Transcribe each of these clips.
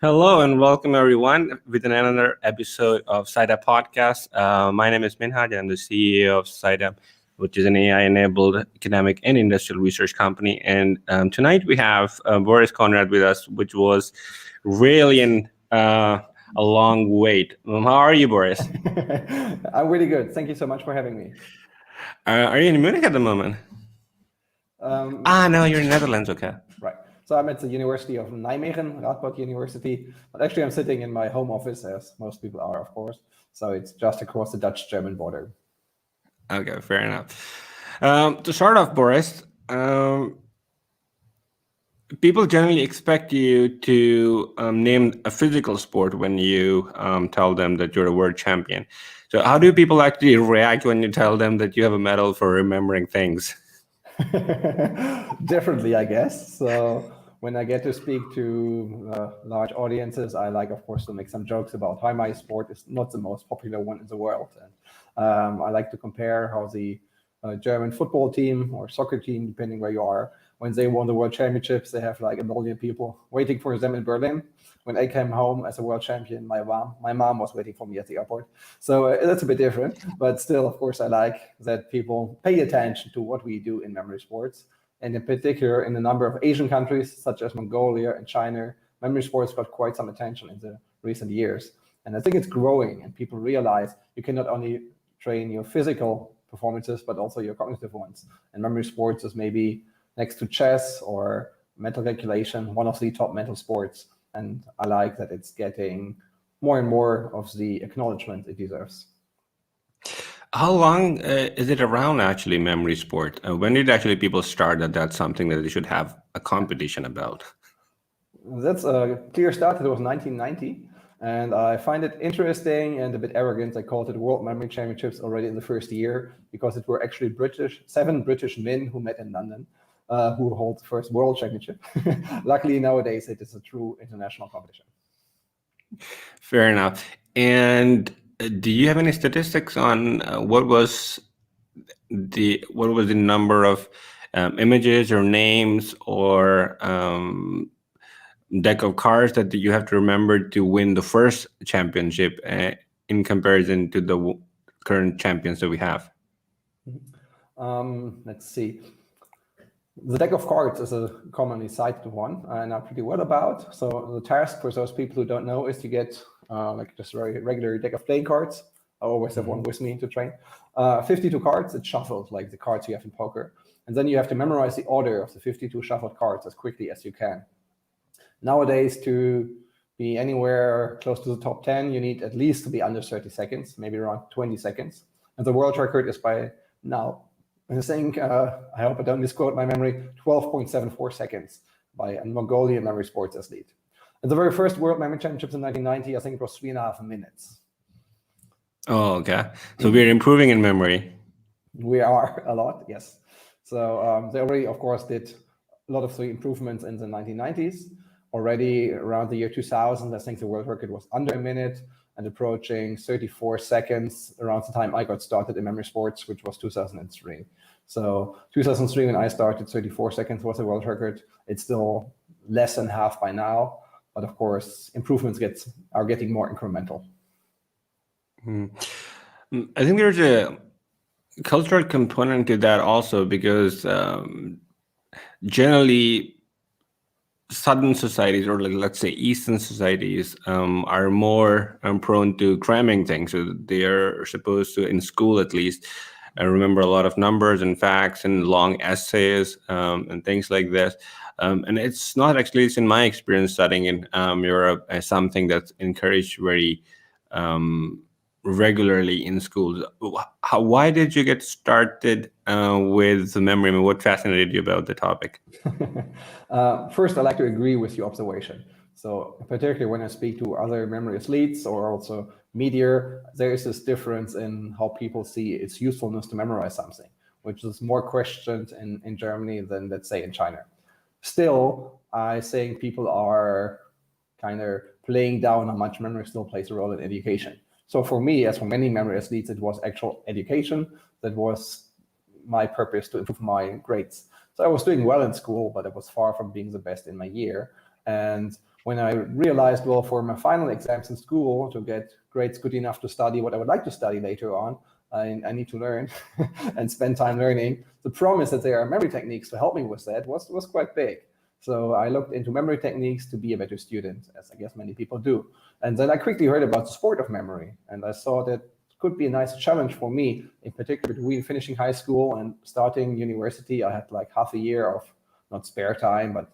Hello and welcome everyone with another episode of Psyda Podcast. My name is Minhaj and I'm the CEO of Psyda, which is an AI-enabled academic and industrial research company. And tonight we have Boris Konrad with us, which was really a long wait. How are you, Boris? I'm really good. Thank you so much for having me. Are you in Munich at the moment? No, you're in Netherlands. Okay. Right. So I'm at the University of Nijmegen, Radboud University. But actually, I'm sitting in my home office, as most people are, of course. So it's just across the Dutch-German border. Okay, fair enough. To start off, Boris, people generally expect you to name a physical sport when you tell them that you're a world champion. So how do people actually react when you tell them that you have a medal for remembering things? Differently, I guess. So when I get to speak to large audiences, I like, of course, to make some jokes about how my sport is not the most popular one in the world. And I like to compare how the German football team or soccer team, depending where you are, when they won the World Championships, they have like 1 million people waiting for them in Berlin. When I came home as a world champion, my mom was waiting for me at the airport. So that's a bit different, but still, of course, I like that people pay attention to what we do in memory sports. And in particular, in a number of Asian countries, such as Mongolia and China, memory sports got quite some attention in the recent years. And I think it's growing, and people realize you can not only train your physical performances, but also your cognitive ones. And memory sports is maybe next to chess or mental calculation, one of the top mental sports. And I like that it's getting more and more of the acknowledgement it deserves. How long is it around, actually, memory sport? When did actually people start that that's something that they should have a competition about? That's a clear start. It was 1990. And I find it interesting and a bit arrogant. I called it World Memory Championships already in the first year because it were actually seven British men who met in London. Who hold the first world championship. Luckily, nowadays, it is a true international competition. Fair enough. And do you have any statistics on what was the number of images or names or deck of cards that you have to remember to win the first championship in comparison to the current champions that we have? Let's see. The deck of cards is a commonly cited one, and I'm pretty well about. So the task for those people who don't know is to get like just a very regular deck of playing cards. I always have one with me to train. 52 cards, it's shuffled like the cards you have in poker. And then you have to memorize the order of the 52 shuffled cards as quickly as you can. Nowadays, to be anywhere close to the top 10, you need at least to be under 30 seconds, maybe around 20 seconds. And the world record is by now, I think, I hope I don't misquote my memory, 12.74 seconds by a Mongolian memory sports athlete. And the very first World Memory Championships in 1990, I think it was 3.5 minutes. Oh, okay. So we're improving in memory. We are a lot, yes. So they already, of course, did a lot of the improvements in the 1990s. Already around the year 2000, I think the world record was under a minute and approaching 34 seconds around the time I got started in memory sports, which was 2003. So 2003, when I started, 34 seconds was the world record. It's still less than half by now, but of course, improvements are getting more incremental. I think there's a cultural component to that also, because generally Southern societies, or let's say Eastern societies, are more prone to cramming things. So they are supposed to, in school at least, remember a lot of numbers and facts and long essays and things like this. And it's not actually, it's in my experience studying in Europe, as something that's encouraged very regularly in schools. Why did you get started with memory? I mean, what fascinated you about the topic? First, I like to agree with your observation. So particularly when I speak to other memory athletes or also media, there is this difference in how people see its usefulness to memorize something, which is more questioned in Germany than, let's say, in China. Still, I think people are kind of playing down how much memory still plays a role in education. So for me, as for many memory athletes, it was actual education that was my purpose to improve my grades. So I was doing well in school, but I was far from being the best in my year. And when I realized, well, for my final exams in school, to get grades good enough to study what I would like to study later on, I need to learn and spend time learning. The promise that there are memory techniques to help me with that was quite big. So I looked into memory techniques to be a better student, as I guess many people do. And then I quickly heard about the sport of memory, and I saw that could be a nice challenge for me, in particular between finishing high school and starting university. I had like half a year of not spare time, but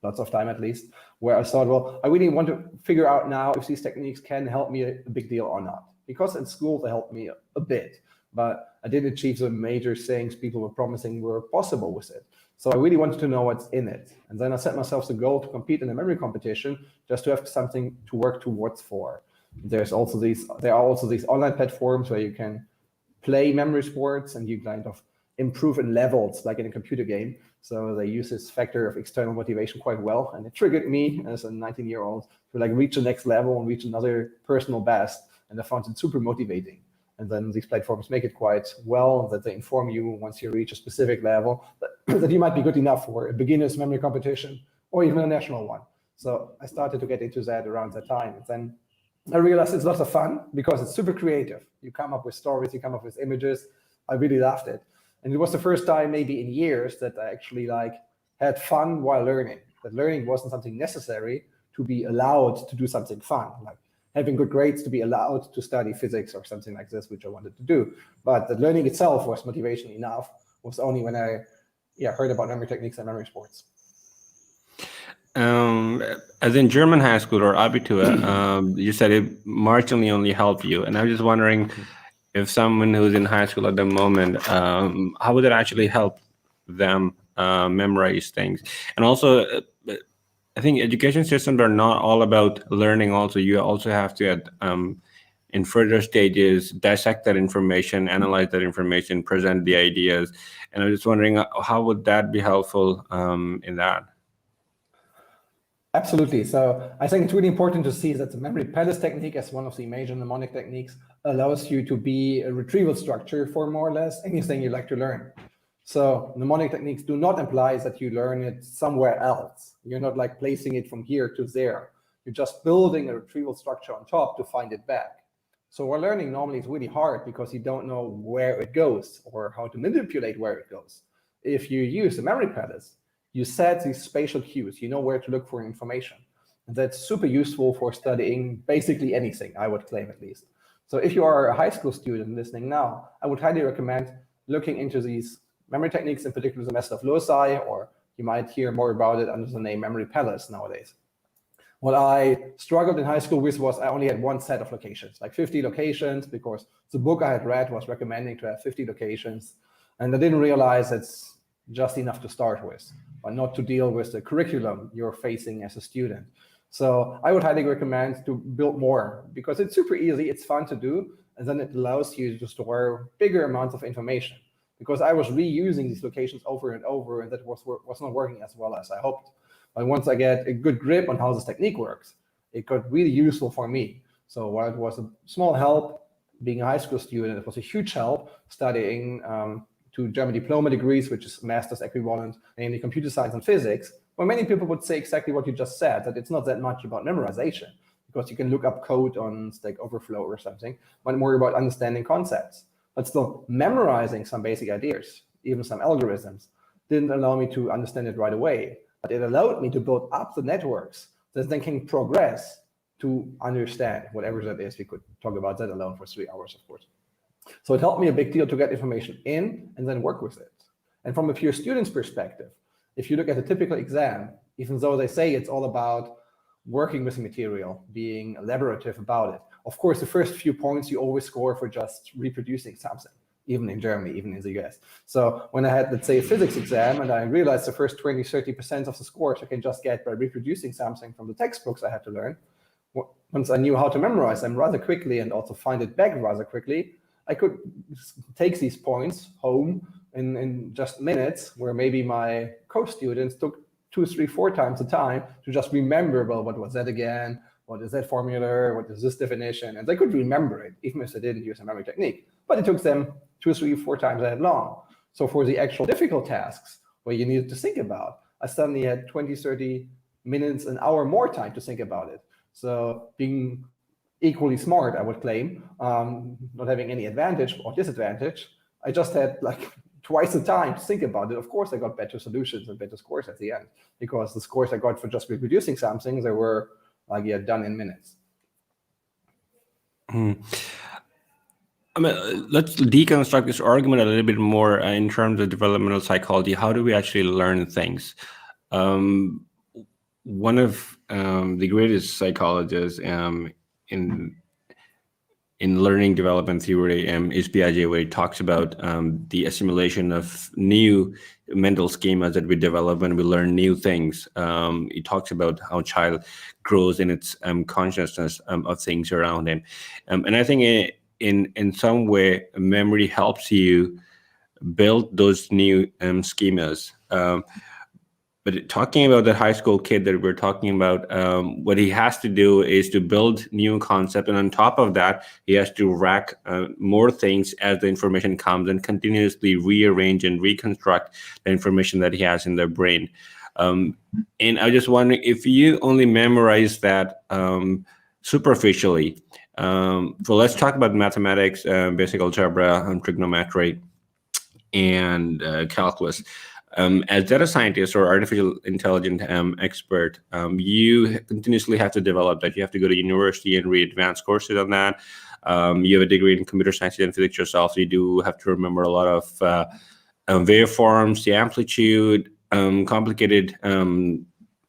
lots of time at least, where I thought, well, I really want to figure out now if these techniques can help me a big deal or not. Because in school they helped me a bit, but I didn't achieve the major things people were promising were possible with it. So I really wanted to know what's in it. And then I set myself the goal to compete in a memory competition, just to have something to work towards for. There are also these online platforms where you can play memory sports and you kind of improve in levels like in a computer game. So they use this factor of external motivation quite well. And it triggered me as a 19-year-old to like reach the next level and reach another personal best. And I found it super motivating. And then these platforms make it quite well that they inform you once you reach a specific level that you might be good enough for a beginner's memory competition or even a national one. So I started to get into that around that time. And then I realized it's lots of fun because it's super creative. You come up with stories, you come up with images. I really loved it. And it was the first time maybe in years that I actually like had fun while learning. That learning wasn't something necessary to be allowed to do something fun, like having good grades to be allowed to study physics or something like this, which I wanted to do. But the learning itself was motivation enough, was only when I heard about memory techniques and memory sports. As in German high school or Abitur, you said it marginally only helped you. And I was just wondering if someone who's in high school at the moment, how would it actually help them memorize things? And also, I think education systems are not all about learning. Also, you also have to, in further stages, dissect that information, analyze that information, present the ideas. And I was just wondering, how would that be helpful in that? Absolutely. So I think it's really important to see that the memory palace technique, as one of the major mnemonic techniques, allows you to be a retrieval structure for more or less anything you like to learn. So mnemonic techniques do not imply that you learn it somewhere else. You're not like placing it from here to there. You're just building a retrieval structure on top to find it back. So while learning normally is really hard because you don't know where it goes or how to manipulate where it goes. If you use a memory palace, you set these spatial cues, you know where to look for information. And that's super useful for studying basically anything, I would claim at least. So if you are a high school student listening now, I would highly recommend looking into these memory techniques, in particular the Method of Loci, or you might hear more about it under the name memory palace nowadays. What I struggled in high school with was I only had one set of locations, like 50 locations, because the book I had read was recommending to have 50 locations. And I didn't realize it's just enough to start with, but not to deal with the curriculum you're facing as a student. So I would highly recommend to build more because it's super easy, it's fun to do, and then it allows you to store bigger amounts of information. Because I was reusing these locations over and over, and that was not working as well as I hoped. But once I get a good grip on how this technique works, it got really useful for me. So while it was a small help being a high school student, it was a huge help studying 2 German diploma degrees, which is master's equivalent, namely computer science and physics, where many people would say exactly what you just said, that it's not that much about memorization, because you can look up code on Stack Overflow or something, but more about understanding concepts. But still, memorizing some basic ideas, even some algorithms, didn't allow me to understand it right away. But it allowed me to build up the networks that then can progress to understand whatever that is. We could talk about that alone for 3 hours, of course. So it helped me a big deal to get information in and then work with it. And from a pure student's perspective, if you look at a typical exam, even though they say it's all about working with the material, being elaborative about it, of course, the first few points you always score for just reproducing something, even in Germany, even in the US. So when I had, let's say, a physics exam, and I realized the first 20, 30% of the scores I can just get by reproducing something from the textbooks I had to learn, once I knew how to memorize them rather quickly and also find it back rather quickly, I could take these points home in just minutes, where maybe my co-students took 2, 3, 4 times the time to just remember, well, what was that again? What is that formula? What is this definition? And they could remember it, even if they didn't use a memory technique. But it took them 2, 3, 4 times that long. So for the actual difficult tasks where you needed to think about, I suddenly had 20, 30 minutes, an hour more time to think about it. So being equally smart, I would claim, not having any advantage or disadvantage, I just had like twice the time to think about it. Of course, I got better solutions and better scores at the end, because the scores I got for just reproducing something, they were like, yeah, done in minutes. I mean, let's deconstruct this argument a little bit more in terms of developmental psychology. How do we actually learn things? One of the greatest psychologists in learning development theory is Piaget, where he talks about the assimilation of new mental schemas that we develop when we learn new things. He talks about how a child grows in its consciousness of things around him. And I think in some way, memory helps you build those new schemas. But talking about the high school kid that we're talking about, what he has to do is to build new concept, and on top of that, he has to rack more things as the information comes and continuously rearrange and reconstruct the information that he has in their brain. And I was just wondering, if you only memorize that superficially, so let's talk about mathematics, basic algebra, trigonometry, and calculus. As data scientist or artificial intelligence expert, you continuously have to develop that. You have to go to university and read advanced courses on that. You have a degree in computer science and physics yourself, so you do have to remember a lot of waveforms, the amplitude, complicated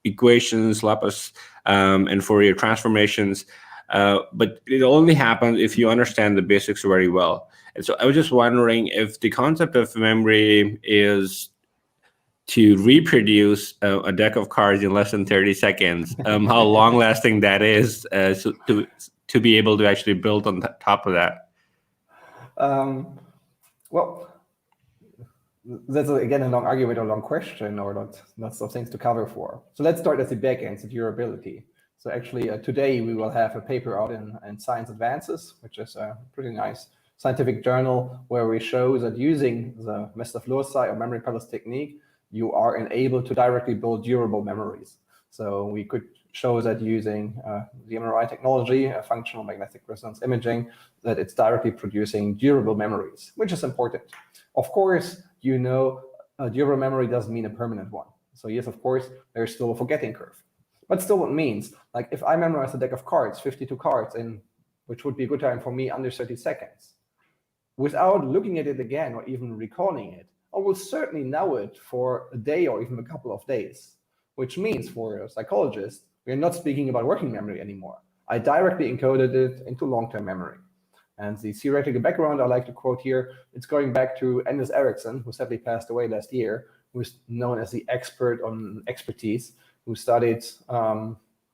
equations, Laplace, and Fourier transformations. But it only happens if you understand the basics very well. And so I was just wondering if the concept of memory is to reproduce a deck of cards in less than 30 seconds, how long-lasting that is, so to be able to actually build on top of that. Well, that's again a long argument or long question, or lots of things to cover for. So let's start at the back end, the durability. So actually today we will have a paper out in Science Advances, which is a pretty nice scientific journal, where we show that using the Method of Loci or memory palace technique, you are enabled to directly build durable memories. So we could show that using the MRI technology, functional magnetic resonance imaging, that it's directly producing durable memories, which is important. Of course, you know, a durable memory doesn't mean a permanent one. So yes, of course, there's still a forgetting curve. But still, it means, like, if I memorize a deck of cards, 52 cards, which would be a good time for me, under 30 seconds, without looking at it again or even recalling it, I will certainly know it for a day or even a couple of days, which means for a psychologist, we're not speaking about working memory anymore. I directly encoded it into long-term memory. And the theoretical background I like to quote here, it's going back to Anders Ericsson, who sadly passed away last year, who's known as the expert on expertise, who studied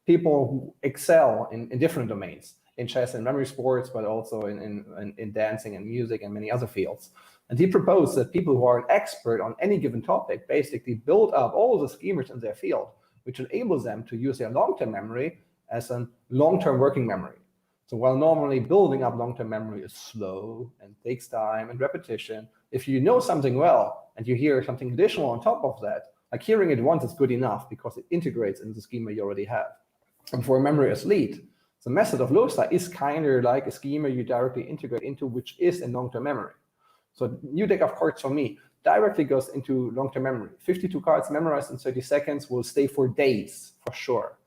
people who excel in different domains, in chess and memory sports, but also in dancing and music and many other fields. And he proposed that people who are an expert on any given topic basically build up all the schemas in their field, which enables them to use their long-term memory as a long-term working memory. So while normally building up long-term memory is slow and takes time and repetition, if you know something well and you hear something additional on top of that, like hearing it once is good enough because it integrates into the schema you already have. And for a memory athlete, the Method of Loci is kind of like a schema you directly integrate into, which is in long-term memory. So new deck of cards for me directly goes into long-term memory. 52 cards memorized in 30 seconds will stay for days, for sure.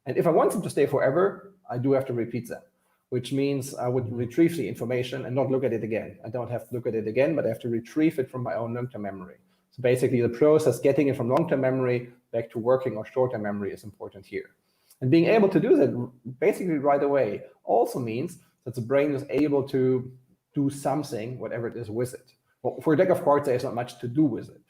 And if I want them to stay forever, I do have to repeat them, which means I would retrieve the information and not look at it again. I don't have to look at it again, but I have to retrieve it from my own long-term memory. So basically the process getting it from long-term memory back to working or short-term memory is important here. And being able to do that basically right away also means that the brain is able to do something, whatever it is, with it. Well, for a deck of cards, there's not much to do with it.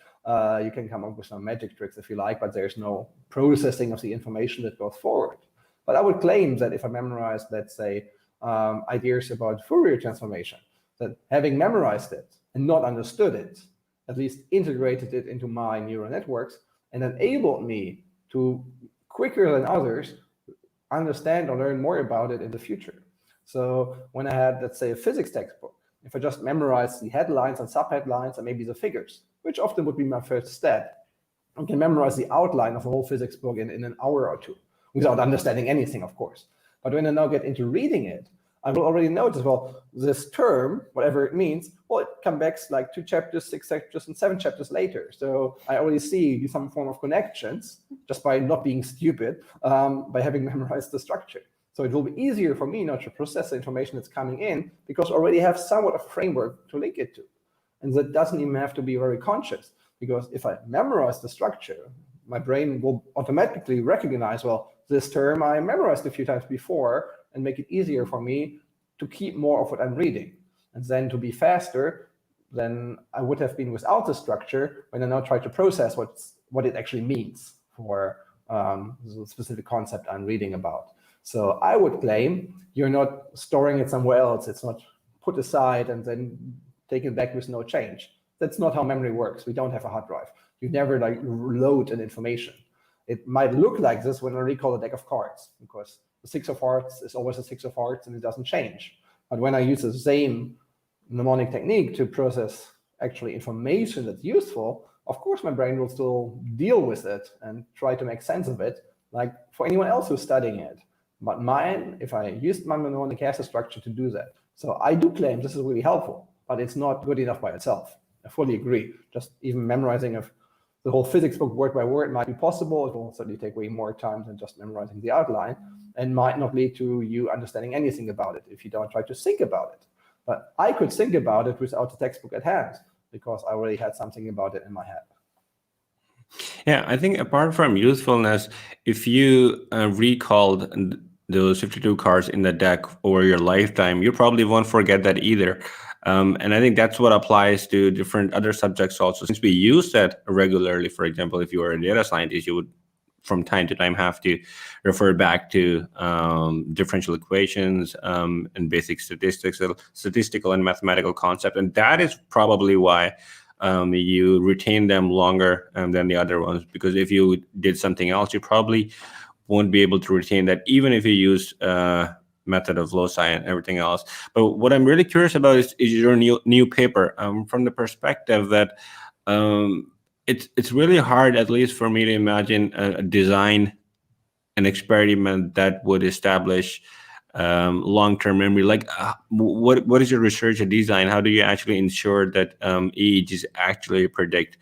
You can come up with some magic tricks if you like, but there's no processing of the information that goes forward. But I would claim that if I memorize, let's say, ideas about Fourier transformation, that having memorized it and not understood it, at least integrated it into my neural networks and enabled me to, quicker than others, understand or learn more about it in the future. So when I had, let's say, a physics textbook, if I just memorized the headlines and subheadlines and maybe the figures, which often would be my first step, I can memorize the outline of a whole physics book in an hour or two without understanding anything, of course. But when I now get into reading it, I will already notice, well, this term, whatever it means, well, it comes back like 2 chapters, 6 chapters, and 7 chapters later. So I already see some form of connections just by not being stupid, by having memorized the structure. So it will be easier for me now to process the information that's coming in because I already have somewhat of a framework to link it to. And that doesn't even have to be very conscious, because if I memorize the structure, my brain will automatically recognize, well, this term I memorized a few times before, and make it easier for me to keep more of what I'm reading. And then to be faster than I would have been without the structure when I now try to process what it actually means for the specific concept I'm reading about. So I would claim you're not storing it somewhere else. It's not put aside and then taken back with no change. That's not how memory works. We don't have a hard drive. You never like load an information. It might look like this when I recall a deck of cards, because the 6 of hearts is always a 6 of hearts and it doesn't change. But when I use the same mnemonic technique to process actually information that's useful, of course my brain will still deal with it and try to make sense of it, like for anyone else who's studying it. But mine, if I used my mnemonic as a structure to do that. So I do claim this is really helpful, but it's not good enough by itself. I fully agree. Just even memorizing of the whole physics book word by word might be possible. It will certainly take way more time than just memorizing the outline, and might not lead to you understanding anything about it if you don't try to think about it. But I could think about it without the textbook at hand, because I already had something about it in my head. Yeah, I think apart from usefulness, if you recalled those 52 cards in the deck over your lifetime, you probably won't forget that either. And I think that's what applies to different other subjects also. Since we use that regularly, for example, if you are a data scientist, you would from time to time have to refer back to differential equations and basic statistical and mathematical concept. And that is probably why you retain them longer than the other ones, because if you did something else, you probably won't be able to retain that, even if you use Method of Loci and everything else. But what I'm really curious about is your new paper, from the perspective that it's really hard, at least for me, to imagine a design an experiment that would establish long-term memory. Like what is your research and design? How do you actually ensure that EEGs actually predict?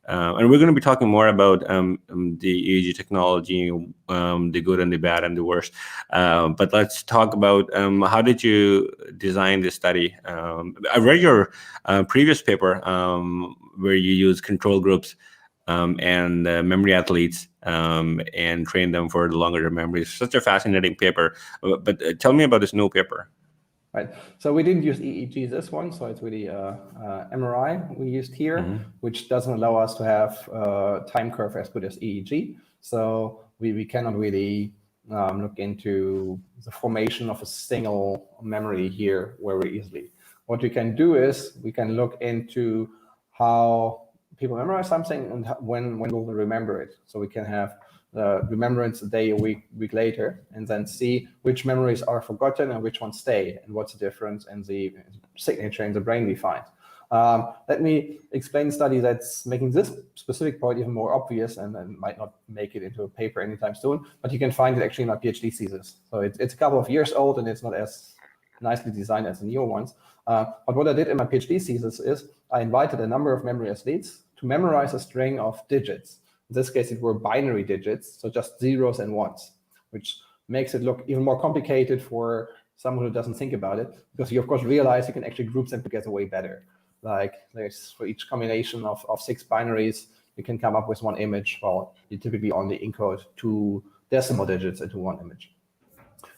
And we're going to be talking more about the EEG technology, the good and the bad and the worst. But let's talk about how did you design this study? I read your previous paper where you use control groups and memory athletes and train them for the longer memory. It's such a fascinating paper. But tell me about this new paper. Right. So we didn't use EEG this one, so it's really MRI we used here, which doesn't allow us to have time curve as good as EEG. So we cannot really look into the formation of a single memory here very easily. What we can do is we can look into how people memorize something and when will they remember it. So we can have remembrance a day, a week later, and then see which memories are forgotten and which ones stay, and what's the difference in the signature in the brain we find. Let me explain a study that's making this specific point even more obvious, and then might not make it into a paper anytime soon, but you can find it actually in my PhD thesis. So it's a couple of years old, and it's not as nicely designed as the newer ones. But what I did in my PhD thesis is I invited a number of memory athletes to memorize a string of digits. In this case, it were binary digits, so just zeros and ones, which makes it look even more complicated for someone who doesn't think about it, because you, of course, realize you can actually group them together way better. Like there's for each combination of 6 binaries, you can come up with one image. Well, you typically only encode 2 decimal digits into one image.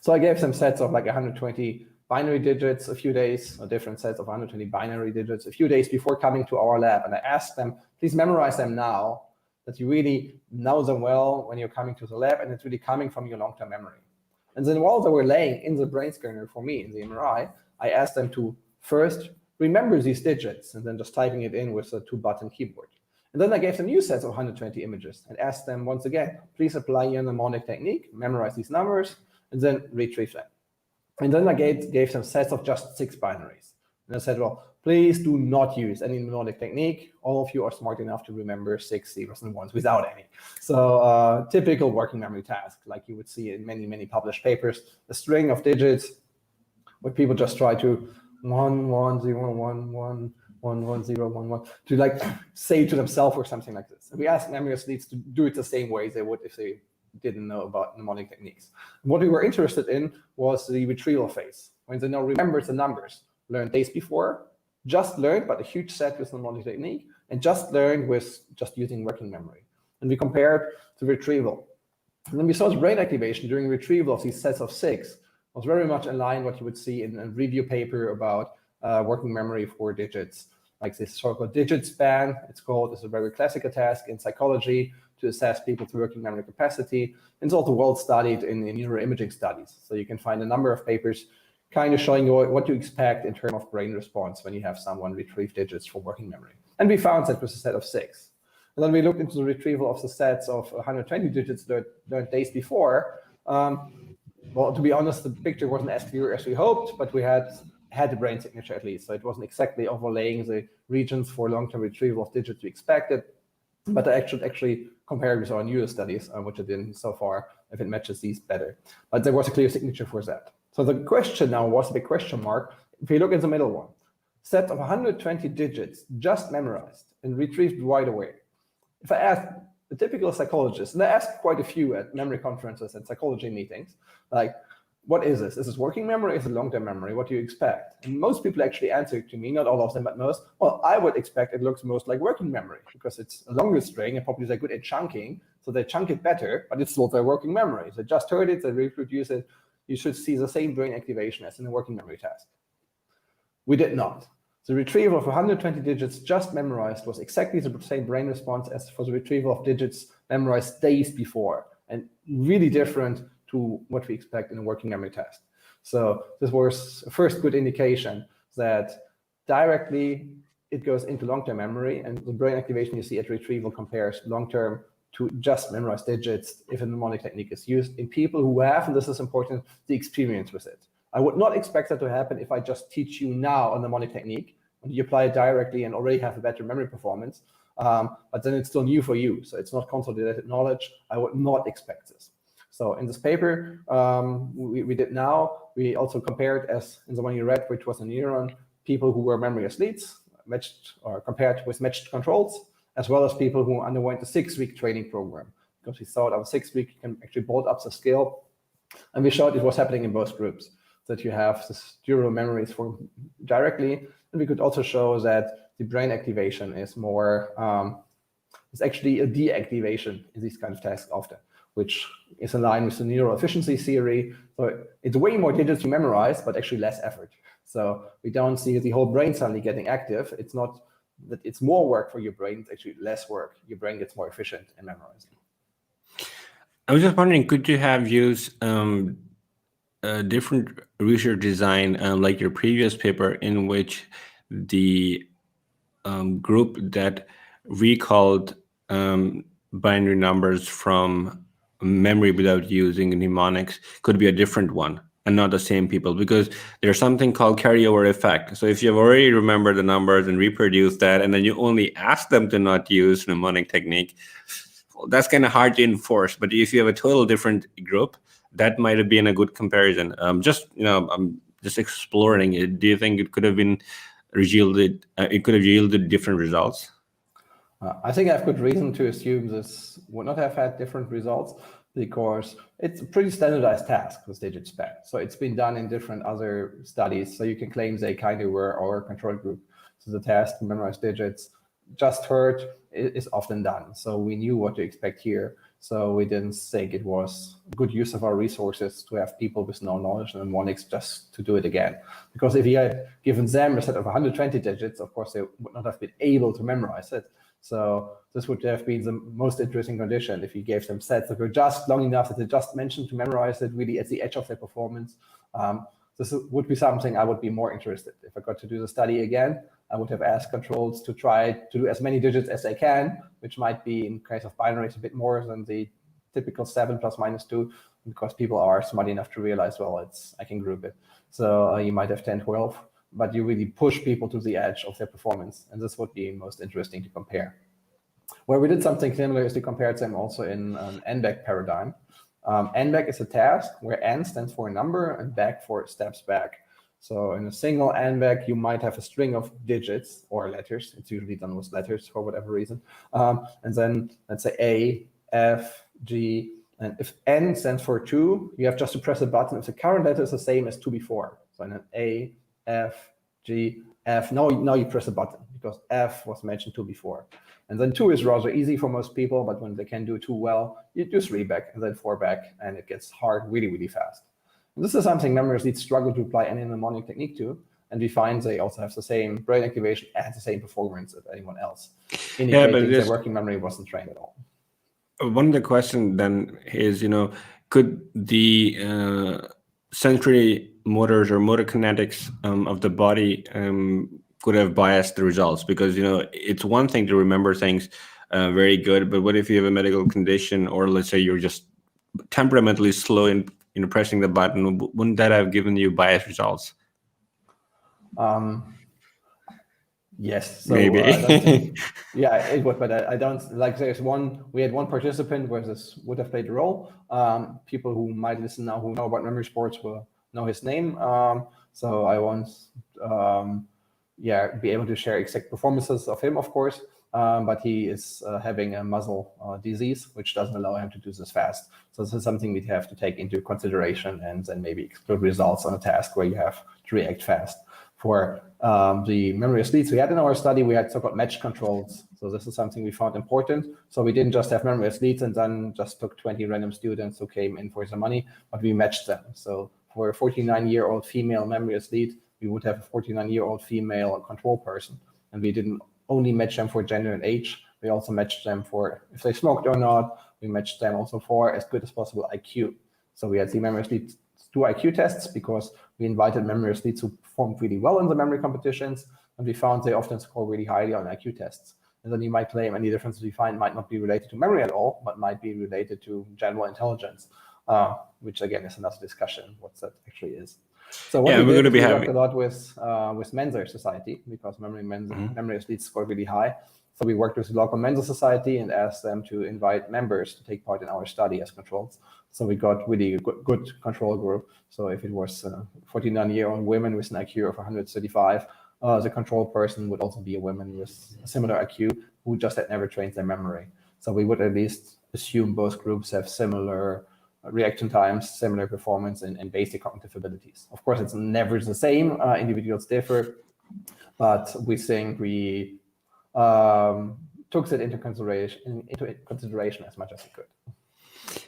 So I gave them sets of like 120 binary digits a few days, or different sets of 120 binary digits a few days before coming to our lab. And I asked them, please memorize them now, that you really know them well when you're coming to the lab, and it's really coming from your long-term memory. And then while they were laying in the brain scanner for me in the MRI, I asked them to first remember these digits, and then just typing it in with a 2-button keyboard. And then I gave them new sets of 120 images and asked them once again, please apply your mnemonic technique, memorize these numbers, and then retrieve them. And then I gave them sets of just 6 binaries. And I said, well, please do not use any mnemonic technique. All of you are smart enough to remember 6 zeros and ones without any. So typical working memory task, like you would see in many, many published papers, a string of digits where people just try to 1 1 0 1 1 1 1 0 1 1 to like say to themselves or something like this. And we asked memory athletes to do it the same way they would if they didn't know about mnemonic techniques. And what we were interested in was the retrieval phase, when they now remembered the numbers, learned days before, just learned, but a huge set with mnemonic technique, and just learned with just using working memory. And we compared the retrieval. And then we saw the brain activation during retrieval of these sets of 6 was very much in line with what you would see in a review paper about working memory for digits, like this so-called digit span. It's called, it's a very classical task in psychology to assess people's working memory capacity. And it's also well studied in neuroimaging studies. So you can find a number of papers kind of showing you what you expect in terms of brain response when you have someone retrieve digits from working memory. And we found that was a set of 6. And then we looked into the retrieval of the sets of 120 digits learned days before. Well, to be honest, the picture wasn't as clear as we hoped, but we had the brain signature at least. So it wasn't exactly overlaying the regions for long-term retrieval of digits we expected. But I actually compared with our neuro studies, which I did so far, if it matches these better. But there was a clear signature for that. So the question now was a big question mark. If you look at the middle one, set of 120 digits just memorized and retrieved right away. If I ask the typical psychologist, and I asked quite a few at memory conferences and psychology meetings, like, what is this? Is this working memory? Is it long-term memory? What do you expect? And most people actually answered to me, not all of them, but most, well, I would expect it looks most like working memory because it's a longer string and probably they're good at chunking, so they chunk it better, but it's still their working memory. They just heard it, they reproduce it. You should see the same brain activation as in a working memory task. We did not. The retrieval of 120 digits just memorized was exactly the same brain response as for the retrieval of digits memorized days before, and really different to what we expect in a working memory task. So this was a first good indication that directly it goes into long-term memory, and the brain activation you see at retrieval compares long-term to just memorize digits if a mnemonic technique is used in people who have, and this is important, the experience with it. I would not expect that to happen if I just teach you now a mnemonic technique, when you apply it directly and already have a better memory performance, but then it's still new for you. So it's not consolidated knowledge. I would not expect this. So in this paper we did now, we also compared, as in the one you read, which was a neuron, people who were memory athletes, matched or compared with matched controls, as well as people who underwent a 6-week training program, because we thought of a 6-week you can actually build up the skill. And we showed it was happening in both groups, that you have this dural memories formed directly. And we could also show that the brain activation is more, it's actually a deactivation in these kind of tasks often, which is in line with the neural efficiency theory. So it's way more digits to memorize, but actually less effort. So we don't see the whole brain suddenly getting active. It's not that it's more work for your brain, it's actually less work. Your brain gets more efficient in memorizing. I was just wondering, could you have used different research design, like your previous paper, in which the group that recalled binary numbers from memory without using mnemonics could be a different one and not the same people, because there's something called carryover effect. So if you've already remembered the numbers and reproduced that, and then you only ask them to not use mnemonic technique, well, that's kind of hard to enforce. But if you have a total different group, that might have been a good comparison. I'm just exploring it. Do you think it could have been yielded? It could have yielded different results? I think I have good reason to assume this would not have had different results, because it's a pretty standardized task with digit span. So it's been done in different other studies. So you can claim they kind of were our control group. So the task to memorize digits just heard is often done. So we knew what to expect here. So we didn't think it was a good use of our resources to have people with no knowledge in mnemonics just to do it again. Because if you had given them a set of 120 digits, of course, they would not have been able to memorize it. So this would have been the most interesting condition if you gave them sets that were just long enough that they just mentioned to memorize it really at the edge of their performance. This would be something I would be more interested. If I got to do the study again, I would have asked controls to try to do as many digits as they can, which might be in case of binaries a bit more than the typical 7 plus minus 2, because people are smart enough to realize, well, I can group it. So you might have 10, 12. but you really push people to the edge of their performance. And this would be most interesting to compare. Where we did something similar is we compared them also in an N-back paradigm. N-back is a task where N stands for a number and back for steps back. So in a single N-back, you might have a string of digits or letters. It's usually done with letters for whatever reason. And then let's say A, F, G, and if N stands for 2, you have just to press a button if the current letter is the same as 2 before. So in an A, F, G, F, now you press a button because F was mentioned 2 before. And then 2 is rather easy for most people, but when they can do 2 well, you do 3 back and then 4 back, and it gets hard really, really fast. And this is something memory leads struggle to apply any mnemonic technique to, and we find they also have the same brain activation and the same performance as anyone else, indicating their working memory wasn't trained at all. One of the questions then is, could the sensory motors or motor kinetics of the body could have biased the results? Because, it's one thing to remember things very good, but what if you have a medical condition, or let's say you're just temperamentally slow in pressing the button? Wouldn't that have given you biased results? Yes, so maybe. Yeah, it would, but I don't like. We had one participant where this would have played a role. People who might listen now who know about memory sports will know his name. So I won't, be able to share exact performances of him, of course. But he is having a muscle disease, which doesn't allow him to do this fast. So this is something we have to take into consideration, and then maybe exclude results on a task where you have to react fast. For the memory leads we had in our study, we had so-called matched controls. So this is something we found important. So we didn't just have memory leads and then just took 20 random students who came in for some money, but we matched them. So for a 49-year-old female memory lead, we would have a 49-year-old female control person. And we didn't only match them for gender and age. We also matched them for if they smoked or not. We matched them also for as good as possible IQ. So we had the memory leads do IQ tests because we invited memory leads who performed really well in the memory competitions, and we found they often score really highly on IQ tests. And then you might claim any differences we find might not be related to memory at all, but might be related to general intelligence, which again is another discussion what that actually is. So what we worked a lot with Mensa Society because memory leads scored really high. So we worked with the local Mensa Society and asked them to invite members to take part in our study as controls. So we got really good control group. So if it was 49-year-old women with an IQ of 135, the control person would also be a woman with a similar IQ who just had never trained their memory. So we would at least assume both groups have similar reaction times, similar performance, and basic cognitive abilities. Of course, it's never the same. Individuals differ, but we think we took that into consideration as much as we could.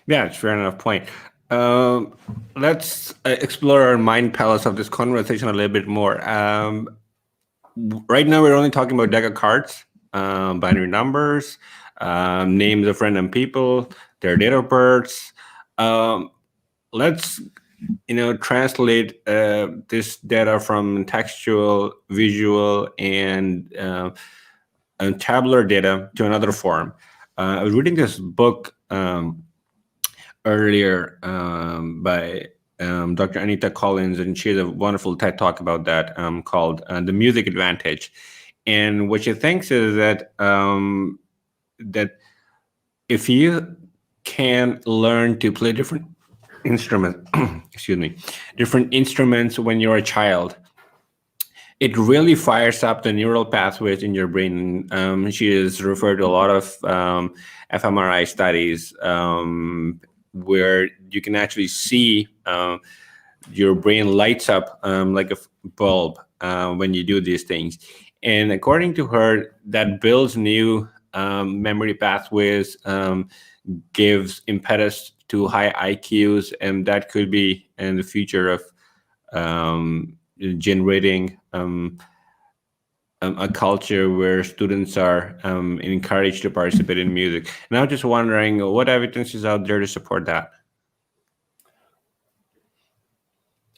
Yeah, it's a fair enough point. Let's explore our mind palace of this conversation a little bit more. Right now, we're only talking about deck of cards, binary numbers, names of random people, their date of births. Let's translate this data from textual, visual, and tabular data to another form. I was reading this book earlier by Dr. Anita Collins, and she has a wonderful TED talk about that called The Music Advantage. And what she thinks is that that if you can learn to play different instruments, different instruments when you're a child, it really fires up the neural pathways in your brain. She has referred to a lot of fMRI studies where you can actually see your brain lights up like a bulb when you do these things. And according to her, that builds new memory pathways, gives impetus to high IQs, and that could be in the future of generating a culture where students are encouraged to participate in music. And I'm just wondering what evidence is out there to support that?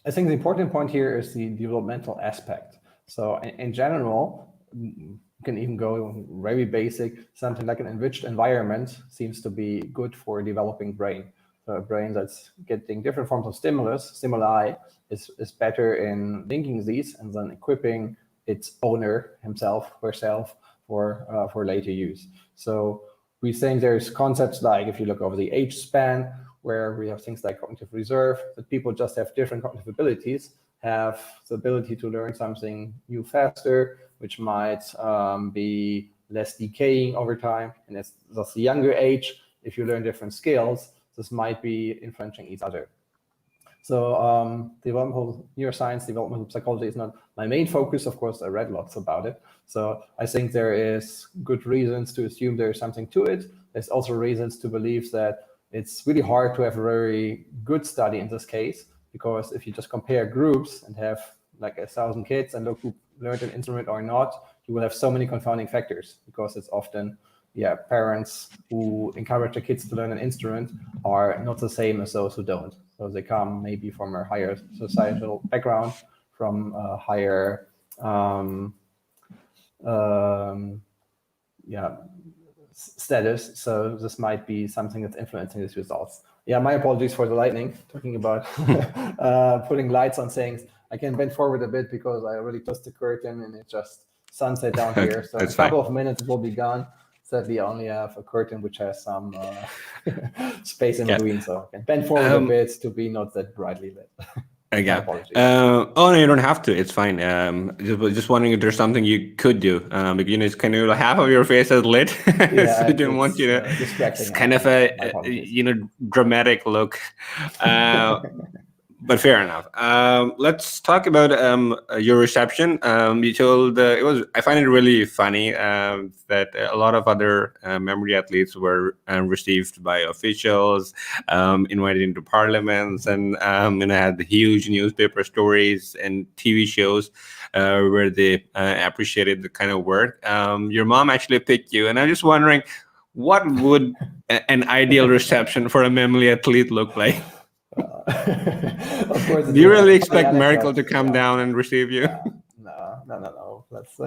I think the important point here is the developmental aspect. So in general, you can even go very basic, something like an enriched environment seems to be good for a developing brain. So a brain that's getting different forms of stimuli, is better in linking these and then equipping its owner, himself, herself, for later use. So we think there's concepts like, if you look over the age span, where we have things like cognitive reserve, that people just have different cognitive abilities, have the ability to learn something new faster, which might be less decaying over time. And as the younger age, if you learn different skills, this might be influencing each other. So developmental neuroscience, developmental psychology is not my main focus. Of course, I read lots about it. So I think there is good reasons to assume there's something to it. There's also reasons to believe that it's really hard to have a very good study in this case, because if you just compare groups and have like 1,000 kids and look who learned an instrument or not, you will have so many confounding factors, because it's often parents who encourage their kids to learn an instrument are not the same as those who don't. So they come maybe from a higher societal background, from a higher status. So this might be something that's influencing these results. Yeah, my apologies for the lightning, talking about putting lights on things. I can bend forward a bit because I already closed the curtain and it's just sunset down here. So in a couple of minutes it will be gone. Sadly, I only have a curtain which has some space in between, so I can bend forward a bit to be not that brightly lit. Yeah. Oh no, you don't have to. It's fine. Just wondering if there's something you could do. Because it's kind of half of your face is lit, so I didn't want you to. It's kind of a dramatic look. But fair enough. Let's talk about your reception. You told I find it really funny that a lot of other memory athletes were received by officials, invited into parliaments, and had the huge newspaper stories and TV shows where they appreciated the kind of work. Your mom actually picked you, and I'm just wondering, what would an ideal reception for a memory athlete look like? Of course, do you really expect Merkel to come down and receive you? No. That's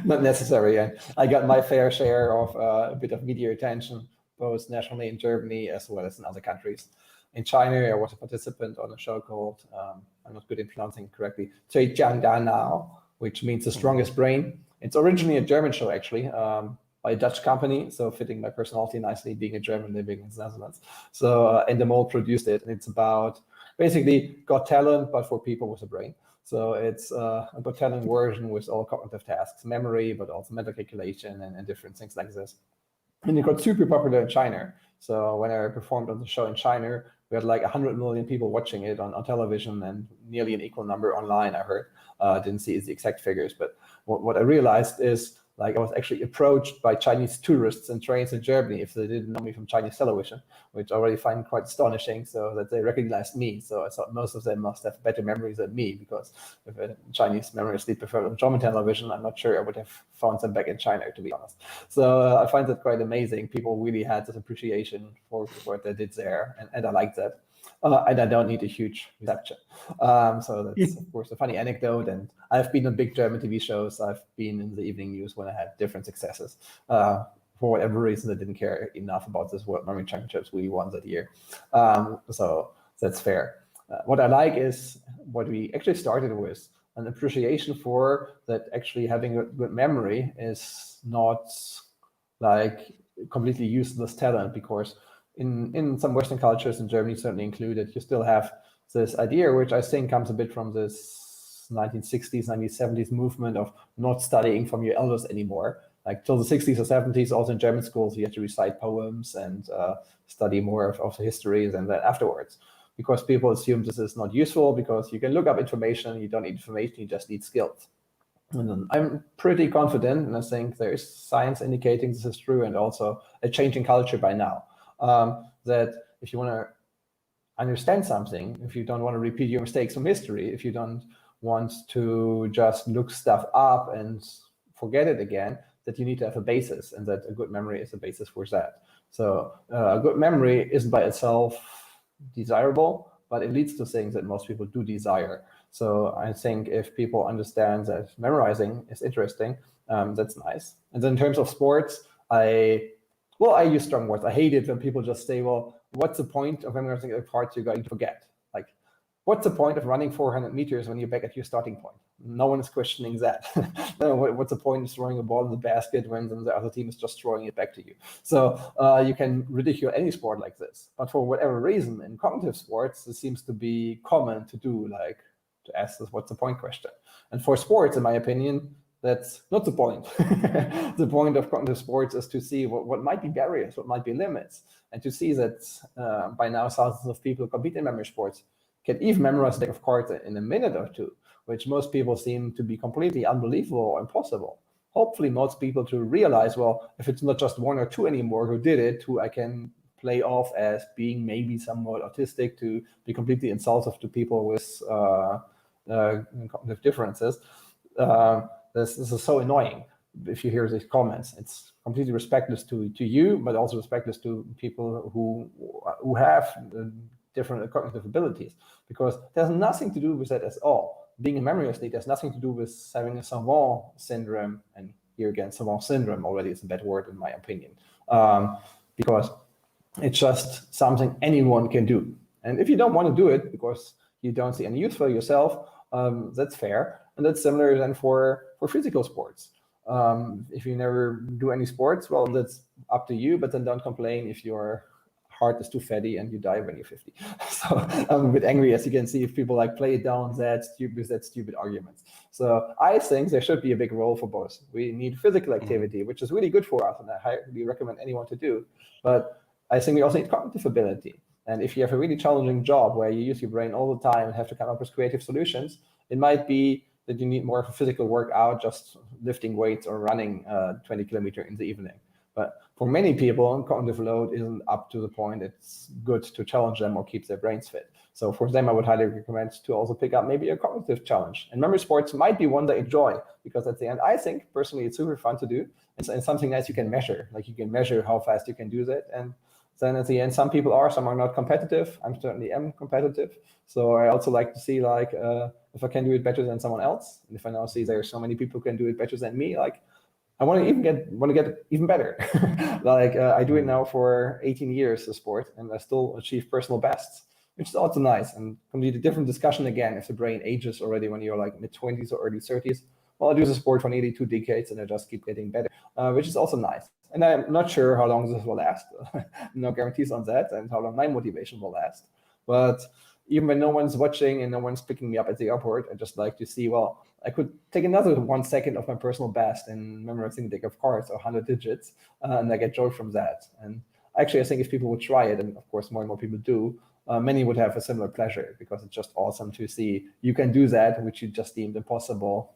not necessary. I got my fair share of a bit of media attention, both nationally in Germany as well as in other countries. In China, I was a participant on a show called, I'm not good in pronouncing it correctly, Now, which means the strongest brain. It's originally a German show, actually, by a Dutch company, so fitting my personality nicely, being a German living in the Netherlands. So Endemol produced it, and it's about basically Got Talent, but for people with a brain. So it's a Got Talent version with all cognitive tasks, memory, but also mental calculation and different things like this. And it got super popular in China. So when I performed on the show in China, we had like 100 million people watching it on television and nearly an equal number online, I heard. Didn't see the exact figures, but what I realized is, like, I was actually approached by Chinese tourists and trains in Germany if they didn't know me from Chinese television, which I already find quite astonishing, so that they recognized me. So I thought most of them must have better memories than me, because if a Chinese memory sleep preferred on German television, I'm not sure I would have found them back in China, to be honest. So I find that quite amazing. People really had this appreciation for what they did there, and I like that. And I don't need a huge reception. So that's, of course, a funny anecdote. And I've been on big German TV shows. I've been in the evening news when I had different successes. For whatever reason, I didn't care enough about this World Memory Championships we won that year. So that's fair. What I like is what we actually started with, an appreciation for that actually having a good memory is not like completely useless talent, because in some Western cultures, in Germany certainly included, you still have this idea, which I think comes a bit from this 1960s, 1970s movement of not studying from your elders anymore. Like till the 60s or 70s, also in German schools, you had to recite poems and study more of the histories and then afterwards, because people assume this is not useful because you can look up information, you don't need information, you just need skills. And I'm pretty confident, and I think there's science indicating this is true, and also a changing culture by now. That if you want to understand something, if you don't want to repeat your mistakes from history, if you don't want to just look stuff up and forget it again, that you need to have a basis, and that a good memory is a basis for that. So a good memory isn't by itself desirable, but it leads to things that most people do desire. So I think if people understand that memorizing is interesting, that's nice. And then in terms of sports, I Well, I use strong words. I hate it when people just say, well, what's the point of memorizing a part you're going to forget? Like, what's the point of running 400 meters when you're back at your starting point? No one is questioning that. What's the point of throwing a ball in the basket when the other team is just throwing it back to you? So you can ridicule any sport like this. But for whatever reason, in cognitive sports, this seems to be common to do, like to ask this what's the point question. And for sports, in my opinion, that's not the point. The point of cognitive sports is to see what might be barriers, what might be limits, and to see that by now thousands of people who compete in memory sports can even memorize a deck of cards in a minute or two, which most people seem to be completely unbelievable or impossible. Hopefully most people to realize, well, if it's not just one or two anymore who did it, who I can play off as being maybe somewhat autistic, to be completely insultive to people with cognitive differences. This is so annoying if you hear these comments. It's completely respectless to you, but also respectless to people who have different cognitive abilities, because there's nothing to do with that at all. Being a memory athlete has nothing to do with having a savant syndrome, and here again, savant syndrome already is a bad word in my opinion, because it's just something anyone can do. And if you don't want to do it because you don't see any use for yourself, that's fair. And that's similar then for physical sports. If you never do any sports, well, that's up to you, but then don't complain if your heart is too fatty and you die when you're 50. So I'm a bit angry, as you can see, if people like play it down that stupid arguments. So I think there should be a big role for both. We need physical activity, which is really good for us, and I highly recommend anyone to do. But I think we also need cognitive ability. And if you have a really challenging job where you use your brain all the time and have to come up with creative solutions, it might be that you need more of a physical workout, just lifting weights or running 20 kilometers in the evening. But for many people, cognitive load isn't up to the point it's good to challenge them or keep their brains fit. So for them, I would highly recommend to also pick up maybe a cognitive challenge. And memory sports might be one they enjoy, because at the end, I think personally it's super fun to do. And something nice you can measure, like you can measure how fast you can do that. And then at the end, some people are, some are not competitive. I certainly am competitive. So I also like to see like if I can do it better than someone else. And if I now see there are so many people who can do it better than me, like I want to get even better. Like I do it now for 18 years, the sport, and I still achieve personal bests, which is also nice. And completely different discussion again if the brain ages already when you're like mid-20s or early 30s. Well, I do the sport for nearly 2 decades and I just keep getting better, which is also nice. And I'm not sure how long this will last. No guarantees on that, and how long my motivation will last. But even when no one's watching and no one's picking me up at the airport, I just like to see, well, I could take another 1 second of my personal best in memorizing a deck of cards or 100 digits, and I get joy from that. And actually, I think if people would try it, and of course more and more people do, many would have a similar pleasure, because it's just awesome to see you can do that, which you just deemed impossible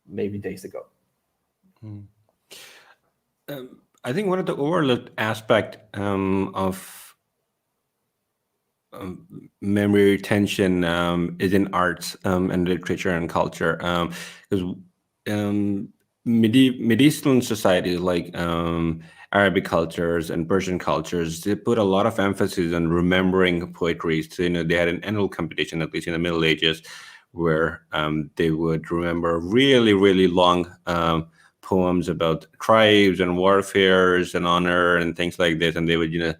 maybe days ago. I think one of the overlooked aspect of memory retention is in arts and literature and culture, because Middle societies like Arabic cultures and Persian cultures, they put a lot of emphasis on remembering poetry. So they had an annual competition, at least in the Middle Ages, where they would remember really, really long poems about tribes and warfares and honor and things like this, and they would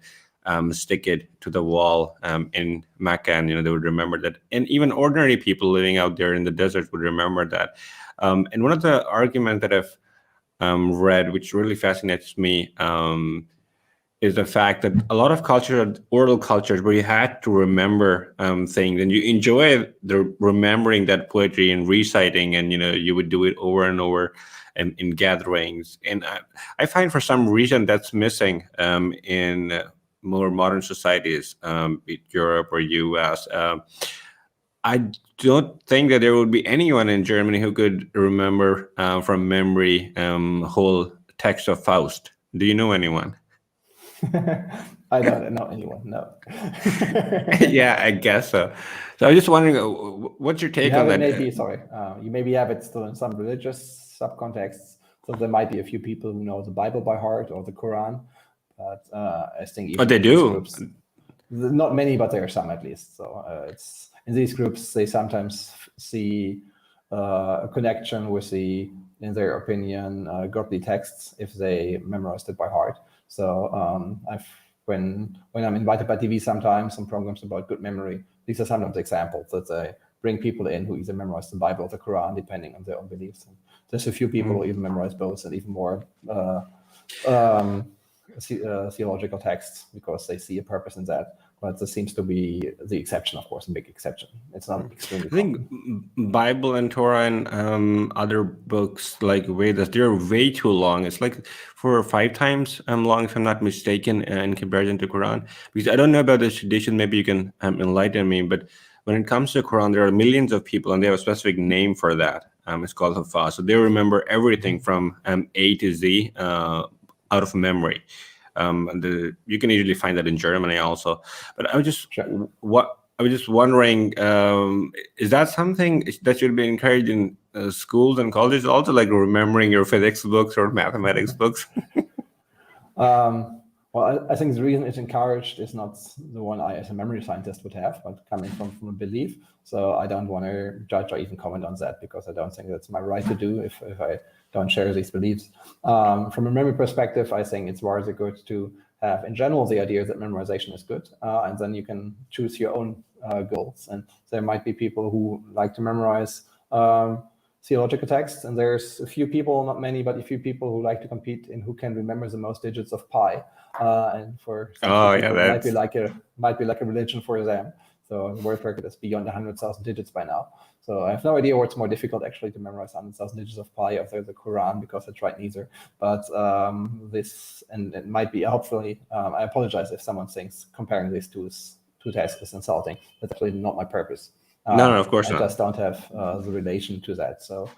stick it to the wall in Mecca, and they would remember that. And even ordinary people living out there in the desert would remember that. And one of the arguments that I've read, which really fascinates me, is the fact that a lot of cultures, oral cultures, where you had to remember things, and you enjoy the remembering that poetry and reciting, and you would do it over and over in gatherings. And I find for some reason that's missing in more modern societies, be it Europe or US. I don't think that there would be anyone in Germany who could remember from memory whole text of Faust. Do you know anyone? I don't know anyone, no. Yeah, I guess so. So I'm just wondering, what's your take on that? You maybe have it still in some religious subcontexts. So there might be a few people who know the Bible by heart or the Quran, but I think even they do. Groups, not many, but there are some at least. So it's in these groups they sometimes see a connection with the in their opinion, godly texts if they memorized it by heart. So when I'm invited by TV sometimes, some programs about good memory, these are sometimes examples that they bring people in who either memorize the Bible or the Quran, depending on their own beliefs. And there's a few people who even memorize both and even more theological texts because they see a purpose in that. But this seems to be the exception, of course, a big exception. It's not extremely common. I think Bible and Torah and other books like Vedas, they're way too long. It's like 4 or 5 times long, if I'm not mistaken, in comparison to Quran. Because I don't know about this tradition, maybe you can enlighten me, but when it comes to Quran, there are millions of people and they have a specific name for that. It's called Huffaz. So they remember everything from A to Z out of memory. You can easily find that in Germany also. But I was just wondering, is that something that should be encouraged in schools and colleges also, like remembering your physics books or mathematics books? Well, I think the reason it's encouraged is not the one I, as a memory scientist, would have, but coming from a belief. So I don't want to judge or even comment on that because I don't think that's my right to do if I don't share these beliefs. From a memory perspective, I think it's rather good to have, in general, the idea that memorization is good, and then you can choose your own goals. And there might be people who like to memorize theological texts, and there's a few people, not many, but a few people who like to compete in who can remember the most digits of pi. And for some people, it might be like a religion for them. So the word record is beyond 100,000 digits by now. So I have no idea what's more difficult actually to memorize 100,000 digits of pi or the Quran, because I tried neither. But this, and it might be hopefully, I apologize if someone thinks comparing these two tasks is insulting. That's actually not my purpose. No, of course not. I just don't have the relation to that. So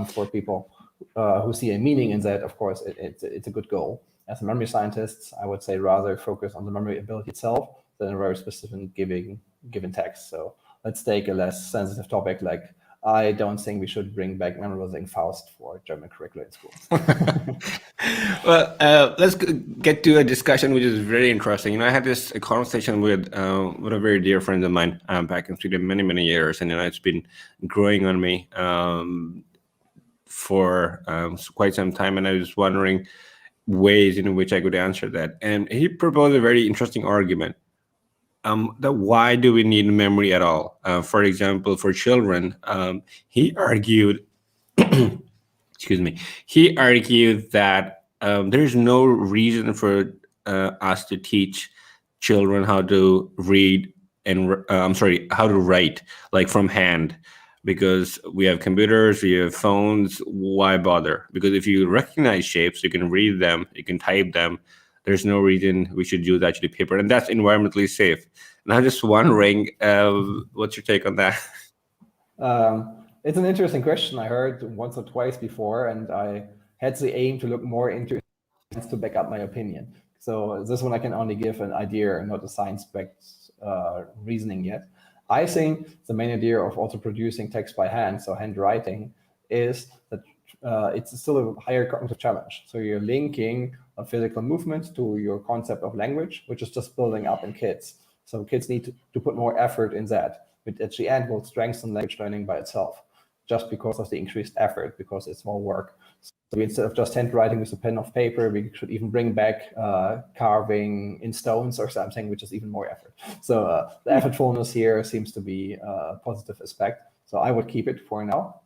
for people who see a meaning in that, of course, it's a good goal. As a memory scientist, I would say rather focus on the memory ability itself than a very specific given text. So let's take a less sensitive topic like I don't think we should bring back memorizing Faust for German curricula in schools. Well, let's get to a discussion which is very interesting. I had a conversation with a very dear friend of mine back in Sweden many years, and it's been growing on me for quite some time, and I was wondering ways in which I could answer that. And he proposed a very interesting argument. That why do we need memory at all? For example, for children, he argued, excuse me, he argued that there's no reason for us to teach children how to read and how to write, like from hand, because we have computers, we have phones. Why bother? Because if you recognize shapes, you can read them, you can type them. There's no reason we should use actually paper, and that's environmentally safe. And I'm just wondering, what's your take on that? It's an interesting question. I heard once or twice before, and I had the aim to look more into it to back up my opinion. So this one I can only give an idea and not a science-backed reasoning yet. I think the main idea of also producing text by hand, so handwriting, is that it's still a higher cognitive challenge. So you're linking a physical movement to your concept of language, which is just building up in kids. So kids need to put more effort in that, which at the end will strengthen language learning by itself, just because of the increased effort, because it's more work. So instead of just handwriting with a pen of paper, we should even bring back carving in stones or something, which is even more effort. So the effortfulness here seems to be a positive aspect. So I would keep it for now.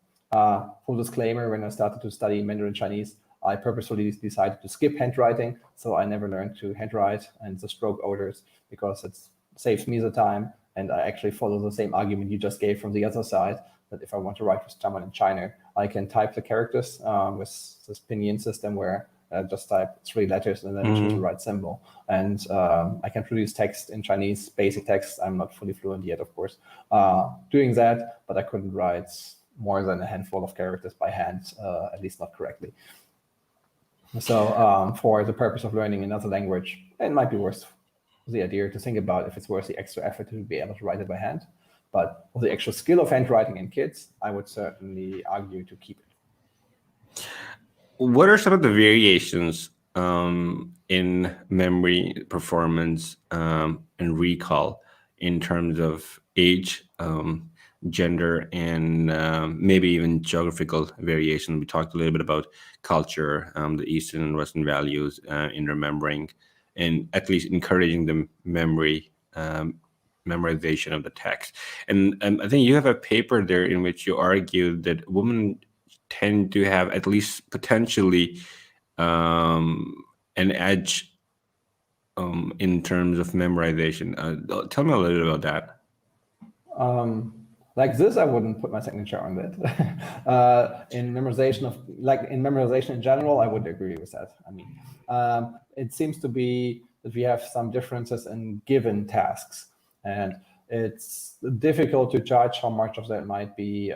Full disclaimer, when I started to study Mandarin Chinese, I purposefully decided to skip handwriting. So I never learned to handwrite and the stroke orders, because it saves me the time. And I actually follow the same argument you just gave from the other side, that if I want to write with someone in China, I can type the characters with this pinyin system where I just type 3 letters and then choose the right symbol. And I can produce text in Chinese, basic text. I'm not fully fluent yet, of course, doing that, but I couldn't write more than a handful of characters by hand, at least not correctly. So for the purpose of learning another language, it might be worth the idea to think about if it's worth the extra effort to be able to write it by hand. But for the actual skill of handwriting in kids, I would certainly argue to keep it. What are some of the variations in memory performance and recall in terms of age? gender, and maybe even geographical variation. We talked a little bit about culture, the Eastern and Western values in remembering, and at least encouraging the memorization of the text. And I think you have a paper there in which you argue that women tend to have, at least potentially, an edge in terms of memorization. Tell me a little bit about that. Like this, I wouldn't put my signature on it. In memorization in general, I would agree with that. I mean, it seems to be that we have some differences in given tasks, and it's difficult to judge how much of that might be,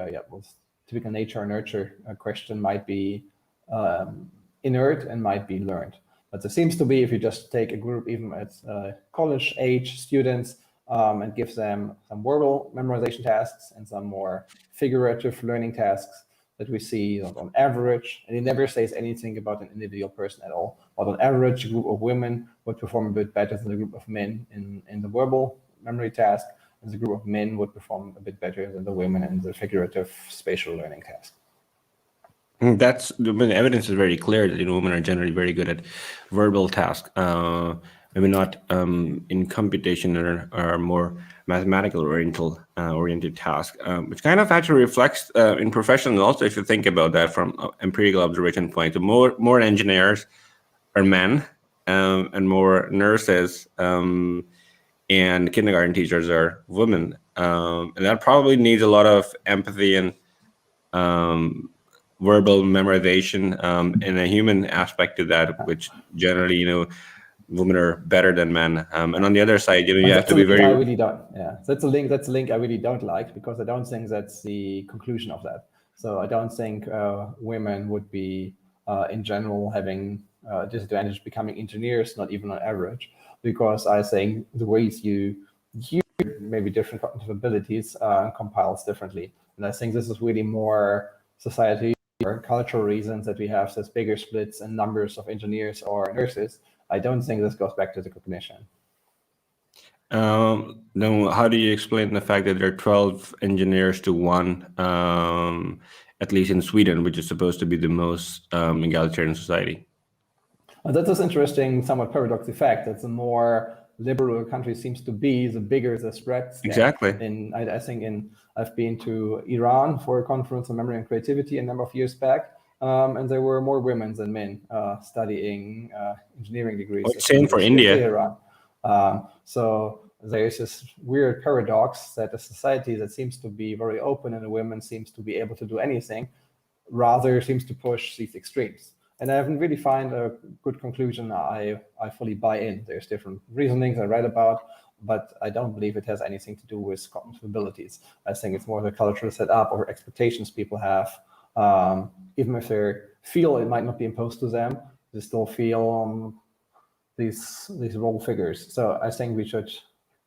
typical nature or nurture question might be inert and might be learned. But there seems to be, if you just take a group, even at college age students, and give them some verbal memorization tasks and some more figurative learning tasks, that we see on average, and it never says anything about an individual person at all, but on average, a group of women would perform a bit better than a group of men in the verbal memory task, and the group of men would perform a bit better than the women in the figurative spatial learning task. The evidence is very clear that women are generally very good at verbal tasks. Maybe not in computation or more mathematical oriented tasks, which kind of actually reflects in professional also, if you think about that from empirical observation point. More engineers are men, and more nurses and kindergarten teachers are women. And that probably needs a lot of empathy and verbal memorization and a human aspect to that, which generally, women are better than men, and on the other side, you have to be very. I really don't. Yeah, that's a link. That's a link I really don't like, because I don't think that's the conclusion of that. So I don't think women would be, in general, having disadvantage becoming engineers, not even on average, because I think the ways you maybe different cognitive abilities compiles differently, and I think this is really more society or cultural reasons that we have this bigger splits in numbers of engineers or nurses. I don't think this goes back to the cognition. Then how do you explain the fact that there are 12 engineers to 1, at least in Sweden, which is supposed to be the most egalitarian society? That's an interesting, somewhat paradoxical fact that the more liberal a country seems to be, the bigger the spread. Exactly. I think I've been to Iran for a conference on memory and creativity a number of years back. And there were more women than men studying engineering degrees. Same for India. So there's this weird paradox that a society that seems to be very open and a woman seems to be able to do anything, rather seems to push these extremes. And I haven't really found a good conclusion I fully buy in. There's different reasonings I read about, but I don't believe it has anything to do with cognitive abilities. I think it's more the cultural setup or expectations people have. Even if they feel it might not be imposed to them, they still feel these role figures. So I think we should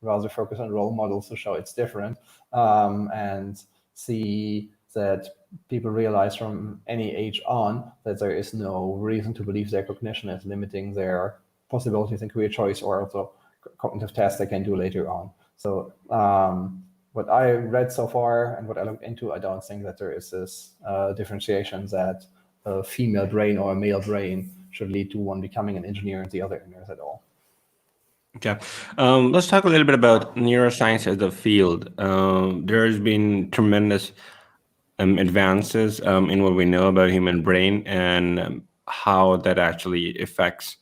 rather focus on role models to show it's different, and see that people realize from any age on that there is no reason to believe their cognition is limiting their possibilities in career choice or also cognitive tasks they can do later on. So what I read so far and what I looked into, I don't think that there is this differentiation that a female brain or a male brain should lead to one becoming an engineer and the other a nurse at all. Okay. Let's talk a little bit about neuroscience as a field. There has been tremendous advances in what we know about human brain and how that actually affects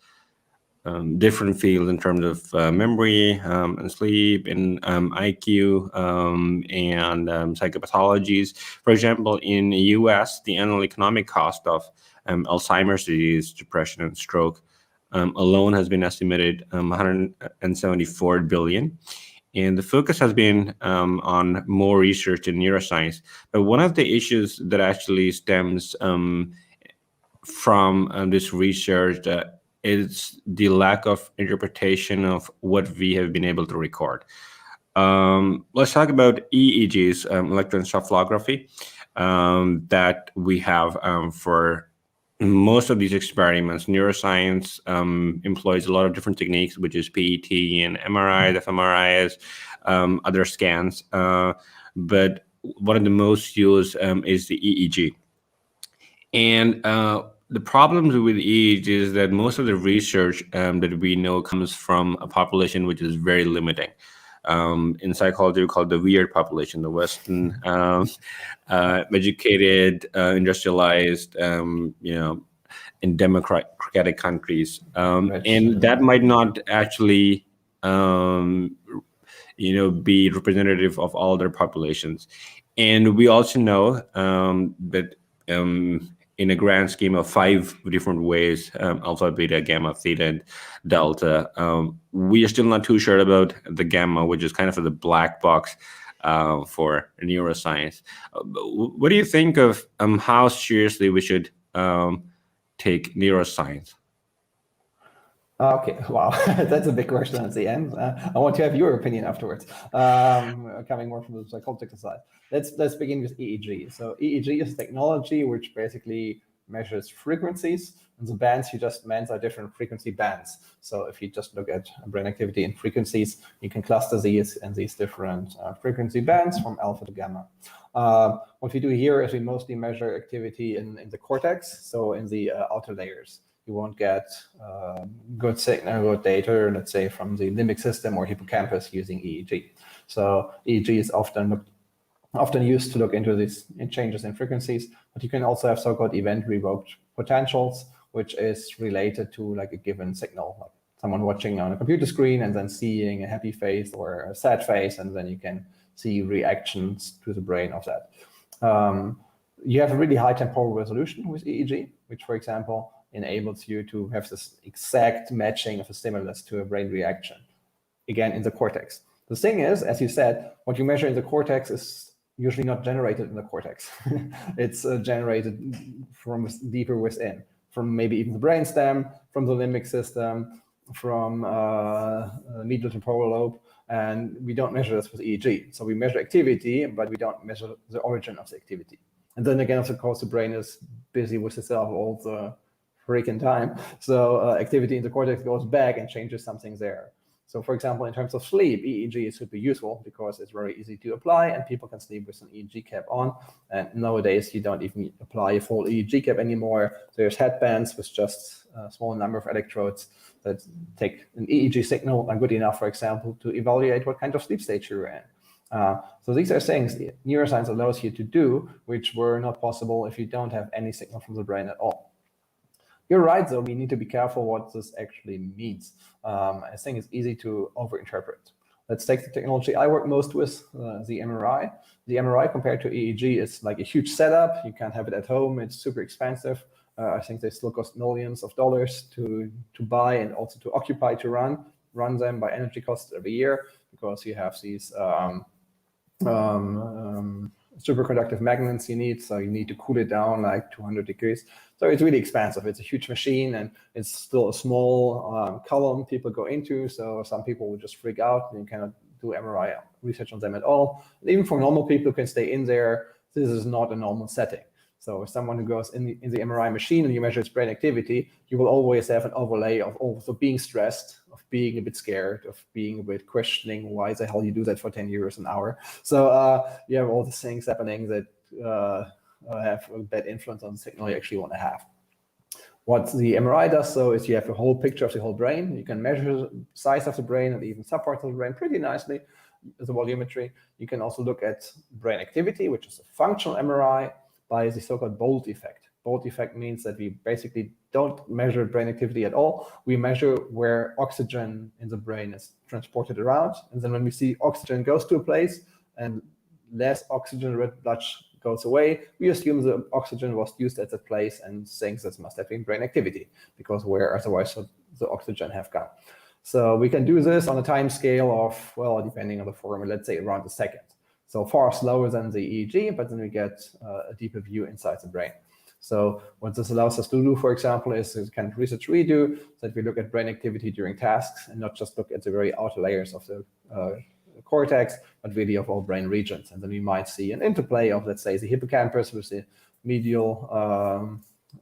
different fields in terms of memory and sleep and IQ and psychopathologies. For example, in the US, the annual economic cost of Alzheimer's disease, depression, and stroke alone has been estimated 174 billion. And the focus has been on more research in neuroscience. But one of the issues that actually stems from this research is the lack of interpretation of what we have been able to record. Let's talk about EEGs, electroencephalography, that we have for most of these experiments. Neuroscience employs a lot of different techniques, which is PET and MRI, the fMRIs, other scans. But one of the most used is the EEG. And the problems with EEG is that most of the research that we know comes from a population which is very limiting. In psychology, we call it the weird population, the Western educated, industrialized, in democratic countries. And that might not actually, be representative of all their populations. And we also know that in a grand scheme of 5 different ways, alpha, beta, gamma, theta, and delta, we are still not too sure about the gamma, which is kind of the black box for neuroscience. What do you think of how seriously we should take neuroscience? Okay, wow, that's a big question at the end. I want to have your opinion afterwards, coming more from the psychological side. Let's begin with EEG. So EEG is technology which basically measures frequencies, and the bands you just meant are different frequency bands. So if you just look at brain activity and frequencies, you can cluster these and these different frequency bands from alpha to gamma. What we do here is we mostly measure activity in the cortex, so in the outer layers. You won't get good signal, good data, let's say, from the limbic system or hippocampus using EEG. So EEG is often used to look into these changes in frequencies, but you can also have so-called event-revoked potentials, which is related to like a given signal, like someone watching on a computer screen and then seeing a happy face or a sad face, and then you can see reactions to the brain of that. You have a really high temporal resolution with EEG, which, for example, enables you to have this exact matching of a stimulus to a brain reaction, again, in the cortex. The thing is, as you said, what you measure in the cortex is usually not generated in the cortex. It's generated from deeper within, from maybe even the brainstem, from the limbic system, from medial temporal lobe, and we don't measure this with EEG. So we measure activity, but we don't measure the origin of the activity. And then again, of course, the brain is busy with itself all the freaking time. So activity in the cortex goes back and changes something there. So for example, in terms of sleep, EEG is super useful because it's very easy to apply and people can sleep with an EEG cap on. And nowadays you don't even apply a full EEG cap anymore. There's headbands with just a small number of electrodes that take an EEG signal and good enough, for example, to evaluate what kind of sleep state you're in. So these are things neuroscience allows you to do, which were not possible if you don't have any signal from the brain at all. You're right, though, we need to be careful what this actually means. I think it's easy to overinterpret. Let's take the technology I work most with, the MRI. The MRI compared to EEG is like a huge setup. You can't have it at home. It's super expensive. I think they still cost millions of dollars to buy and also to occupy to run them by energy costs every year, because you have these superconductive magnets you need, so you need to cool it down like 200 degrees. So it's really expensive. It's a huge machine and it's still a small column people go into. So some people will just freak out and you cannot do MRI research on them at all. And even for normal people who can stay in there, this is not a normal setting. So if someone who goes in the MRI machine and you measure its brain activity, you will always have an overlay of also being stressed, of being a bit scared, of being a bit questioning why the hell you do that for 10 euros an hour. So you have all these things happening that have a bad influence on the signal you actually want to have. What the MRI does, so, is you have a whole picture of the whole brain. You can measure the size of the brain and even subparts of the brain pretty nicely, the volumetry. You can also look at brain activity, which is a functional MRI, by the so-called Bolt effect. Bolt effect means that we basically don't measure brain activity at all. We measure where oxygen in the brain is transported around. And then when we see oxygen goes to a place and less oxygen red blood goes away, we assume the oxygen was used at that place and think that must have been brain activity, because where otherwise would the oxygen have gone? So we can do this on a time scale of, well, depending on the formula, let's say around a second. So far slower than the EEG, but then we get a deeper view inside the brain. So what this allows us to do, for example, is the kind of research we do, that we look at brain activity during tasks and not just look at the very outer layers of the cortex, but really of all brain regions. And then we might see an interplay of, let's say, the hippocampus with the medial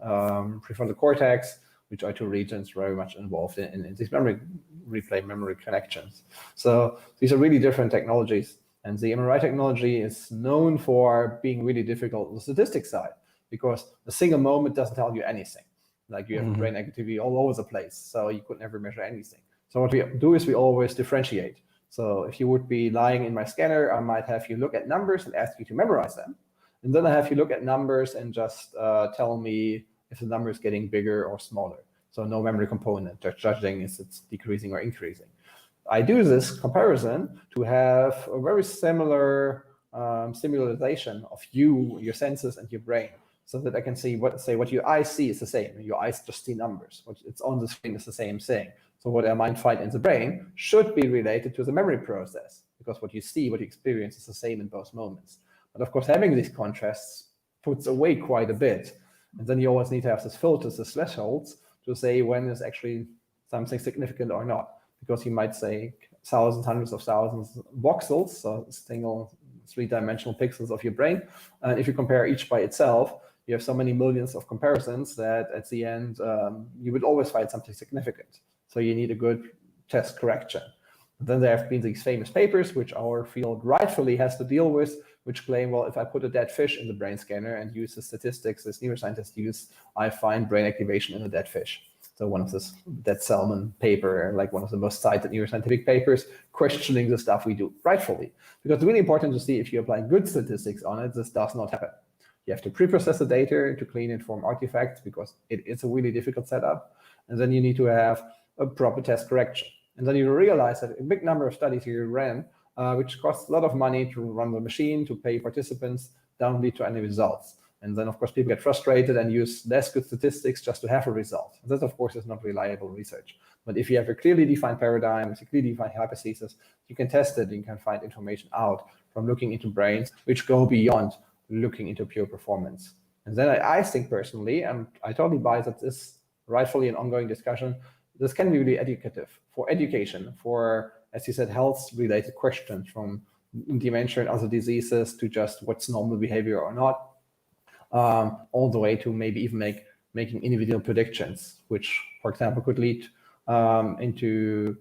prefrontal cortex, which are two regions very much involved in these memory replay, memory connections. So these are really different technologies. And the MRI technology is known for being really difficult on the statistics side, because a single moment doesn't tell you anything. Like you have brain activity all over the place, so you could never measure anything. So what we do is we always differentiate. So if you would be lying in my scanner, I might have you look at numbers and ask you to memorize them. And then I have you look at numbers and just tell me if the number is getting bigger or smaller. So no memory component, just judging if it's decreasing or increasing. I do this comparison to have a very similar stimulation of your senses and your brain, so that I can see what your eyes see is the same. Your eyes just see numbers. What it's on the screen is the same thing. So what I might find in the brain should be related to the memory process, because what you see, what you experience is the same in both moments. But of course, having these contrasts puts away quite a bit. And then you always need to have these filters, these thresholds, to say when is actually something significant or not. Because you might say thousands, hundreds of thousands of voxels, so single three-dimensional pixels of your brain. And if you compare each by itself, you have so many millions of comparisons that at the end, you would always find something significant. So you need a good test correction. Then there have been these famous papers, which our field rightfully has to deal with, which claim, well, if I put a dead fish in the brain scanner and use the statistics as neuroscientists use, I find brain activation in a dead fish. So one of this dead salmon paper, like one of the most cited neuroscientific papers, questioning the stuff we do rightfully. Because it's really important to see if you apply good statistics on it, this does not happen. You have to pre-process the data to clean it from artifacts, because it's a really difficult setup. And then you need to have a proper test correction. And then you realize that a big number of studies you ran, which costs a lot of money to run the machine, to pay participants, don't lead to any results. And then, of course, people get frustrated and use less good statistics just to have a result. And that, of course, is not reliable research. But if you have a clearly defined paradigm, with a clearly defined hypothesis, you can test it, you can find information out from looking into brains, which go beyond looking into pure performance. And then I think personally, and I totally buy that this rightfully an ongoing discussion, this can be really educative for education, for, as you said, health-related questions, from dementia and other diseases to just what's normal behavior or not, all the way to maybe even making individual predictions, which, for example, could lead into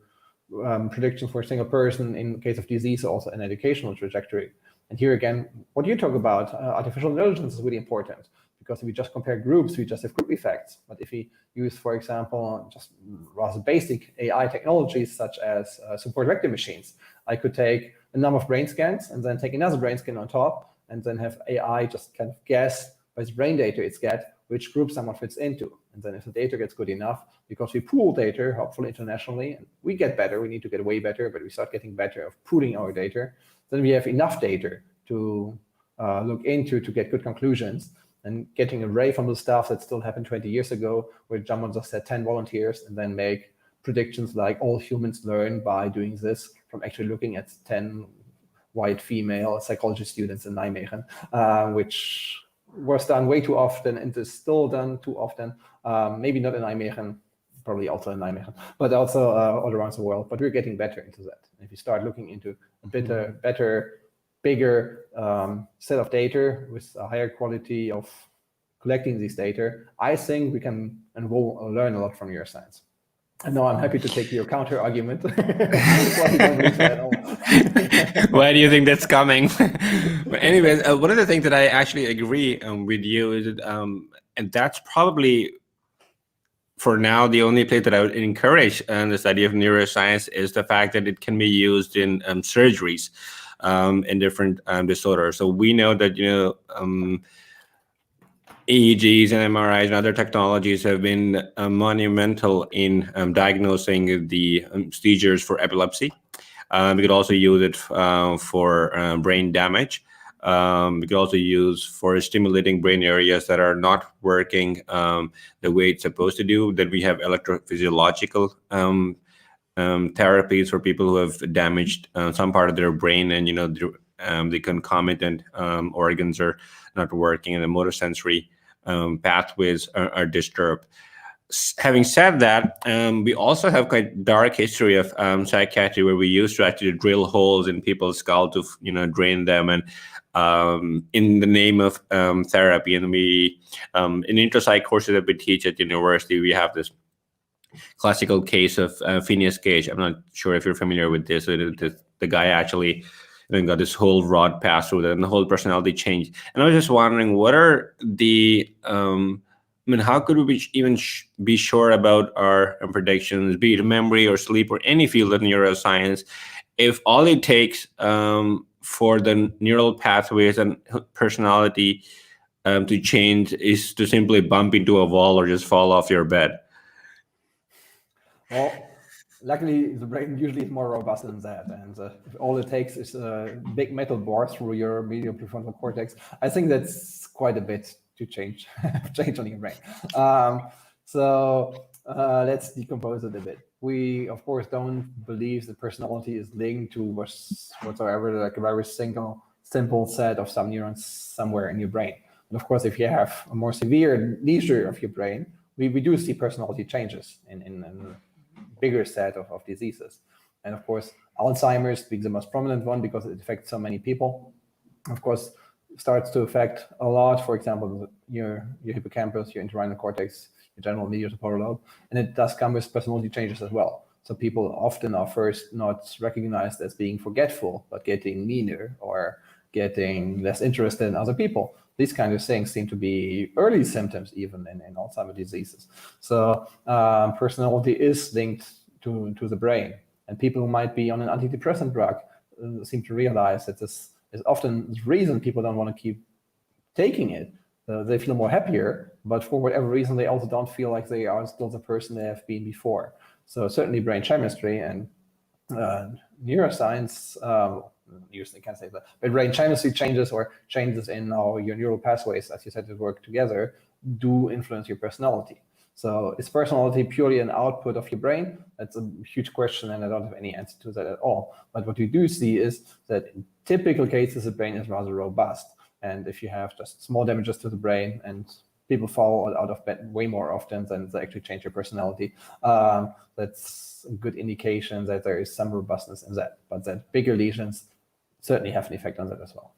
predictions for a single person in case of disease, also an educational trajectory. And here again, what you talk about, artificial intelligence is really important, because if we just compare groups, we just have group effects. But if we use, for example, just rather basic AI technologies, such as support vector machines, I could take a number of brain scans and then take another brain scan on top, and then have AI just kind of guess by the brain data it's get which group someone fits into. And then if the data gets good enough, because we pool data, hopefully internationally, and we get better, we need to get way better, but we start getting better of pooling our data, then we have enough data to look into to get good conclusions, and getting away from the stuff that still happened 20 years ago, where someone just had 10 volunteers and then make predictions like all humans learn by doing this, from actually looking at 10 white female psychology students in Nijmegen, which was done way too often and is still done too often. Maybe not in Nijmegen, probably also in Nijmegen, but also all around the world. But we're getting better into that. If you start looking into a better, bigger set of data with a higher quality of collecting these data, I think we can and will learn a lot from neuroscience. And now I'm happy to take your counter argument. Why do you think that's coming? But anyways, one of the things that I actually agree with you is that, and that's probably for now the only place that I would encourage the study of neuroscience, is the fact that it can be used in surgeries in different disorders. So we know that EEGs and MRIs and other technologies have been monumental in diagnosing the seizures for epilepsy. We could also use it for brain damage. We could also use for stimulating brain areas that are not working the way it's supposed to do. Then we have electrophysiological therapies for people who have damaged some part of their brain, and the concomitant organs are not working, and the motor sensory pathways are disturbed. Having said that, we also have quite dark history of psychiatry, where we used to actually drill holes in people's skull to drain them, and in the name of therapy. And we in intropsych courses that we teach at university, we have this classical case of Phineas Gage. I'm not sure if you're familiar with this. The guy actually then got this whole Rote pass through that, and the whole personality changed. And I was just wondering, what are the how could we even be sure about our predictions, be it memory or sleep or any field of neuroscience, if all it takes for the neural pathways and personality to change is to simply bump into a wall or just fall off your bed? Well, luckily, the brain usually is more robust than that, and all it takes is a big metal bore through your medial prefrontal cortex. I think that's quite a bit to change on your brain. So let's decompose it a bit. We, of course, don't believe that personality is linked to whatsoever, like a very simple set of some neurons somewhere in your brain. And of course, if you have a more severe lesion of your brain, we do see personality changes in a bigger set of diseases. And of course, Alzheimer's being the most prominent one because it affects so many people. Of course, starts to affect a lot, for example, your hippocampus, your entorhinal cortex, your general medial temporal lobe, and it does come with personality changes as well. So people often are first not recognized as being forgetful, but getting meaner or getting less interested in other people. These kind of things seem to be early symptoms even in Alzheimer's diseases. So personality is linked to the brain, and people who might be on an antidepressant drug seem to realize that this is often the reason people don't want to keep taking it. They feel more happier, but for whatever reason, they also don't feel like they are still the person they have been before. So certainly brain chemistry and neuroscience, usually can't say that, but brain chemistry changes or changes in how your neural pathways, as you said, to work together, do influence your personality. So is personality purely an output of your brain? That's a huge question, and I don't have any answer to that at all. But what we do see is that in typical cases, the brain is rather robust. And if you have just small damages to the brain and people fall out of bed way more often than they actually change your personality, that's a good indication that there is some robustness in that. But that bigger lesions certainly have an effect on that as well.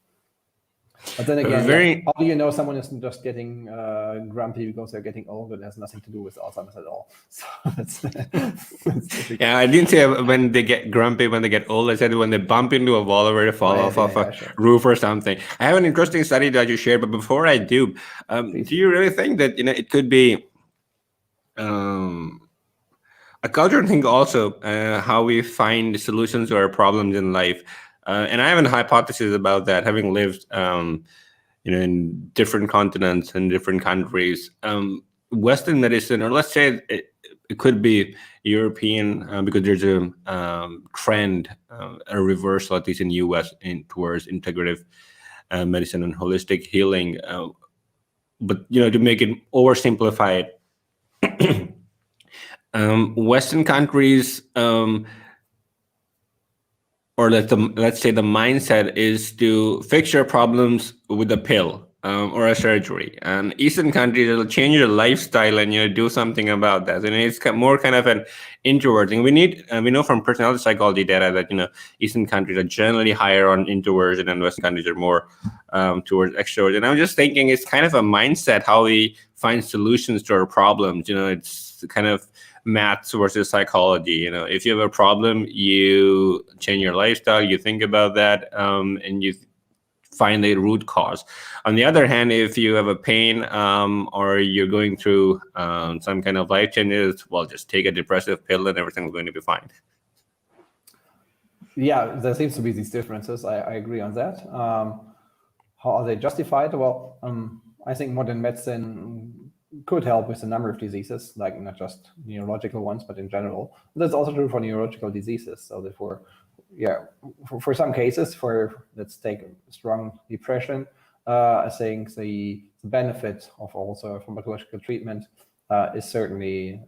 But then again, how do you know someone is just getting grumpy because they're getting old? It has nothing to do with Alzheimer's at all. So that's yeah, I didn't say when they get grumpy, when they get old. I said when they bump into a wall or they fall off a roof or something. I have an interesting study that you shared, but before I do, do you really think that it could be a cultural thing also, how we find solutions to our problems in life? And I have a hypothesis about that, having lived, in different continents and different countries. Western medicine, or let's say it could be European, because there's a trend, a reversal, at least in the US, towards integrative medicine and holistic healing. But to make it oversimplified, Western countries, or let's say the mindset is to fix your problems with a pill or a surgery. And Eastern countries will change your lifestyle and do something about that. And it's more kind of an introvert thing. We know from personality psychology data that Eastern countries are generally higher on introversion, and Western countries are more towards extroversion. And I'm just thinking it's kind of a mindset how we find solutions to our problems. It's kind of maths versus psychology. If you have a problem, you change your lifestyle, you think about that, and you find the root cause. On the other hand, if you have a pain or you're going through some kind of life changes, well, just take a depressive pill and everything's going to be fine. Yeah, there seems to be these differences. I agree on that. How are they justified? Well, I think modern medicine could help with a number of diseases, like not just neurological ones, but in general. That's also true for neurological diseases. So therefore, for some cases, let's take strong depression, I think the benefit of also pharmacological treatment is certainly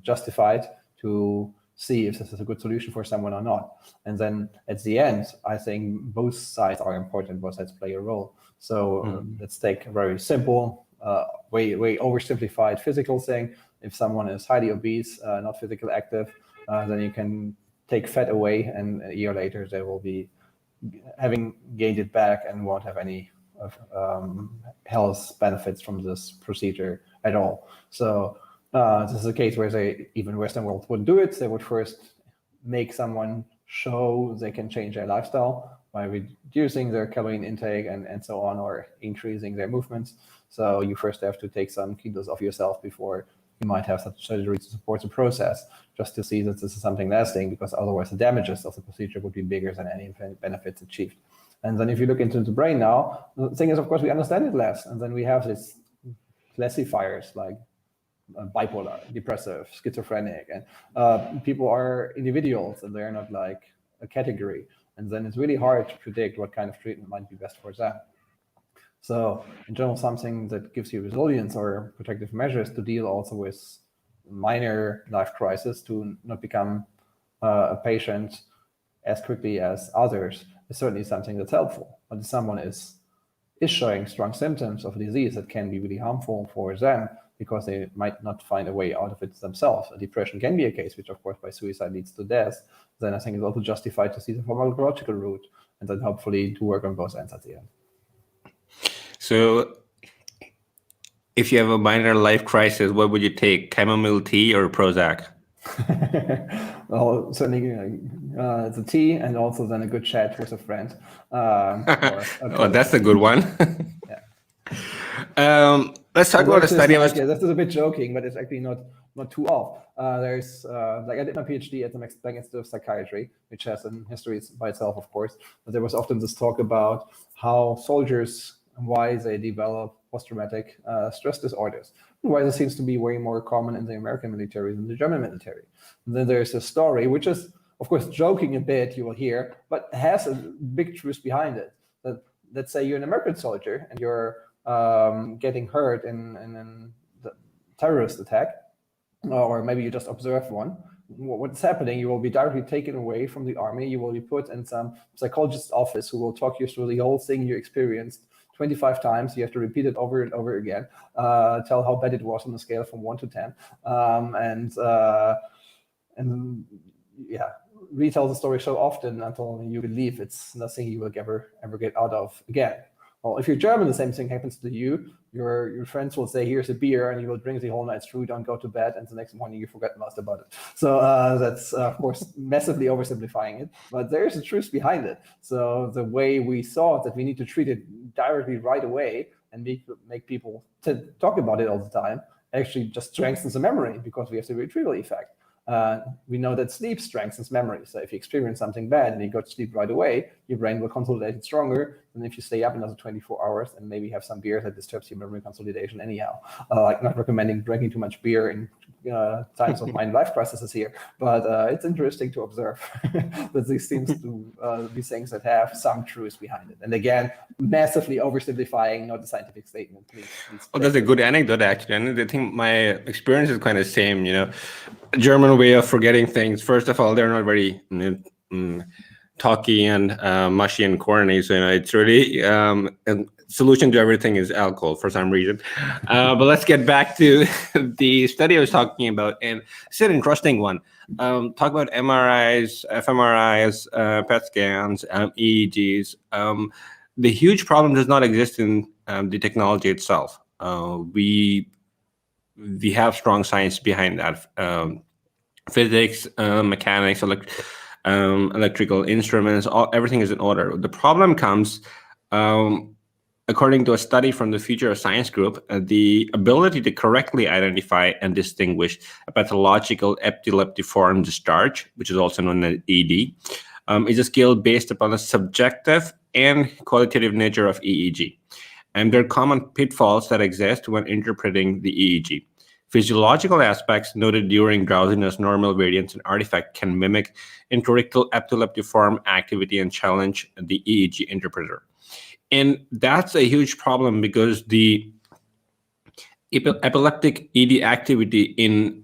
justified to see if this is a good solution for someone or not. And then at the end, I think both sides are important, both sides play a role. So let's take a very simple, way oversimplified physical thing. If someone is highly obese, not physically active, then you can take fat away, and a year later they will be having gained it back and won't have any health benefits from this procedure at all. So this is a case where even Western world wouldn't do it. They would first make someone show they can change their lifestyle by reducing their calorie intake and so on, or increasing their movements. So you first have to take some kilos off yourself before you might have such surgery to support the process, just to see that this is something lasting, because otherwise the damages of the procedure would be bigger than any benefits achieved. And then if you look into the brain now, the thing is, of course, we understand it less. And then we have these classifiers like bipolar, depressive, schizophrenic, and people are individuals and they're not like a category. And then it's really hard to predict what kind of treatment might be best for them. So in general, something that gives you resilience or protective measures to deal also with minor life crisis, to not become a patient as quickly as others, is certainly something that's helpful. But if someone is showing strong symptoms of a disease that can be really harmful for them because they might not find a way out of it themselves, a depression can be a case, which of course by suicide leads to death, then I think it's also justified to see the pharmacological route and then hopefully to work on both ends at the end. So if you have a minor life crisis, what would you take, chamomile tea or Prozac? Well, certainly the tea, and also then a good chat with a friend. Oh, that's a good one. Yeah. Let's talk about a study. This is a bit joking, but it's actually not too off. There's like I did my PhD at the Max Planck Institute of Psychiatry, which has a history by itself, of course. But there was often this talk about how soldiers and why they develop post-traumatic stress disorders. Why this seems to be way more common in the American military than the German military. And then there's a story, which is, of course, joking a bit, you will hear, but has a big truth behind it. That, let's say you're an American soldier and you're getting hurt in the terrorist attack, or maybe you just observed one. What's happening, you will be directly taken away from the army. You will be put in some psychologist's office who will talk you through the whole thing you experienced 25 times. You have to repeat it over and over again, tell how bad it was on a scale from 1 to 10, and yeah, retell the story so often until you believe it's nothing you will ever get out of again. Well, if you're German, the same thing happens to you. Your friends will say, "Here's a beer," and you will drink the whole night through, don't go to bed, and the next morning you forget most about it. So that's, of course, massively oversimplifying it, but there's a truth behind it. So the way we thought that we need to treat it directly right away and make people talk about it all the time actually just strengthens the memory, because we have the retrieval effect. We know that sleep strengthens memory. So if you experience something bad and you go to sleep right away, your brain will consolidate it stronger than if you stay up another 24 hours and maybe have some beer that disturbs your memory consolidation anyhow. Like, not recommending drinking too much beer in times of mind life crises here, but it's interesting to observe that this seems to be things that have some truth behind it. And again, massively oversimplifying, not a scientific statement. Please oh, that's a good anecdote, actually. And I think my experience is kind of the same, German way of forgetting things. First of all, they're not very talky and mushy and corny. So, it's really a solution to everything is alcohol for some reason. But let's get back to the study I was talking about. And it's an interesting one. Talk about MRIs, fMRIs, PET scans, EEGs. The huge problem does not exist in the technology itself. We have strong science behind that. Physics, mechanics, electrical instruments, everything is in order. The problem comes, according to a study from the Future of Science group, the ability to correctly identify and distinguish a pathological epileptiform discharge, which is also known as ED, is a skill based upon the subjective and qualitative nature of EEG. And there are common pitfalls that exist when interpreting the EEG. Physiological aspects noted during drowsiness, normal variance, and artifact can mimic intracranial epileptiform activity and challenge the EEG interpreter. And that's a huge problem, because the epileptic ED activity in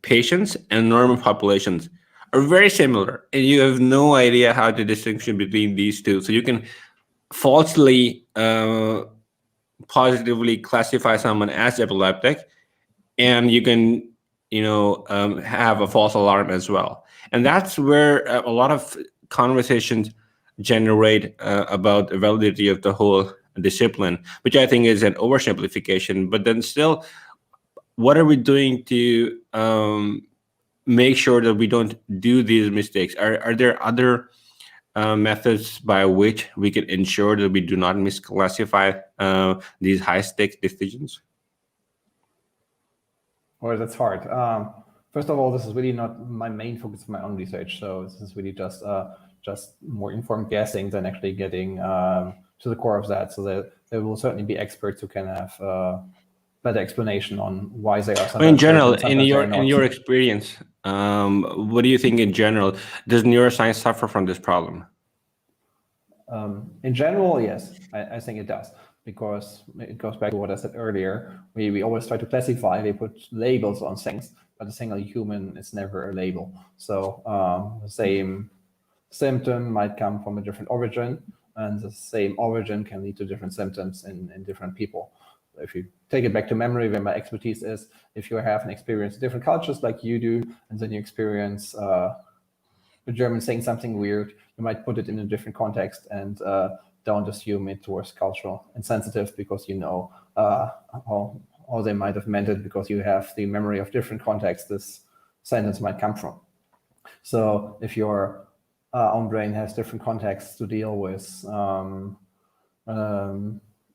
patients and normal populations are very similar, and you have no idea how to distinguish between these two. So you can falsely positively classify someone as epileptic, and you can have a false alarm as well. And that's where a lot of conversations generate about the validity of the whole discipline, which I think is an oversimplification. But then still, what are we doing to make sure that we don't do these mistakes? Are there other methods by which we can ensure that we do not misclassify these high-stakes decisions? Well, that's hard. First of all, this is really not my main focus of my own research. So this is really just more informed guessing than actually getting to the core of that. So that there will certainly be experts who can have better explanation on why they are. In general, in your experience, what do you think in general? Does neuroscience suffer from this problem? In general, yes, I think it does, because it goes back to what I said earlier. We always try to classify, we put labels on things, but a single human is never a label. So the same symptom might come from a different origin, and the same origin can lead to different symptoms in different people. If you take it back to memory, where my expertise is, if you have an experience in different cultures like you do, and then you experience a German saying something weird, you might put it in a different context and don't assume it was cultural insensitive because you know how they might have meant it, because you have the memory of different contexts this sentence might come from. So if your own brain has different contexts to deal with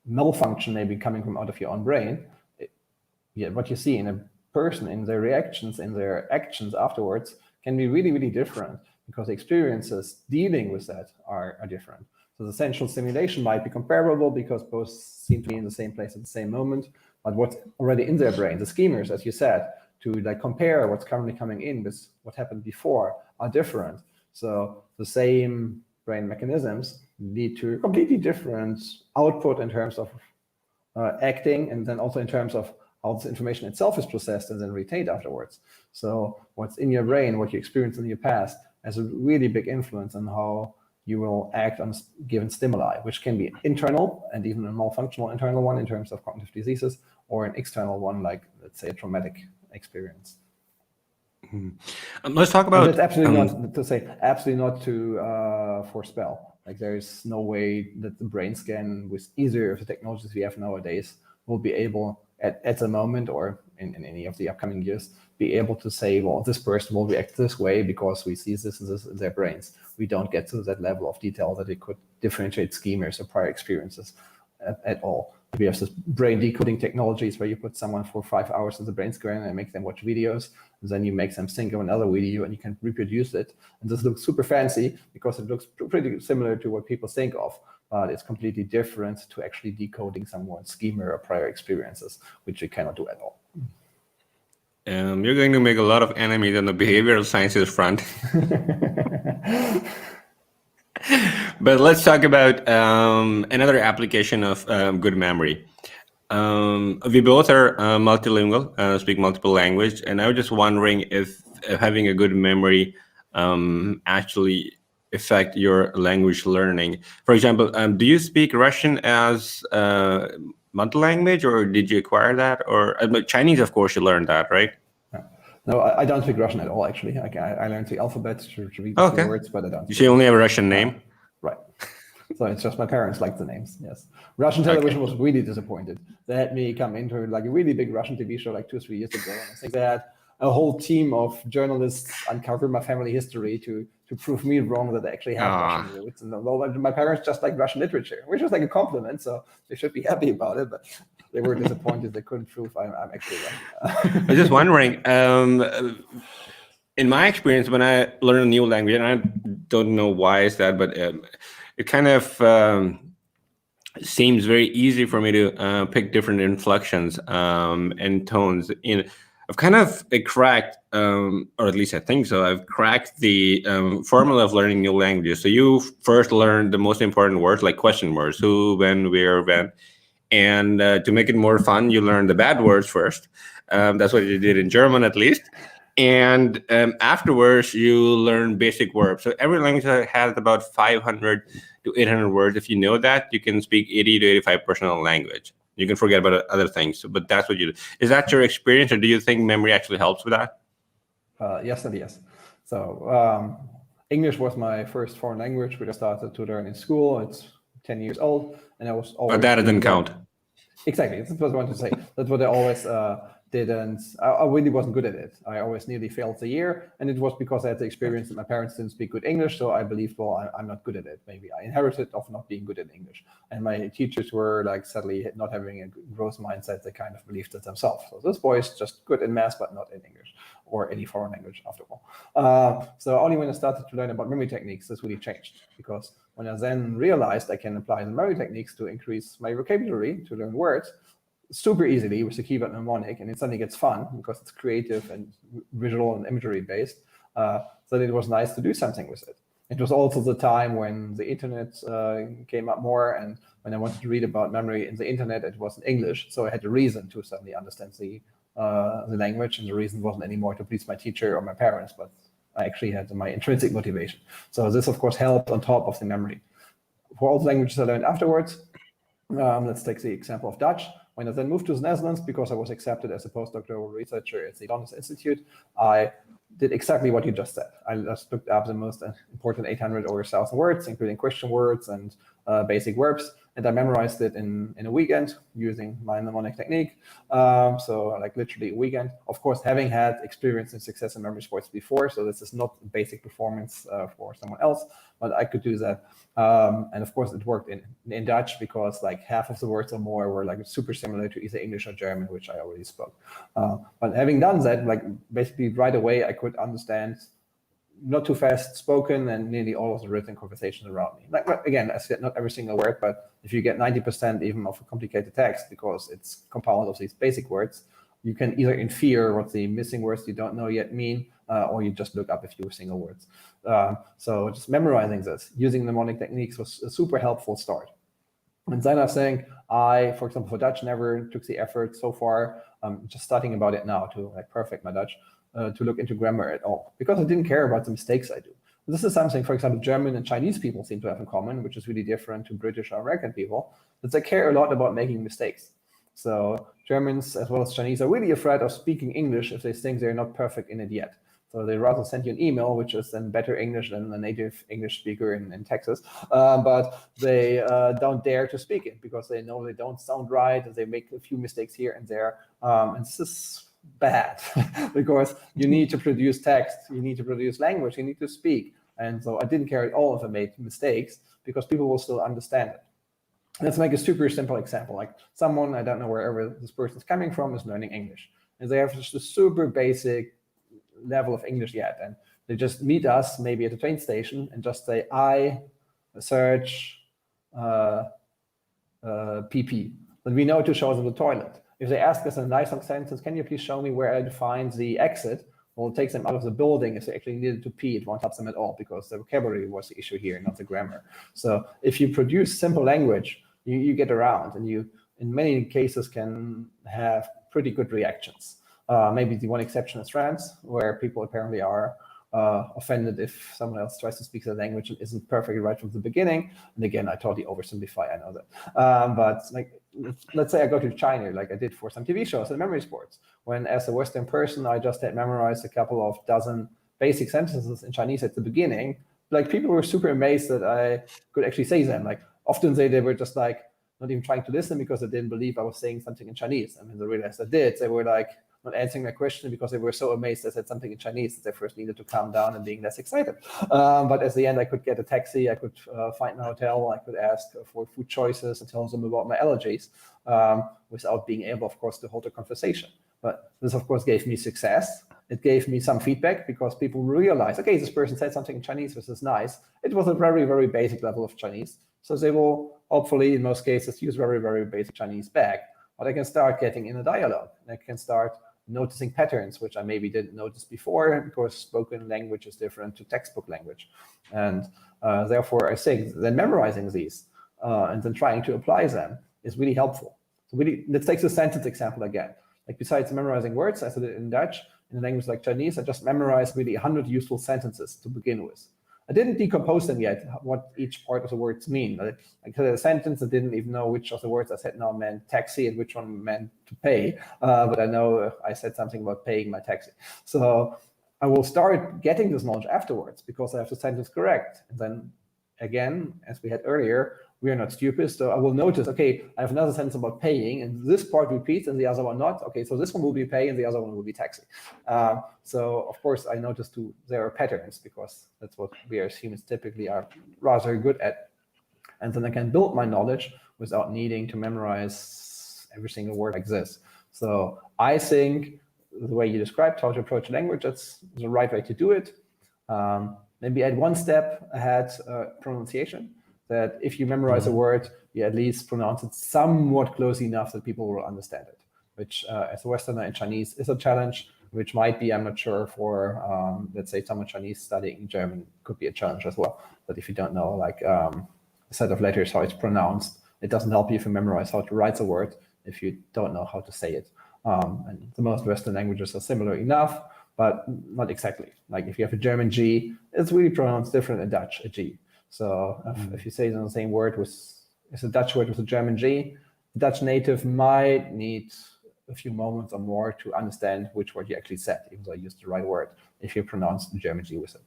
malfunction maybe coming from out of your own brain, what you see in a person, in their reactions, in their actions afterwards, can be really, really different, because the experiences dealing with that are different. So the central stimulation might be comparable because both seem to be in the same place at the same moment, but what's already in their brain, the schemas, as you said, to like compare what's currently coming in with what happened before are different. So the same brain mechanisms lead to completely different output in terms of acting, and then also in terms of how this information itself is processed and then retained afterwards. So what's in your brain, what you experienced in your past, has a really big influence on how you will act on given stimuli, which can be internal and even a malfunctional internal one in terms of cognitive diseases, or an external one like, let's say, a traumatic experience. Let's talk about. And that's absolutely not to forespell. Like, there is no way that the brain scan with either of the technologies we have nowadays will be able at the moment or in any of the upcoming years be able to say, well, this person will react this way because we see this and this in their brains. We don't get to that level of detail that it could differentiate schemas or prior experiences at all. We have this brain decoding technologies where you put someone for 5 hours in the brain scan and make them watch videos, and then you make them think of another video and you can reproduce it. And this looks super fancy because it looks pretty similar to what people think of, but it's completely different to actually decoding someone's schema or prior experiences, which you cannot do at all. You're going to make a lot of enemies on the behavioral sciences front. But let's talk about another application of good memory. We both are multilingual, speak multiple language, and I was just wondering if having a good memory actually affect your language learning. For example, do you speak Russian as mother language, or did you acquire that? Or Chinese, of course, you learned that, right? No, I don't speak Russian at all, actually. I learned the alphabet to read the few words, but I don't. You only have a Russian name? Right. So it's just my parents like the names, yes. Russian television was really disappointed. They had me come into like a really big Russian TV show like 2 or 3 years ago. And I think they had a whole team of journalists uncover my family history to prove me wrong that they actually have Russian roots. And my parents just like Russian literature, which was like a compliment, so they should be happy about it, but they were disappointed they couldn't prove I'm actually right. I was just wondering, in my experience, when I learn a new language, and I don't know why is that, but it kind of seems very easy for me to pick different inflections and tones. I've kind of cracked, or at least I think so, I've cracked the formula of learning new languages. So you first learn the most important words, like question words, who, when, where, when. And to make it more fun, you learn the bad words first. That's what you did in German, at least. And afterwards, you learn basic verbs. So every language has about 500 to 800 words. If you know that, you can speak 80 to 85% of the language. You can forget about other things, but that's what you do. Is that your experience, or do you think memory actually helps with that? Yes and yes. So English was my first foreign language, which I started to learn in school. It's 10 years old, and I was always. But that doesn't count. Exactly, that's what I want to say. That's what I always I really wasn't good at it. I always nearly failed the year, and it was because I had the experience that my parents didn't speak good English, so I believed, well, I'm not good at it. Maybe I inherited of not being good at English. And my teachers were like sadly not having a growth mindset. They kind of believed it themselves. So this boy is just good in math, but not in English or any foreign language after all. So only when I started to learn about memory techniques, this really changed, because when I then realized I can apply the memory techniques to increase my vocabulary, to learn words, super easily with the keyword mnemonic, and it suddenly gets fun because it's creative and visual and imagery based. So it was nice to do something with it. It was also the time when the internet came up more, and when I wanted to read about memory in the internet, it was in English, so I had a reason to suddenly understand the language, and the reason wasn't anymore to please my teacher or my parents, but I actually had my intrinsic motivation. So this, of course, helped on top of the memory. For all the languages I learned afterwards, let's take the example of Dutch. When I then moved to the Netherlands, because I was accepted as a postdoctoral researcher at the London Institute, I did exactly what you just said. I just looked up the most important 800 or 1,000 words, including question words and basic verbs, and I memorized it in a weekend using my mnemonic technique. So like literally a weekend. Of course, having had experience in success in memory sports before, so this is not basic performance for someone else, but I could do that. And of course, it worked in Dutch, because like half of the words or more were like super similar to either English or German, which I already spoke. But having done that, like basically right away, I could understand not too fast spoken and nearly all of the written conversations around me. Like again, I said not every single word, but if you get 90% even of a complicated text, because it's compounded of these basic words, you can either infer what the missing words you don't know yet mean, or you just look up a few single words. So just memorizing this, using mnemonic techniques was a super helpful start. And then I think I, for example, for Dutch, never took the effort so far, just studying about it now to like perfect my Dutch, to look into grammar at all, because I didn't care about the mistakes I do. This is something, for example, German and Chinese people seem to have in common, which is really different to British or American people, that they care a lot about making mistakes. So Germans as well as Chinese are really afraid of speaking English if they think they're not perfect in it yet. So they rather send you an email, which is then better English than a native English speaker in Texas. But they don't dare to speak it because they know they don't sound right, and they make a few mistakes here and there. And this is bad because you need to produce text, you need to produce language, you need to speak. And so I didn't care at all if I made mistakes, because people will still understand it. Let's make a super simple example. Like someone, I don't know wherever this person's coming from, is learning English, and they have just a super basic level of English yet, and they just meet us maybe at a train station and just say, I search PP. Then we know to show them the toilet. If they ask us in a nice long sentence, can you please show me where I find the exit? Well, it takes them out of the building. If they actually needed to pee, it won't help them at all, because the vocabulary was the issue here, not the grammar. So if you produce simple language, you get around, and you, in many cases, can have pretty good reactions. Maybe the one exception is France, where people apparently are offended if someone else tries to speak the language and isn't perfectly right from the beginning. And again, I totally oversimplify, I know that. But like, let's say I go to China, like I did for some TV shows and memory sports, when as a Western person, I just had memorized a couple of dozen basic sentences in Chinese at the beginning. Like people were super amazed that I could actually say them. Like often they were just like not even trying to listen because they didn't believe I was saying something in Chinese. And when they realized I did, they were like, not answering my question because they were so amazed I said something in Chinese that they first needed to calm down and being less excited. But at the end, I could get a taxi, I could find a hotel, I could ask for food choices and tell them about my allergies without being able, of course, to hold a conversation. But this, of course, gave me success. It gave me some feedback because people realized, okay, this person said something in Chinese, which is nice. It was a very, very basic level of Chinese. So they will hopefully, in most cases, use very, very basic Chinese back. But I can start getting in a dialogue. I can start noticing patterns, which I maybe didn't notice before, because spoken language is different to textbook language. And therefore, I think that memorizing these and then trying to apply them is really helpful. So really, let's take the sentence example again. Like besides memorizing words, as I did in Dutch, in a language like Chinese, I just memorized really 100 useful sentences to begin with. I didn't decompose them yet, what each part of the words mean. I had a sentence, I didn't even know which of the words I said now meant taxi and which one meant to pay, but I know I said something about paying my taxi. So I will start getting this knowledge afterwards because I have the sentence correct. And then again, as we had earlier, we are not stupid. So I will notice, okay, I have another sentence about paying, and this part repeats and the other one not. Okay, so this one will be pay and the other one will be taxi. So of course I noticed there are patterns, because that's what we as humans typically are rather good at. And then I can build my knowledge without needing to memorize every single word like this. So I think the way you described how to approach language, that's the right way to do it. Maybe add one step ahead, pronunciation, that if you memorize a word, you at least pronounce it somewhat close enough that people will understand it, which as a Westerner in Chinese is a challenge, which might be, I'm not sure, for, let's say, someone Chinese studying German could be a challenge as well. But if you don't know, like, a set of letters, how it's pronounced, it doesn't help you if you memorize how to write a word if you don't know how to say it. And the most Western languages are similar enough, but not exactly. Like if you have a German G, it's really pronounced different in Dutch, a G. So if you say the same word it's a Dutch word with a German G, the Dutch native might need a few moments or more to understand which word you actually said, even though you used the right word, if you pronounce the German G with it.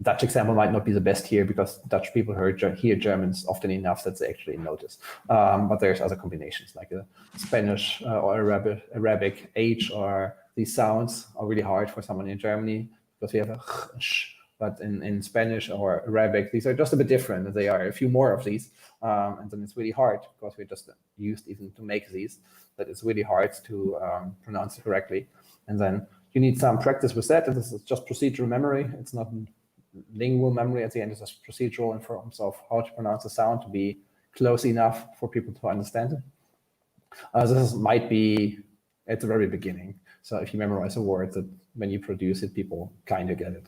Dutch example might not be the best here, because Dutch people hear Germans often enough that they actually notice. But there's other combinations, like a Spanish or Arabic H, or these sounds are really hard for someone in Germany, because we have a sh. But in Spanish or Arabic, these are just a bit different. They are a few more of these. And then it's really hard, because we're just used even to make these, that it's really hard to pronounce it correctly. And then you need some practice with that. This is just procedural memory. It's not lingual memory at the end. It's just procedural in terms of how to pronounce a sound to be close enough for people to understand it. This might be at the very beginning. So if you memorize a word, that when you produce it, people kind of get it.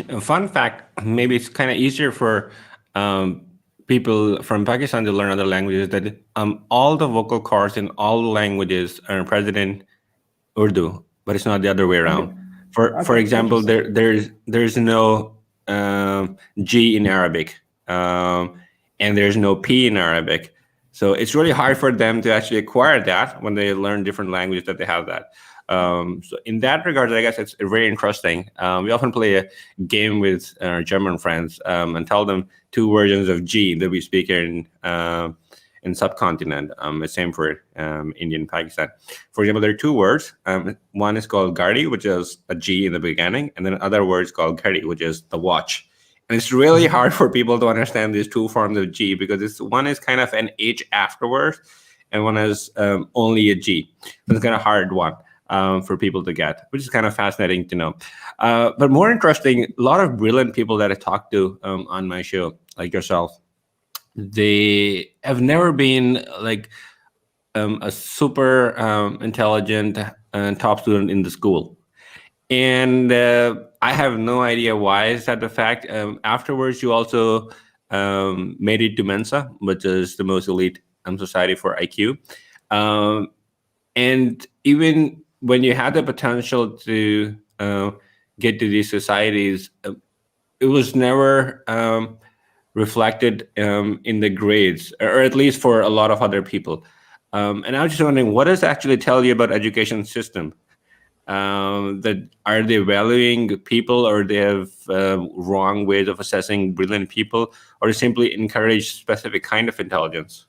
A fun fact, maybe it's kind of easier for people from Pakistan to learn other languages, that all the vocal cords in all languages are present in Urdu, but it's not the other way around. For example, there's no G in Arabic, and there's no P in Arabic. So it's really hard for them to actually acquire that when they learn different languages, that they have that. So in that regard, I guess it's very interesting. We often play a game with our German friends and tell them two versions of G that we speak in subcontinent. The same for India and Pakistan. For example, there are two words. One is called Gadi, which is a G in the beginning, and then another word is called Ghadi, which is the watch. And it's really hard for people to understand these two forms of G, because one is kind of an H afterwards, and one is only a G. So it's kind of hard one for people to get, which is kind of fascinating to know. But more interesting, a lot of brilliant people that I talked to on my show, like yourself, they have never been like a super intelligent top student in the school. And I have no idea why is that the fact. Afterwards, you also made it to Mensa, which is the most elite society for IQ. And even when you had the potential to get to these societies, it was never reflected in the grades, or at least for a lot of other people. And I was just wondering, what does it actually tell you about education system? That are they valuing people, or they have wrong ways of assessing brilliant people, or simply encourage specific kind of intelligence?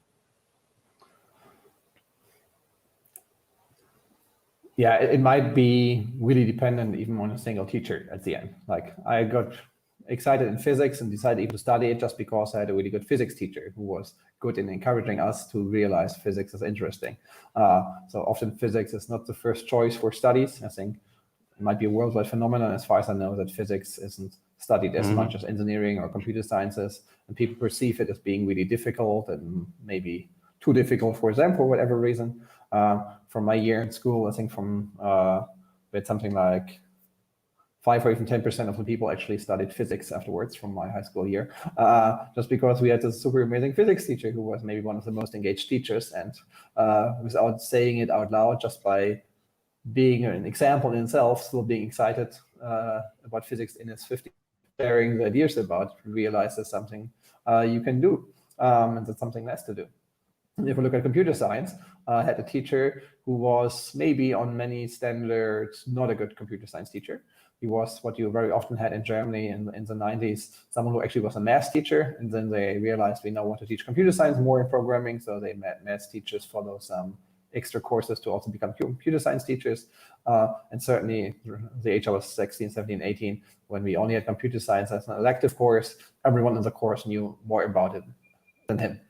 Yeah, it might be really dependent even on a single teacher at the end. Like I got excited in physics and decided even to study it just because I had a really good physics teacher who was good in encouraging us to realize physics is interesting. So often physics is not the first choice for studies. I think it might be a worldwide phenomenon, as far as I know, that physics isn't studied as much as engineering or computer sciences, and people perceive it as being really difficult and maybe too difficult for them for whatever reason. From my year in school, I think we had something like 5 or even 10% of the people actually studied physics afterwards from my high school year, just because we had this super amazing physics teacher who was maybe one of the most engaged teachers, and without saying it out loud, just by being an example in itself, still being excited about physics in its 50s, sharing the ideas about, realize there's something you can do, and there's something less to do. If we look at computer science, I had a teacher who was maybe on many standards not a good computer science teacher, He was what you very often had in Germany in the 90s, someone who actually was a math teacher. And then they realized we now want to teach computer science more in programming. So they met math teachers, follow some extra courses to also become computer science teachers. And certainly the age I was 16, 17, 18, when we only had computer science as an elective course, everyone in the course knew more about it than him.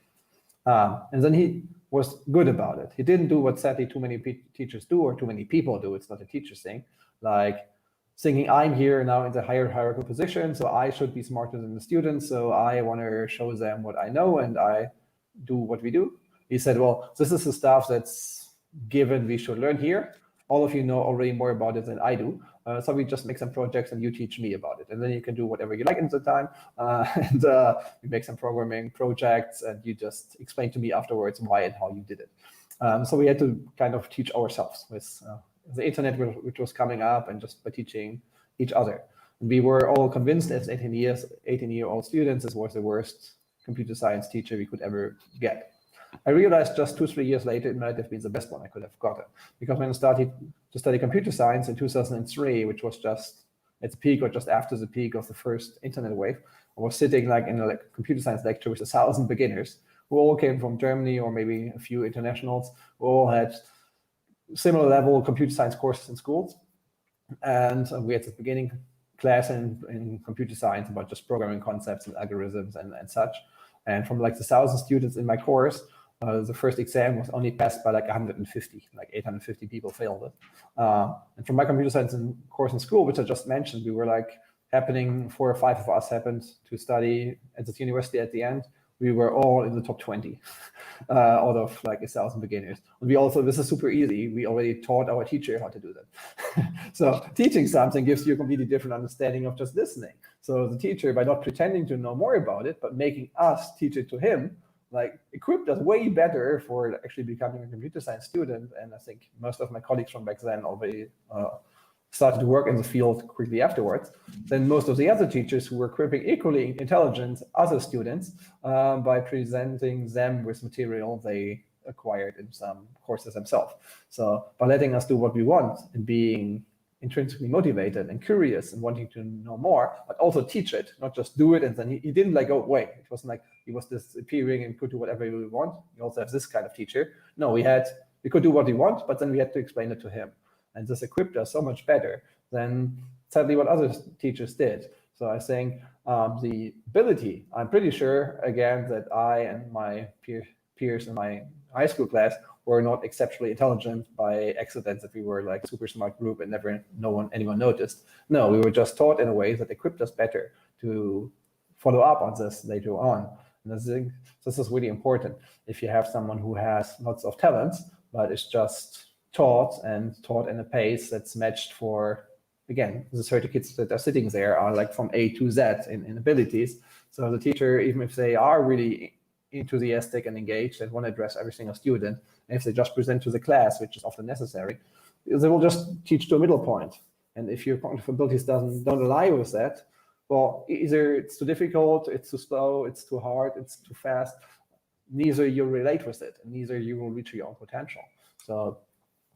And then he was good about it. He didn't do what sadly too many teachers do, or too many people do. It's not a teacher thing, like thinking I'm here now in the higher hierarchical position, so I should be smarter than the students, so I want to show them what I know and I do what we do. He said, well, this is the stuff that's given we should learn here. All of you know already more about it than I do. So we just make some projects and you teach me about it. And then you can do whatever you like in the time. And we make some programming projects and you just explain to me afterwards why and how you did it. So we had to kind of teach ourselves with the internet, which was coming up, and just by teaching each other. And we were all convinced as 18-year-old students, this was the worst computer science teacher we could ever get. I realized just 2-3 years later, it might have been the best one I could have gotten. Because when I started to study computer science in 2003, which was just at the peak or just after the peak of the first internet wave, I was sitting like in a computer science lecture with 1,000 beginners who all came from Germany or maybe a few internationals, who all had similar level computer science courses in schools. And we had the beginning class in computer science about just programming concepts and algorithms and such. And from like the 1,000 students in my course, the first exam was only passed by like 150, like 850 people failed it. And from my computer science course in school, which I just mentioned, we were like 4 or 5 of us happened to study at this university at the end. We were all in the top 20 out of like 1,000 beginners. And we also, this is super easy. We already taught our teacher how to do that. So teaching something gives you a completely different understanding of just listening. So the teacher, by not pretending to know more about it, but making us teach it to him, like equipped us way better for actually becoming a computer science student. And I think most of my colleagues from back then already started to work in the field quickly afterwards, than most of the other teachers who were equipping equally intelligent other students by presenting them with material they acquired in some courses themselves. So by letting us do what we want and being intrinsically motivated and curious and wanting to know more, but also teach it, not just do it. And then he didn't like, oh, wait, it wasn't like he was disappearing and could do whatever we want. We also have this kind of teacher. No, we could do what we want, but then we had to explain it to him. And this equipped us so much better than sadly what other teachers did. So I think the ability, I'm pretty sure, again, that I and my peers in my high school class were not exceptionally intelligent by accident, that we were like super smart group and anyone noticed. No, we were just taught in a way that equipped us better to follow up on this later on. And I think this is really important. If you have someone who has lots of talents, but it's just taught in a pace that's matched for, again, the 30 kids that are sitting there are like from A to Z in abilities. So the teacher, even if they are really enthusiastic and engaged and want to address every single student, and if they just present to the class, which is often necessary, they will just teach to a middle point. And if your cognitive abilities don't align with that, well, either it's too difficult, it's too slow, it's too hard, it's too fast, neither you relate with it, and neither you will reach your own potential. So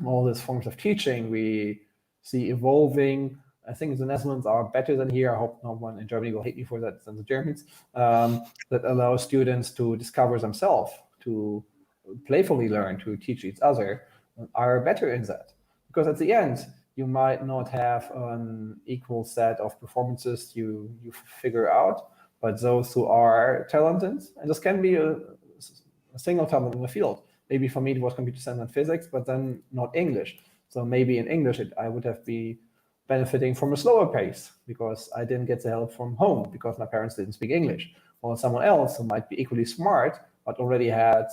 all these forms of teaching we see evolving. I think the Netherlands are better than here. I hope no one in Germany will hate me for that than the Germans, that allow students to discover themselves, to playfully learn, to teach each other, are better in that. Because at the end, you might not have an equal set of performances you figure out, but those who are talented, and this can be a single talent in the field. Maybe for me it was computer science and physics, but then not English. So maybe in English I would have been benefiting from a slower pace because I didn't get the help from home because my parents didn't speak English. Or someone else who might be equally smart, but already had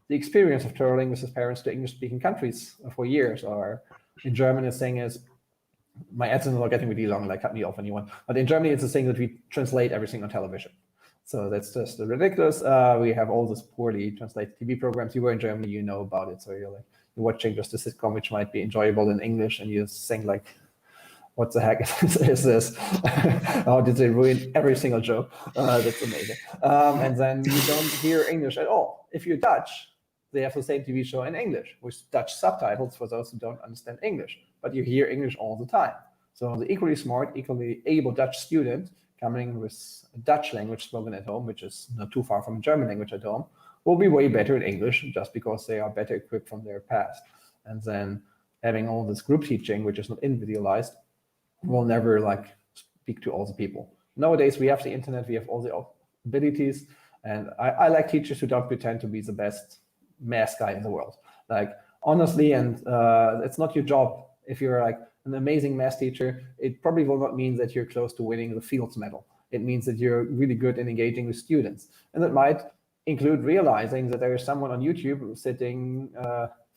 the experience of traveling with his parents to English-speaking countries for years. Or in German, the thing is, my accent is not getting really long, like cut me off anyone. But in Germany, it's a thing that we translate everything on television. So that's just ridiculous. We have all these poorly translated TV programs. You were in Germany, you know about it. So you're watching just a sitcom, which might be enjoyable in English, and you sing like, what the heck is this? How did they ruin every single joke? That's amazing. And then you don't hear English at all. If you're Dutch, they have the same TV show in English with Dutch subtitles for those who don't understand English, but you hear English all the time. So the equally smart, equally able Dutch student coming with a Dutch language spoken at home, which is not too far from German language at home, will be way better in English just because they are better equipped from their past. And then having all this group teaching, which is not individualized, will never like speak to all the people. Nowadays, we have the internet, we have all the abilities, and I like teachers who don't pretend to be the best math guy in the world. Like, honestly, and it's not your job. If you're like an amazing math teacher, it probably will not mean that you're close to winning the Fields Medal. It means that you're really good in engaging with students. And it might include realizing that there is someone on YouTube sitting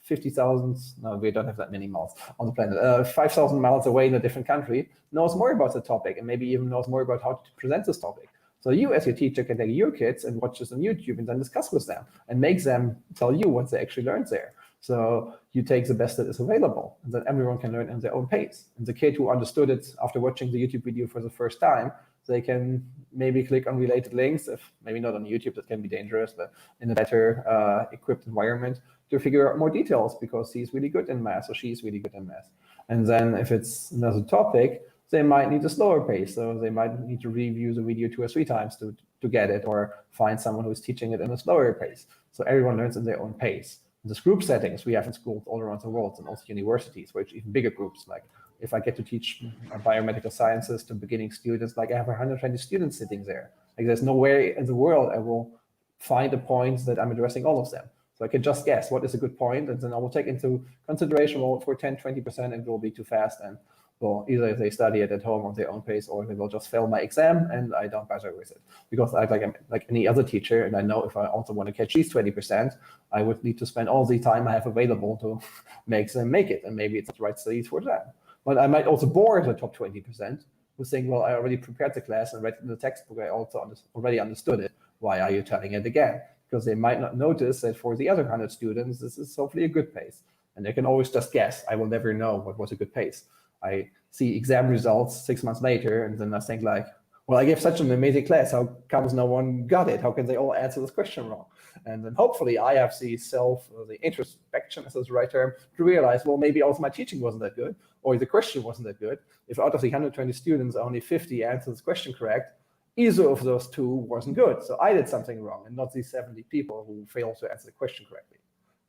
50,000, no, we don't have that many miles on the planet, 5,000 miles away in a different country, knows more about the topic and maybe even knows more about how to present this topic. So you as your teacher can take your kids and watch this on YouTube and then discuss with them and make them tell you what they actually learned there. So you take the best that is available and then everyone can learn at their own pace. And the kid who understood it after watching the YouTube video for the first time, they can maybe click on related links, if maybe not on YouTube, that can be dangerous, but in a better equipped environment to figure out more details because he's really good in math or she's really good in math. And then if it's another topic, they might need a slower pace. So they might need to review the video 2 or 3 times to get it, or find someone who's teaching it in a slower pace. So everyone learns in their own pace. This group settings we have in schools all around the world and also universities, where it's even bigger groups. Like if I get to teach biomedical sciences to beginning students, like I have 120 students sitting there. Like there's no way in the world I will find a point that I'm addressing all of them. So I can just guess what is a good point, and then I will take into consideration, well, for 10, 20%, it will be too fast. And well, either they study it at home on their own pace, or they will just fail my exam and I don't bother with it. Because I'm like any other teacher, and I know if I also want to catch these 20%, I would need to spend all the time I have available to make them make it. And maybe it's the right studies for them. But I might also bore the top 20% with saying, well, I already prepared the class and read it in the textbook. I also already understood it. Why are you telling it again? Because they might not notice that for the other 100 students, this is hopefully a good pace. And they can always just guess. I will never know what was a good pace. I see exam results 6 months later, and then I think like, well, I gave such an amazing class. How comes no one got it? How can they all answer this question wrong? And then hopefully I have the introspection, is the right term, to realize, well, maybe also my teaching wasn't that good, or the question wasn't that good. If out of the 120 students, only 50 answered this question correct, either of those 2 wasn't good. So I did something wrong, and not these 70 people who failed to answer the question correctly.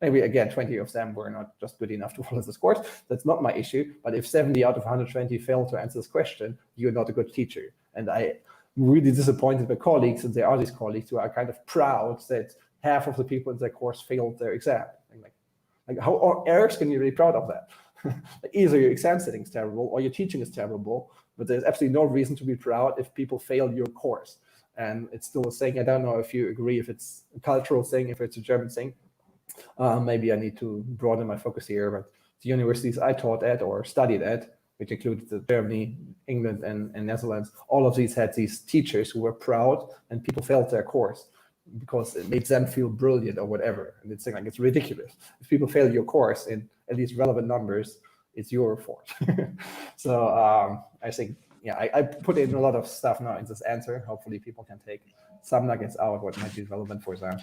Maybe, again, 20 of them were not just good enough to follow this course. That's not my issue. But if 70 out of 120 fail to answer this question, you're not a good teacher. And I'm really disappointed by colleagues, and there are these colleagues who are kind of proud that half of the people in their course failed their exam. Like how on earth can you be proud of that? Either your exam setting is terrible or your teaching is terrible, but there's absolutely no reason to be proud if people fail your course. And it's still a thing. I don't know if you agree, if it's a cultural thing, if it's a German thing. Maybe I need to broaden my focus here, but the universities I taught at or studied at, which included Germany, England, and Netherlands, all of these had these teachers who were proud, and people failed their course because it made them feel brilliant or whatever. And it's like, it's ridiculous. If people fail your course in at least relevant numbers, it's your fault. So I think, yeah, I put in a lot of stuff now in this answer. Hopefully people can take some nuggets out what might be relevant for them.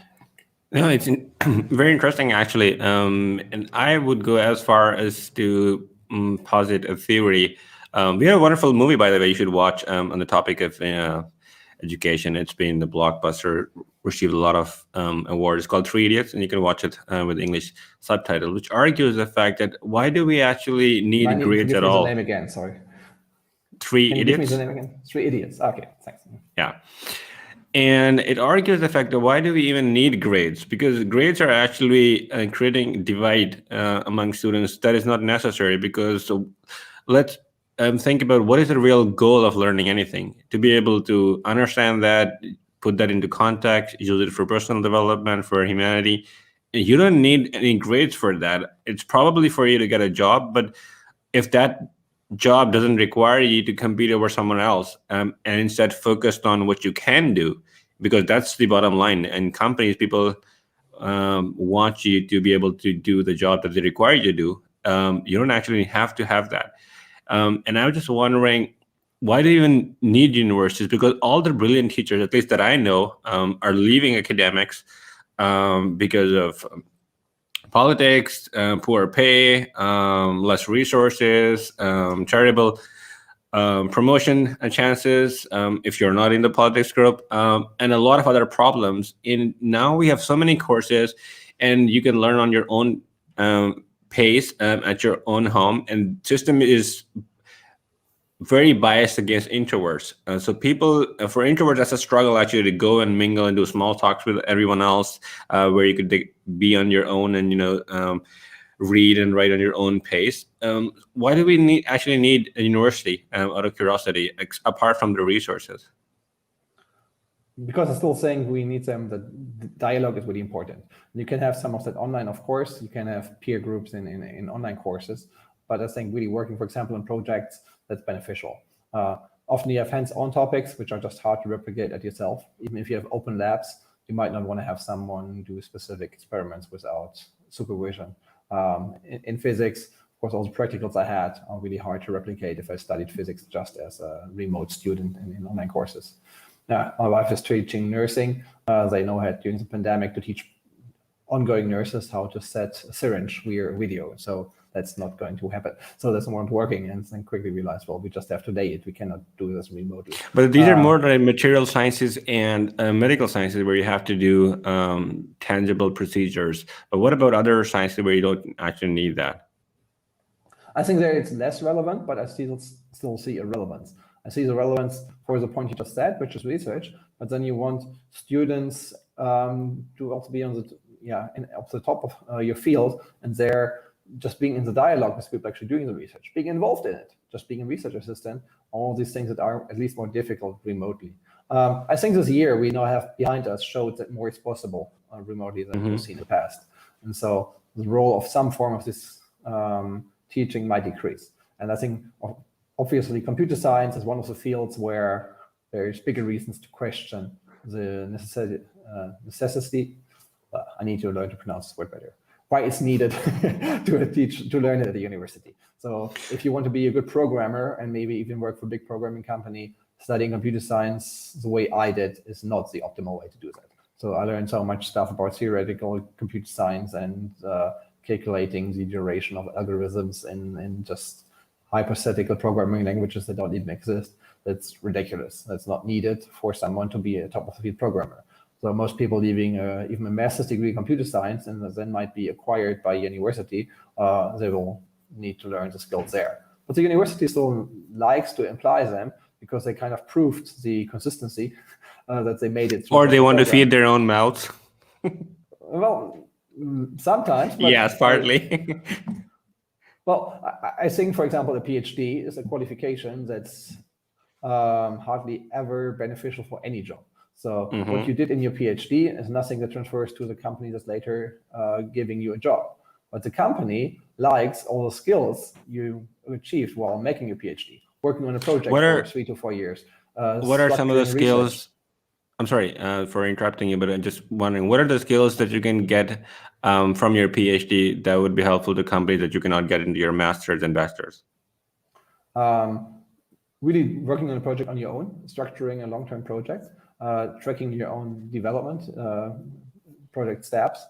No, it's very interesting, actually. And I would go as far as to posit a theory. We have a wonderful movie, by the way, you should watch on the topic of education. It's been the blockbuster, received a lot of awards. It's called 3 Idiots, and you can watch it with English subtitle, which argues the fact that why do we actually need grades at all? Give me the name again, sorry. 3 Can you Idiots? give me the name again? 3 Idiots. Okay, thanks. Yeah. And it argues the fact that why do we even need grades? Because grades are actually creating divide among students that is not necessary. Because let's think about what is the real goal of learning anything. To be able to understand that, put that into context, use it for personal development, for humanity. You don't need any grades for that. It's probably for you to get a job. But if that job doesn't require you to compete over someone else and instead focused on what you can do, because that's the bottom line. And companies, people want you to be able to do the job that they require you to do. You don't actually have to have that. And I was just wondering, why do you even need universities? Because all the brilliant teachers, at least that I know, are leaving academics because of politics, poor pay, less resources, charitable promotion chances if you're not in the politics group, and a lot of other problems. And now we have so many courses, and you can learn on your own pace at your own home. And system is very biased against introverts. So people, for introverts, that's a struggle actually to go and mingle and do small talks with everyone else, where you could be on your own and read and write on your own pace. Why do we need a university, out of curiosity, apart from the resources? Because I'm still saying we need them. The dialogue is really important. You can have some of that online, of course. You can have peer groups in online courses, but I think really working, for example, in projects, that's beneficial. Often you have hands-on topics which are just hard to replicate at yourself. Even if you have open labs, you might not want to have someone do specific experiments without supervision. In physics, of course, all the practicals I had are really hard to replicate if I studied physics just as a remote student in online courses. My wife is teaching nursing. They know how during the pandemic to teach ongoing nurses how to set a syringe via video. So that's not going to happen. So that's not working, and then quickly realized, well, we just have to day it. We cannot do this remotely. But these are more like material sciences and medical sciences where you have to do tangible procedures. But what about other sciences where you don't actually need that? I think there it's less relevant, but I still see a relevance. I see the relevance for the point you just said, which is research. But then you want students to also be on the top of your field, and they're just being in the dialogue with people actually doing the research, being involved in it, just being a research assistant, all these things that are at least more difficult remotely. I think this year we now have behind us showed that more is possible remotely than we've seen in the past. And so the role of some form of this teaching might decrease. And I think obviously computer science is one of the fields where there's bigger reasons to question the necessity. I need to learn to pronounce this word better. Why it's needed to learn it at the university. So if you want to be a good programmer and maybe even work for a big programming company, studying computer science the way I did is not the optimal way to do that. So I learned so much stuff about theoretical computer science and calculating the duration of algorithms in just hypothetical programming languages that don't even exist. That's ridiculous. That's not needed for someone to be a top of the field programmer. So most people leaving even a master's degree in computer science and then might be acquired by university, they will need to learn the skills there. But the university still likes to imply them because they kind of proved the consistency that they made it. Or they want to feed their own mouths. Well, sometimes. But yes, partly. Well, I think, for example, a PhD is a qualification that's hardly ever beneficial for any job. So what you did in your PhD is nothing that transfers to the company that's later giving you a job. But the company likes all the skills you achieved while making your PhD, working on a project for 3 to 4 years. What are some of the skills? I'm sorry for interrupting you, but I'm just wondering, what are the skills that you can get from your PhD that would be helpful to companies that you cannot get into your master's and bachelor's? Really working on a project on your own, structuring a long-term project, tracking your own development, project steps,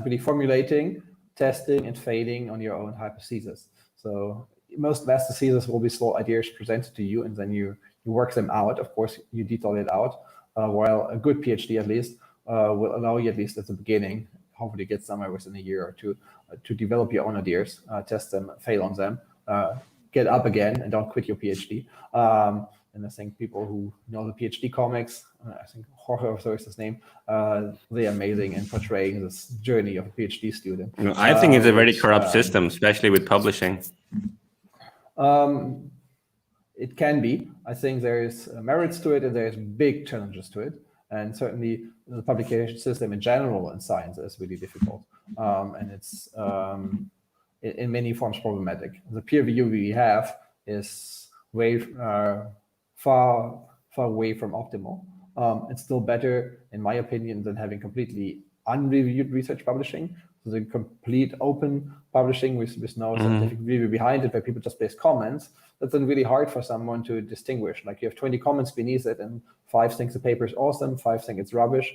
really formulating, testing, and failing on your own hypotheses. So most master theses will be small ideas presented to you, and then you work them out. Of course, you detail it out, while a good PhD at least will allow you, at least at the beginning, hopefully get somewhere within a year or two, to develop your own ideas, test them, fail on them, get up again, and don't quit your PhD. And I think people who know the PhD comics, I think Jorge is his name, they're amazing in portraying this journey of a PhD student. I think it's a very corrupt system, especially with publishing. It can be. I think there's merits to it and there's big challenges to it. And certainly the publication system in general in science is really difficult. And it's in many forms problematic. The peer review we have is way far away from optimal. It's still better, in my opinion, than having completely unreviewed research publishing. So the complete open publishing with no scientific review behind it, where people just place comments. That's then really hard for someone to distinguish. Like you have 20 comments beneath it, and 5 think the paper is awesome, 5 think it's rubbish.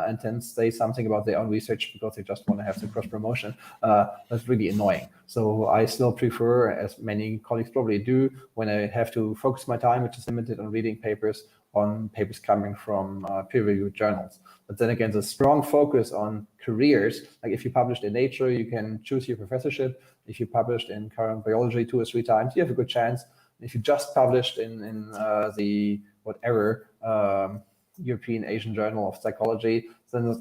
and then say something about their own research because they just want to have some cross promotion. That's really annoying. So I still prefer, as many colleagues probably do, when I have to focus my time, which is limited, on reading papers, on papers coming from peer-reviewed journals. But then again, the strong focus on careers, like if you published in Nature, you can choose your professorship. If you published in Current Biology 2 or 3 times, you have a good chance. If you just published in the whatever European Asian Journal of Psychology, then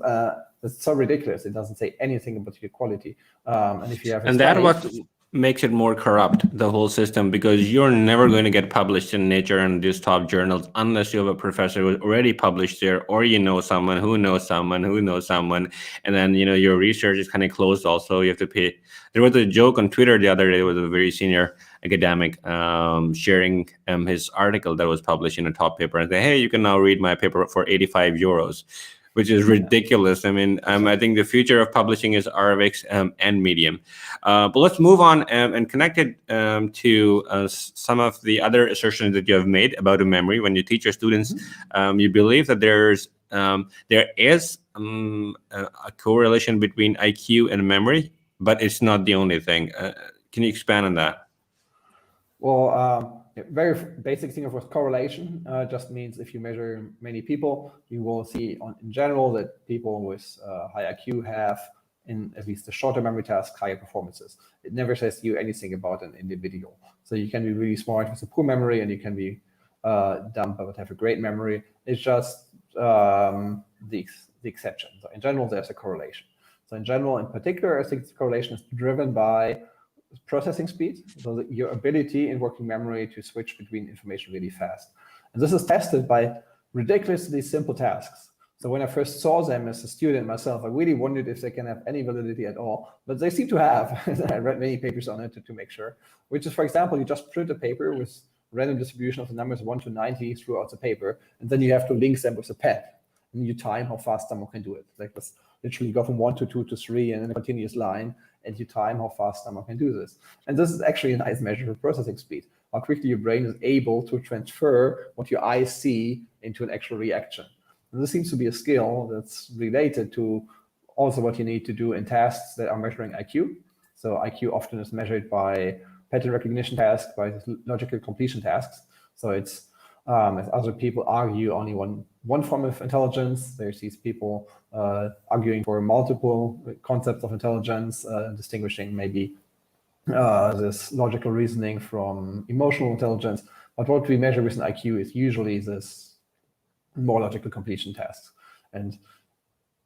it's so ridiculous. It doesn't say anything about your quality. And if you have, and that what makes it more corrupt, the whole system, because you're never going to get published in Nature and these top journals unless you have a professor who already published there, or you know someone who knows someone who knows someone, and then your research is kind of closed. Also, you have to pay. There was a joke on Twitter the other day with a very senior academic sharing his article that was published in a top paper and say, hey, you can now read my paper for 85 euros. Which is ridiculous. I mean, I think the future of publishing is RFX and Medium. But let's move on and connect it to some of the other assertions that you have made about the memory. When you teach your students, you believe that there is a correlation between IQ and memory, but it's not the only thing. Can you expand on that? Well, very basic thing, of course, correlation just means if you measure many people, you will see in general that people with high IQ have, in at least the shorter memory task, higher performances. It never says to you anything about an individual. So you can be really smart with a poor memory, and you can be dumb but have a great memory. It's just the exception. So in general, there's a correlation. So in general, in particular, I think the correlation is driven by processing speed, so that your ability in working memory to switch between information really fast. And this is tested by ridiculously simple tasks. So when I first saw them as a student myself, I really wondered if they can have any validity at all, but they seem to have. I read many papers on it to make sure, which is, for example, you just print a paper with random distribution of the numbers 1 to 90 throughout the paper, and then you have to link them with a pen, and you time how fast someone can do it. Like this, literally go from 1 to 2 to 3 in a continuous line, and you time how fast someone can do this. And this is actually a nice measure of processing speed, how quickly your brain is able to transfer what your eyes see into an actual reaction. And this seems to be a skill that's related to also what you need to do in tasks that are measuring IQ. So IQ often is measured by pattern recognition tasks, by logical completion tasks. So it's, as other people argue, only one form of intelligence. There's these people arguing for multiple concepts of intelligence, distinguishing maybe this logical reasoning from emotional intelligence. But what we measure with an IQ is usually this more logical completion tasks. And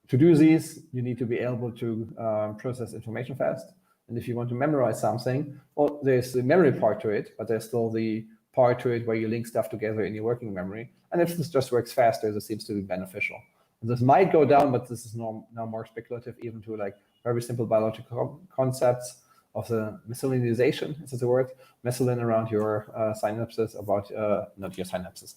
to do these, you need to be able to process information fast. And if you want to memorize something, well, there's the memory part to it, but there's still the part to it where you link stuff together in your working memory. And if this just works faster, this seems to be beneficial. And this might go down, but this is now more speculative, even to like very simple biological concepts of the methylionization, is the word, methylin around your synapses, about, not your synapses,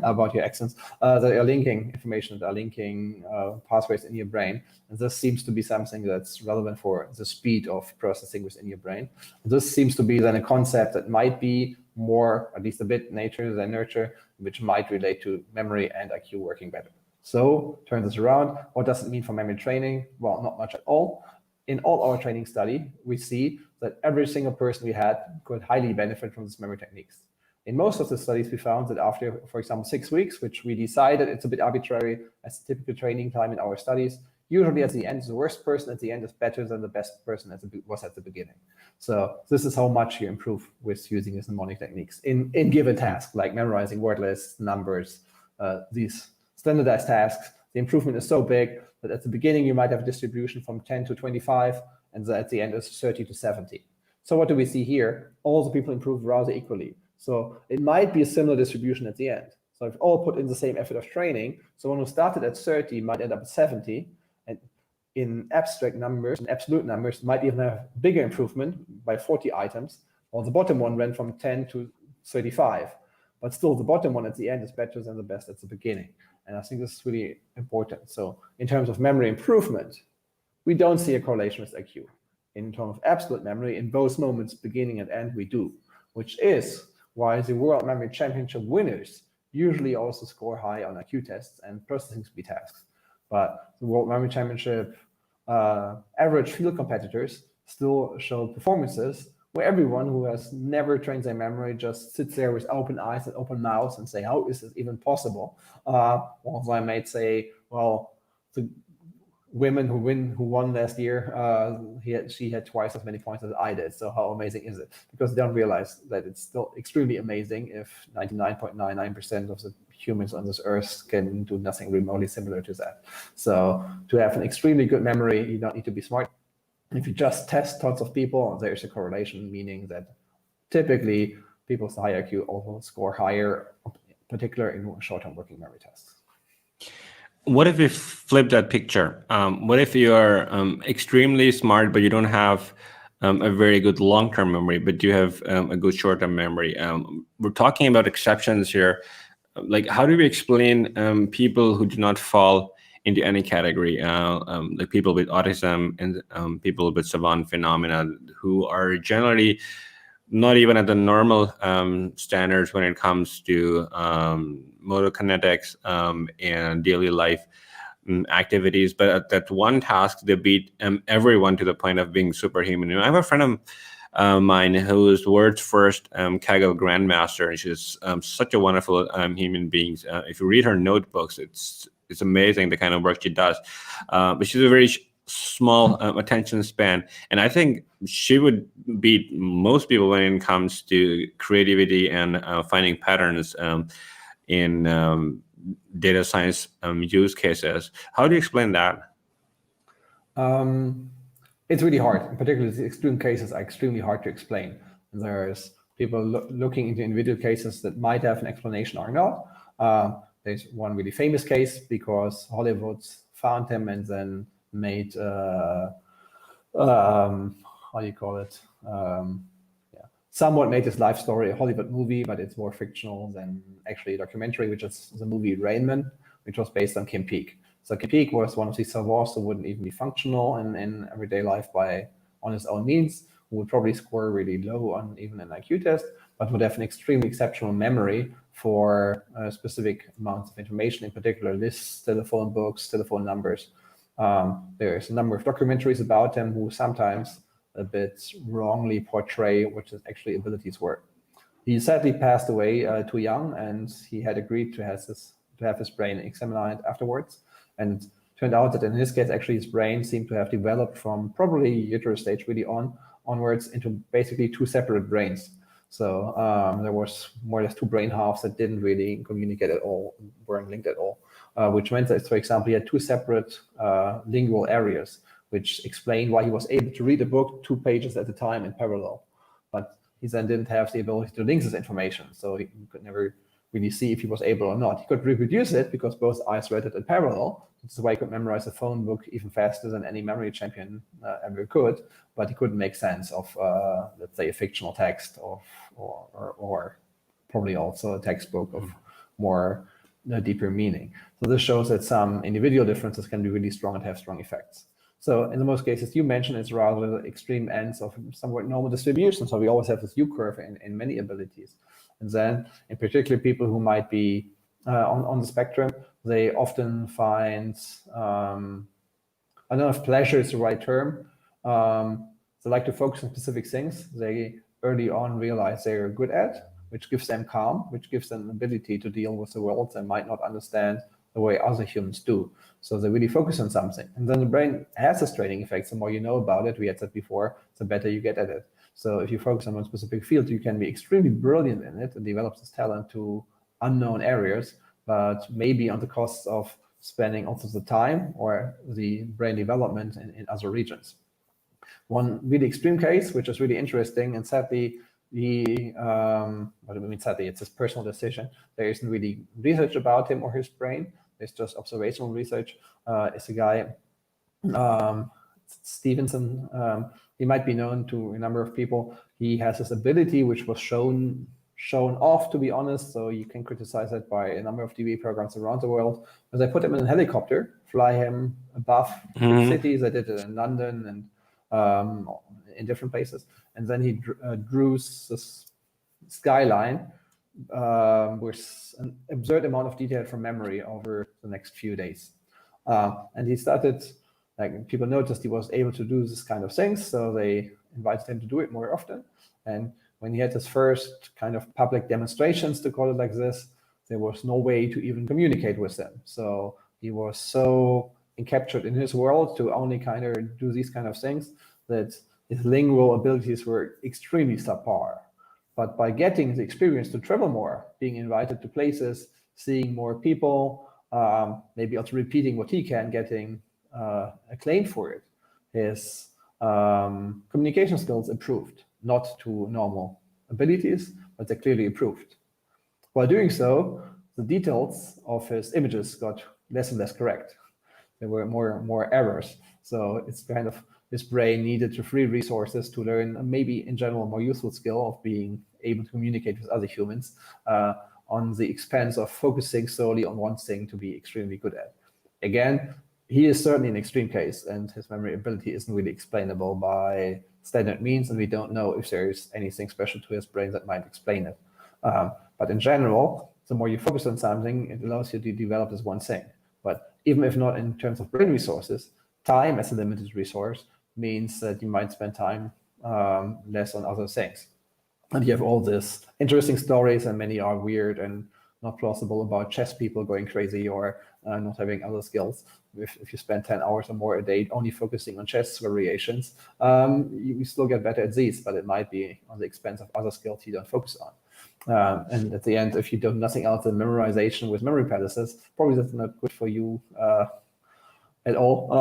about your axons, that are linking information, that are linking pathways in your brain. And this seems to be something that's relevant for the speed of processing within your brain. And this seems to be then a concept that might be more, at least a bit, nature than nurture, which might relate to memory and IQ working better. So turn this around. What does it mean for memory training? Well, not much at all. In all our training study, we see that every single person we had could highly benefit from these memory techniques. In most of the studies, we found that after, for example, 6 weeks, which we decided it's a bit arbitrary as typical training time in our studies, usually at the end, the worst person at the end is better than the best person was at the beginning. So this is how much you improve with using these mnemonic techniques in given tasks, like memorizing word lists, numbers, these standardized tasks. The improvement is so big that at the beginning, you might have a distribution from 10 to 25, and at the end is 30 to 70. So what do we see here? All the people improve rather equally. So it might be a similar distribution at the end. So if all put in the same effort of training, someone who started at 30 might end up at 70, and in abstract numbers, in absolute numbers, might even have bigger improvement by 40 items, while the bottom one went from 10 to 35. But still, the bottom one at the end is better than the best at the beginning. And I think this is really important. So in terms of memory improvement, we don't see a correlation with IQ. In terms of absolute memory, in both moments, beginning and end, we do, which is why the World Memory Championship winners usually also score high on IQ tests and processing speed tasks. But the World Memory Championship average field competitors still show performances where everyone who has never trained their memory just sits there with open eyes and open mouths and say, how is this even possible? Also, I might say, well, the women who won last year, she had twice as many points as I did. So how amazing is it? Because they don't realize that it's still extremely amazing if 99.99% of the humans on this earth can do nothing remotely similar to that. So to have an extremely good memory, you don't need to be smart. If you just test tons of people, there's a correlation, meaning that typically people with high IQ also score higher, particularly in short-term working memory tests. What if we flip that picture? What if you are extremely smart, but you don't have a very good long-term memory, but you have a good short-term memory? We're talking about exceptions here. Like, how do we explain people who do not fall into any category, like people with autism and people with savant phenomena, who are generally not even at the normal standards when it comes to motor kinetics and daily life activities, but at that one task they beat everyone to the point of being superhuman. And I have a friend of mine who is the world's first Kaggle grandmaster, and she's such a wonderful human being. If you read her notebooks, it's amazing the kind of work she does. But she's a very small attention span, and I think she would beat most people when it comes to creativity and finding patterns in data science use cases. How do you explain that? It's really hard. In particular, the extreme cases are extremely hard to explain. There's people looking into individual cases that might have an explanation or not. There's one really famous case because Hollywood found him and then made how do you call it? Somewhat made his life story a Hollywood movie, but it's more fictional than actually a documentary, which is the movie Rain Man, which was based on Kim Peek. So Kim Peek was one of these savants who wouldn't even be functional in everyday life on his own means, who would probably score really low on even an IQ test, but would have an extremely exceptional memory for specific amounts of information, in particular lists, telephone books, telephone numbers. There's a number of documentaries about him who sometimes a bit wrongly portray what his actually abilities were. He sadly passed away too young, and he had agreed to have his brain examined afterwards. And turned out that in his case, actually his brain seemed to have developed from probably uterus stage really onwards into basically two separate brains. So there was more or less two brain halves that didn't really communicate at all, weren't linked at all, which meant that, for example, he had two separate lingual areas, which explained why he was able to read a book 2 pages at a time in parallel. But he then didn't have the ability to link this information, so he could never really see if he was able or not. He could reproduce it because both eyes read it in parallel. This is why he could memorize a phone book even faster than any memory champion ever could, but he couldn't make sense of, let's say, a fictional text or probably also a textbook of more deeper meaning. So this shows that some individual differences can be really strong and have strong effects. So in the most cases you mentioned, it's rather extreme ends of somewhat normal distribution. So we always have this U-curve in many abilities. And then in particular, people who might be on the spectrum, they often find, I don't know if pleasure is the right term. They like to focus on specific things they early on realize they're good at, which gives them calm, which gives them an ability to deal with the world they might not understand the way other humans do. So they really focus on something. And then the brain has this training effect. The more you know about it, we had said before, the better you get at it. So if you focus on one specific field, you can be extremely brilliant in it and develop this talent to unknown areas, but maybe on the cost of spending also the time or the brain development in other regions. One really extreme case, which is really interesting, and sadly, sadly, it's his personal decision. There isn't really research about him or his brain. There's just observational research. It's a guy, Stevenson. He might be known to a number of people. He has this ability, which was shown off, to be honest. So you can criticize it by a number of TV programs around the world. But they put him in a helicopter, fly him above cities. I did it in London and in different places. And then he drew this skyline with an absurd amount of detail from memory over the next few days. And he started, like, people noticed he was able to do this kind of things, so they invited him to do it more often. And when he had his first kind of public demonstrations, to call it like this, there was no way to even communicate with them. So he was so encaptured in his world to only kind of do these kind of things that his lingual abilities were extremely subpar. But by getting the experience to travel more, being invited to places, seeing more people, maybe also repeating what he can, getting acclaimed for it, his communication skills improved, not to normal abilities, but they clearly improved. While doing so, the details of his images got less and less correct. There were more errors. So it's kind of, his brain needed to free resources to learn maybe in general a more useful skill of being able to communicate with other humans on the expense of focusing solely on one thing to be extremely good at. Again, he is certainly an extreme case, and his memory ability isn't really explainable by standard means, and we don't know if there is anything special to his brain that might explain it. But in general, the more you focus on something, it allows you to develop this one thing. But even if not in terms of brain resources, time as a limited resource means that you might spend time less on other things. And you have all these interesting stories, and many are weird and not plausible, about chess people going crazy or not having other skills. If you spend 10 hours or more a day only focusing on chess variations, you still get better at these, but it might be on the expense of other skills you don't focus on. And at the end, if you do nothing else than memorization with memory palaces, probably that's not good for you at all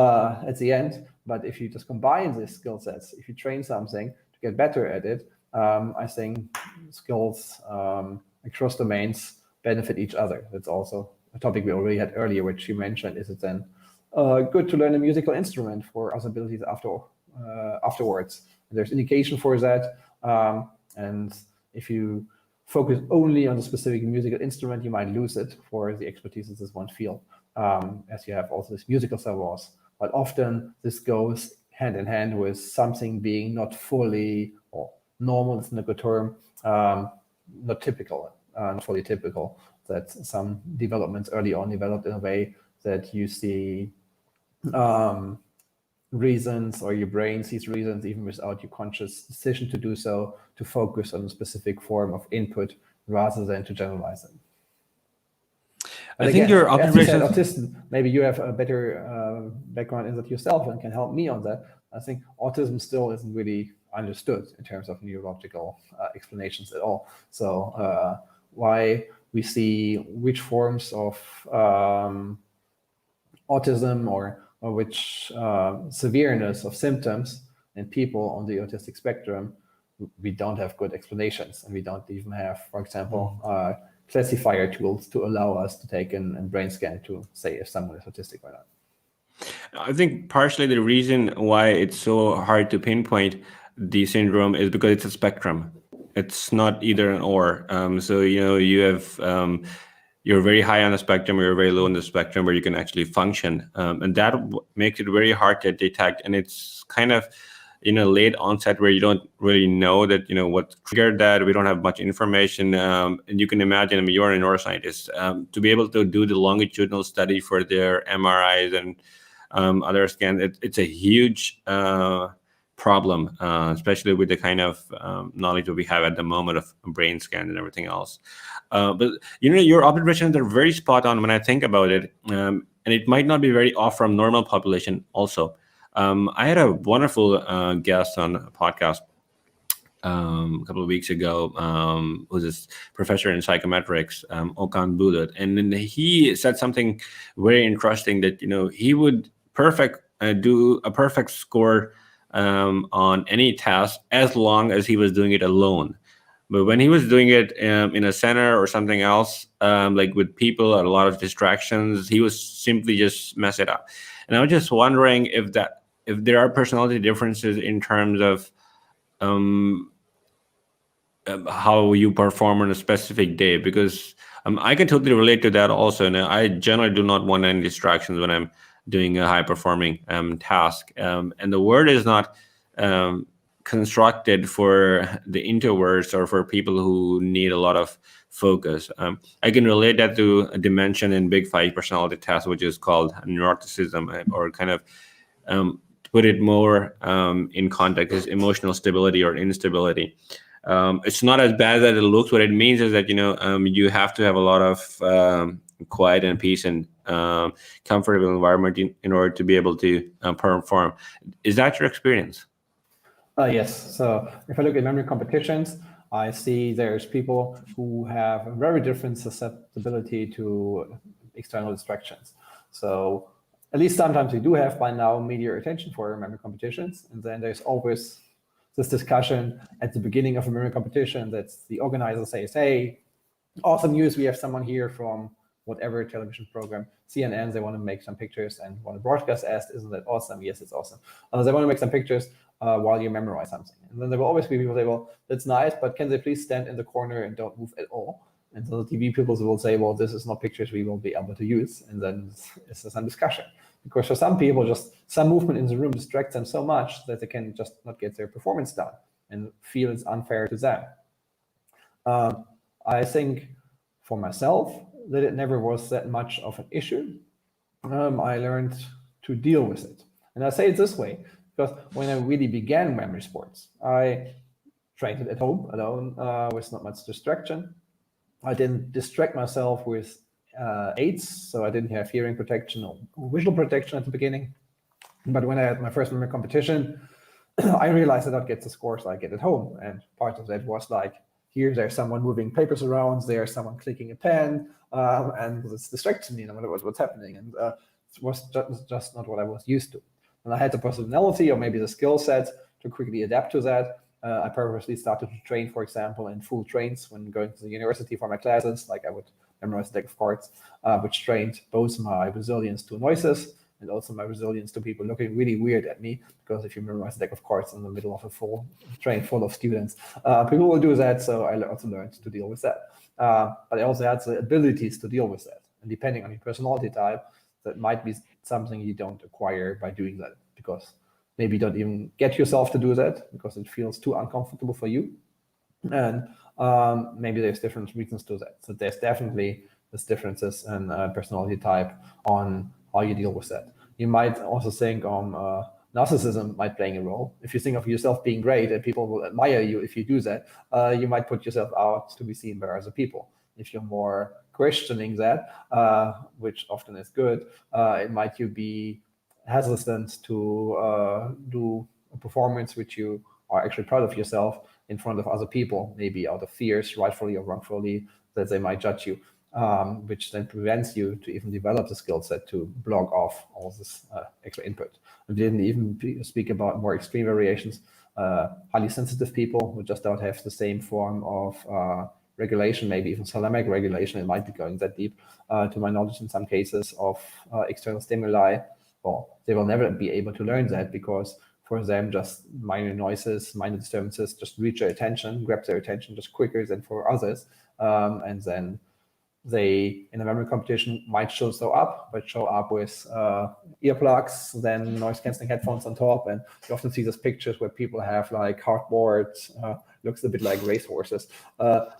at the end. But if you just combine these skill sets, if you train something to get better at it, I think skills across domains benefit each other. That's also a topic we already had earlier, which you mentioned. Is it then good to learn a musical instrument for other abilities afterwards? There's indication for that. And if you focus only on the specific musical instrument, you might lose it for the expertise of this one field, as you have also this musical savoirs. But often this goes hand in hand with something being not fully, or normal isn't a good term, not typical, not fully typical, that some developments early on developed in a way that you see reasons, or your brain sees reasons even without your conscious decision to do so, to focus on a specific form of input rather than to generalize it. I think your observations... autism, maybe you have a better background in that yourself and can help me on that. I think autism still isn't really understood in terms of neurological explanations at all. So why we see which forms of autism or which severeness of symptoms in people on the autistic spectrum, we don't have good explanations, and we don't even have, for example, classifier tools to allow us to take a brain scan to say if someone is autistic or not. I think partially the reason why it's so hard to pinpoint the syndrome is because it's a spectrum. It's not either an or. So, you have... you're very high on the spectrum, or you're very low on the spectrum where you can actually function. And that makes it very hard to detect. And it's kind of, late onset where you don't really know that, what triggered that. We don't have much information. And you can imagine, you're a neuroscientist, to be able to do the longitudinal study for their MRIs and other scans. It's a huge problem, especially with the kind of knowledge that we have at the moment of brain scans and everything else. But your observations are very spot on when I think about it, and it might not be very off from normal population also. I had a wonderful guest on a podcast a couple of weeks ago, who's this professor in psychometrics, Okan Bulut, and then he said something very interesting, that he would do a perfect score on any task as long as he was doing it alone. But when he was doing it in a center or something else, like with people and a lot of distractions, he was simply just mess it up. And I was just wondering if there are personality differences in terms of how you perform on a specific day, because I can totally relate to that also. And I generally do not want any distractions when I'm doing a high performing task. And the word is not constructed for the introverts or for people who need a lot of focus. I can relate that to a dimension in Big Five personality test, which is called neuroticism, or kind of to put it more in context, is emotional stability or instability. It's not as bad as it looks. What it means is that you have to have a lot of quiet and peace and comfortable environment in order to be able to perform. Is that your experience? Yes. So if I look at memory competitions, I see there's people who have a very different susceptibility to external distractions. So at least sometimes we do have by now media attention for memory competitions. And then there's always this discussion at the beginning of a memory competition that the organizer says, hey, awesome news, we have someone here from whatever television program, CNN, they want to make some pictures and want to broadcast asked, isn't that awesome? Yes, it's awesome. They want to make some pictures while you memorize something. And then there will always be people say, well, that's nice, but can they please stand in the corner and don't move at all? And so the TV people will say, well, this is not pictures we will be able to use. And then it's some discussion. Because for some people, just some movement in the room distracts them so much that they can just not get their performance done and feel it's unfair to them. I think for myself that it never was that much of an issue. I learned to deal with it. And I say it this way, because when I really began memory sports, I trained it at home alone with not much distraction. I didn't distract myself with aids, so I didn't have hearing protection or visual protection at the beginning. But when I had my first memory competition, I realized that I'd get the scores I get at home. And part of that was like, here there's someone moving papers around, there's someone clicking a pen, and this distracts me, no matter what's happening. And it was just not what I was used to. And I had the personality or maybe the skill set to quickly adapt to that. I purposely started to train, for example, in full trains when going to the university for my classes. Like I would memorize a deck of cards, which trained both my resilience to noises and also my resilience to people looking really weird at me, because if you memorize a deck of cards in the middle of a full train full of students, people will do that. So I also learned to deal with that. But I also had the abilities to deal with that. And depending on your personality type, that might be something you don't acquire by doing that, because maybe you don't even get yourself to do that because it feels too uncomfortable for you. And maybe there's different reasons to that. So there's definitely these differences in personality type on how you deal with that. You might also think narcissism might play a role. If you think of yourself being great and people will admire you if you do that, you might put yourself out to be seen by other people. If you're more questioning that, which often is good, it might you be hesitant to do a performance which you are actually proud of yourself in front of other people, maybe out of fears, rightfully or wrongfully, that they might judge you, which then prevents you to even develop the skill set to block off all this extra input. We didn't even speak about more extreme variations. Highly sensitive people who just don't have the same form of regulation, maybe even thalamic regulation, it might be going that deep, to my knowledge in some cases, of external stimuli. Well, they will never be able to learn that, because for them, just minor noises, minor disturbances just reach their attention, grab their attention just quicker than for others. And then they, in a memory competition, might show up with earplugs, then noise cancelling headphones on top. And you often see these pictures where people have like cardboard, looks a bit like racehorses,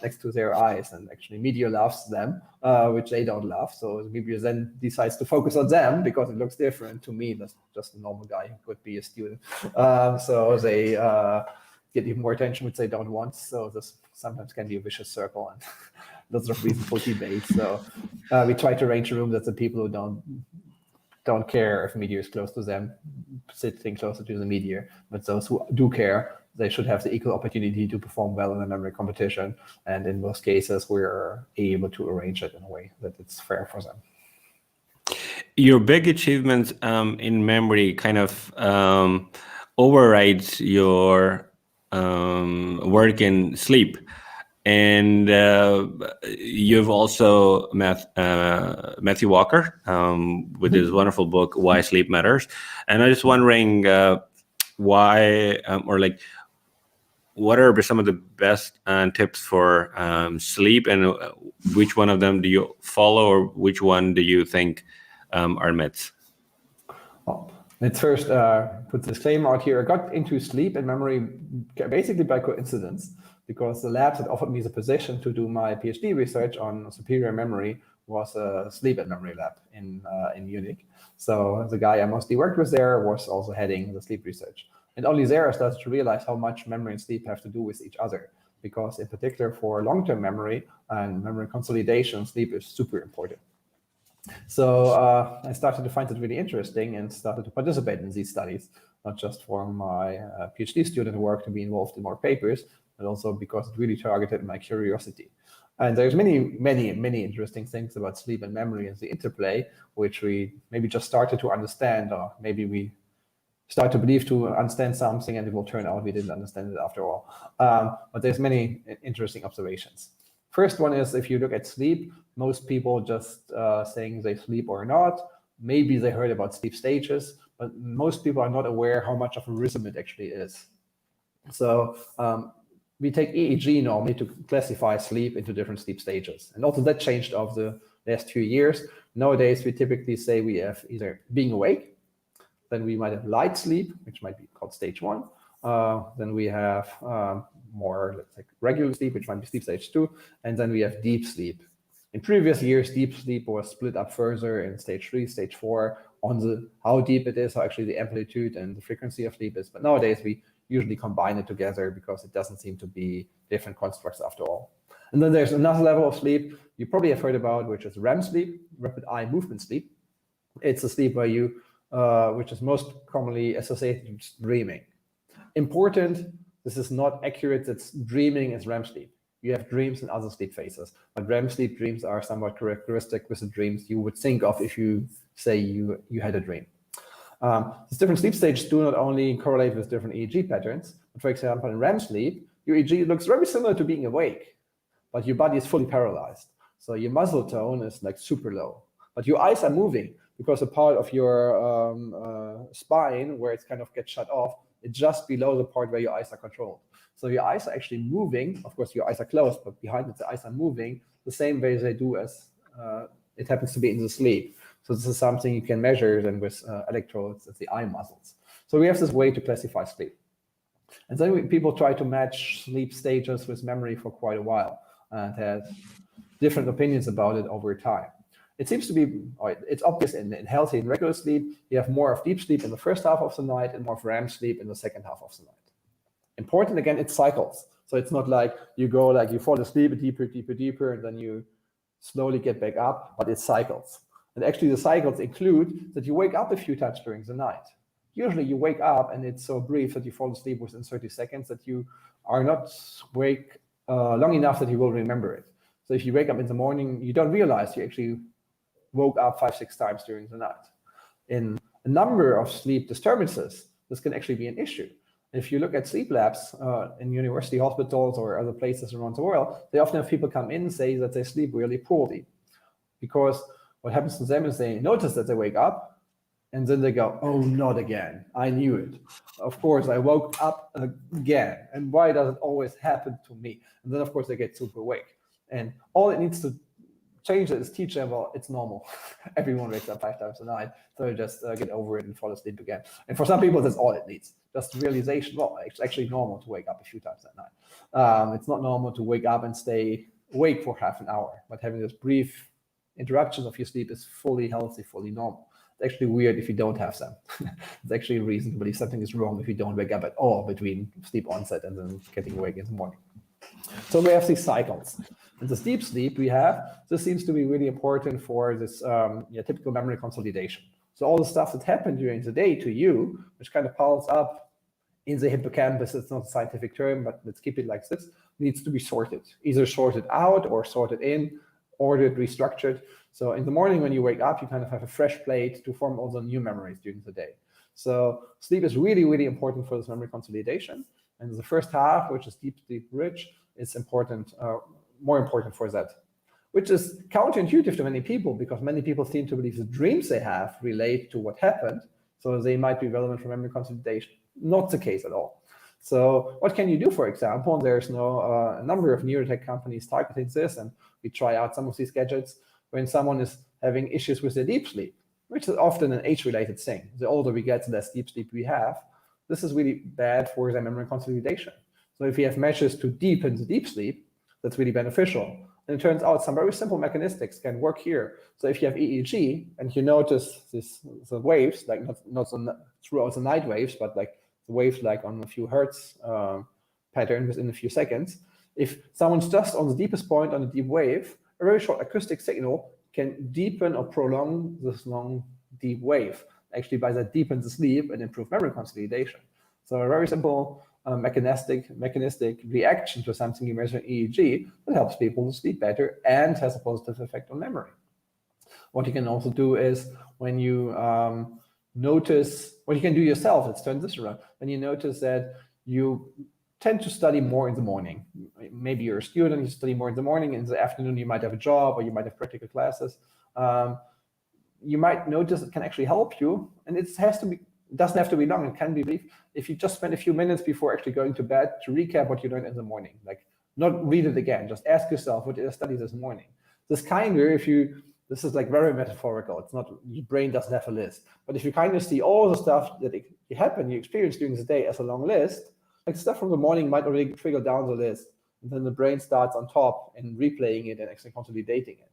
next to their eyes, and actually media loves them, which they don't love. So media then decides to focus on them because it looks different. To me, that's just a normal guy who could be a student. So they get even more attention, which they don't want. So this sometimes can be a vicious circle, and lots of reason for debate. So we try to arrange a room that the people who don't care if media is close to them sitting closer to the media, but those who do care, they should have the equal opportunity to perform well in a memory competition. And in most cases, we're able to arrange it in a way that it's fair for them. Your big achievements in memory kind of overrides your work in sleep. And you've also met Matthew Walker with his wonderful book, Why Sleep Matters. And I'm just wondering why, or like, what are some of the best tips for sleep, and which one of them do you follow, or which one do you think are myths? Well, let's first put the disclaimer out here. I got into sleep and memory basically by coincidence, because the labs that offered me the position to do my PhD research on superior memory was a sleep and memory lab in Munich. So the guy I mostly worked with there was also heading the sleep research. And only there I started to realize how much memory and sleep have to do with each other, because in particular for long-term memory and memory consolidation, sleep is super important. So I started to find it really interesting and started to participate in these studies, not just for my PhD student work to be involved in more papers, but also because it really targeted my curiosity. And there's many interesting things about sleep and memory and the interplay, which we maybe just started to understand, or maybe we start to believe to understand something and it will turn out we didn't understand it after all. But there's many interesting observations. First one is, if you look at sleep, most people just saying they sleep or not. Maybe they heard about sleep stages, but most people are not aware how much of a rhythm it actually is. So we take EEG normally to classify sleep into different sleep stages. And also that changed over the last few years. Nowadays, we typically say we have either being awake, then we might have light sleep, which might be called stage 1. Then we have more, let's say, regular sleep, which might be sleep stage 2. And then we have deep sleep. In previous years, deep sleep was split up further in stage 3, stage 4, on the how deep it is, how actually the amplitude and the frequency of sleep is. But nowadays, we usually combine it together because it doesn't seem to be different constructs after all. And then there's another level of sleep you probably have heard about, which is REM sleep, rapid eye movement sleep. It's a sleep where you, which is most commonly associated with dreaming. Important, this is not accurate, it's dreaming is REM sleep. You have dreams in other sleep phases, but REM sleep dreams are somewhat characteristic with the dreams you would think of if you say you had a dream. These different sleep stages do not only correlate with different EEG patterns, but for example, in REM sleep, your EEG looks very similar to being awake, but your body is fully paralyzed. So your muscle tone is like super low, but your eyes are moving because a part of your spine where it kind of gets shut off, it's just below the part where your eyes are controlled. So your eyes are actually moving. Of course, your eyes are closed, but behind it, the eyes are moving the same way they do as it happens to be in the sleep. So this is something you can measure then with electrodes at the eye muscles. So we have this way to classify sleep. And then people try to match sleep stages with memory for quite a while and have different opinions about it over time. It seems to be, it's obvious in healthy and regular sleep, you have more of deep sleep in the first half of the night and more of REM sleep in the second half of the night. Important, again, it cycles. So it's not like you go like you fall asleep deeper, deeper, deeper, and then you slowly get back up, but it cycles. And actually the cycles include that you wake up a few times during the night. Usually you wake up and it's so brief that you fall asleep within 30 seconds that you are not awake long enough that you will remember it. So if you wake up in the morning, you don't realize you actually woke up 5-6 times during the night. In a number of sleep disturbances, this can actually be an issue. If you look at sleep labs in university hospitals or other places around the world, they often have people come in and say that they sleep really poorly. Because what happens to them is they notice that they wake up and then they go, oh, not again. I knew it. Of course, I woke up again. And why does it always happen to me? And then, of course, they get super awake. And all it needs to change it is teach them, well, it's normal. Everyone wakes up 5 times a night. So just get over it and fall asleep again. And for some people, that's all it needs. Just realization, well, it's actually normal to wake up a few times at night. It's not normal to wake up and stay awake for half an hour, but having this brief interruption of your sleep is fully healthy, fully normal. It's actually weird if you don't have them. It's actually a reason to believe something is wrong if you don't wake up at all between sleep onset and then getting awake in the morning. So we have these cycles. And this deep sleep we have, this seems to be really important for this typical memory consolidation. So all the stuff that happened during the day to you, which kind of piles up in the hippocampus, it's not a scientific term, but let's keep it like this, needs to be sorted, either sorted out or sorted in, ordered, restructured. So in the morning when you wake up, you kind of have a fresh plate to form all the new memories during the day. So sleep is really, really important for this memory consolidation. And the first half, which is deep sleep rich, is important, more important for that, which is counterintuitive to many people because many people seem to believe the dreams they have relate to what happened. So they might be relevant for memory consolidation. Not the case at all. So what can you do, for example? There's a number of neurotech companies targeting this, and we try out some of these gadgets when someone is having issues with their deep sleep, which is often an age-related thing. The older we get, the less deep sleep we have. This is really bad for their memory consolidation. So if you have measures to deepen the deep sleep, that's really beneficial. And it turns out some very simple mechanistics can work here. So if you have EEG and you notice the waves, like not throughout the night waves, but like the waves like on a few hertz pattern within a few seconds, if someone's just on the deepest point on a deep wave, a very short acoustic signal can deepen or prolong this long deep wave. Actually, by that deepen the sleep and improve memory consolidation. So a very simple mechanistic reaction to something you measure in EEG that helps people to sleep better and has a positive effect on memory. What you can also do is when you notice, what you can do yourself, let's turn this around, when you notice that you tend to study more in the morning. Maybe you're a student, you study more in the morning, in the afternoon you might have a job or you might have practical classes. You might notice it can actually help you, and it doesn't have to be long, it can be brief. If you just spend a few minutes before actually going to bed to recap what you learned in the morning, like not read it again, just ask yourself, what did I study this morning? This this is like very metaphorical. It's not, your brain doesn't have a list, but if you kind of see all the stuff that you experience during the day as a long list, like stuff from the morning might already trigger down the list, and then the brain starts on top and replaying it and actually consolidating it.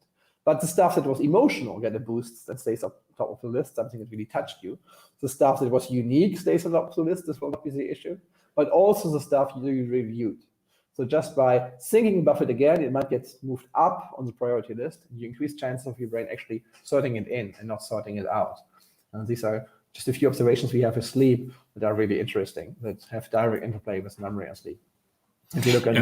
But the stuff that was emotional get a boost that stays up top of the list, something that really touched you. The stuff that was unique stays on top of the list, this will not be the issue. But also the stuff you reviewed. So just by thinking about it again, it might get moved up on the priority list, and you increase chances of your brain actually sorting it in and not sorting it out. And these are just a few observations we have with sleep that are really interesting, that have direct interplay with memory and sleep. If you look at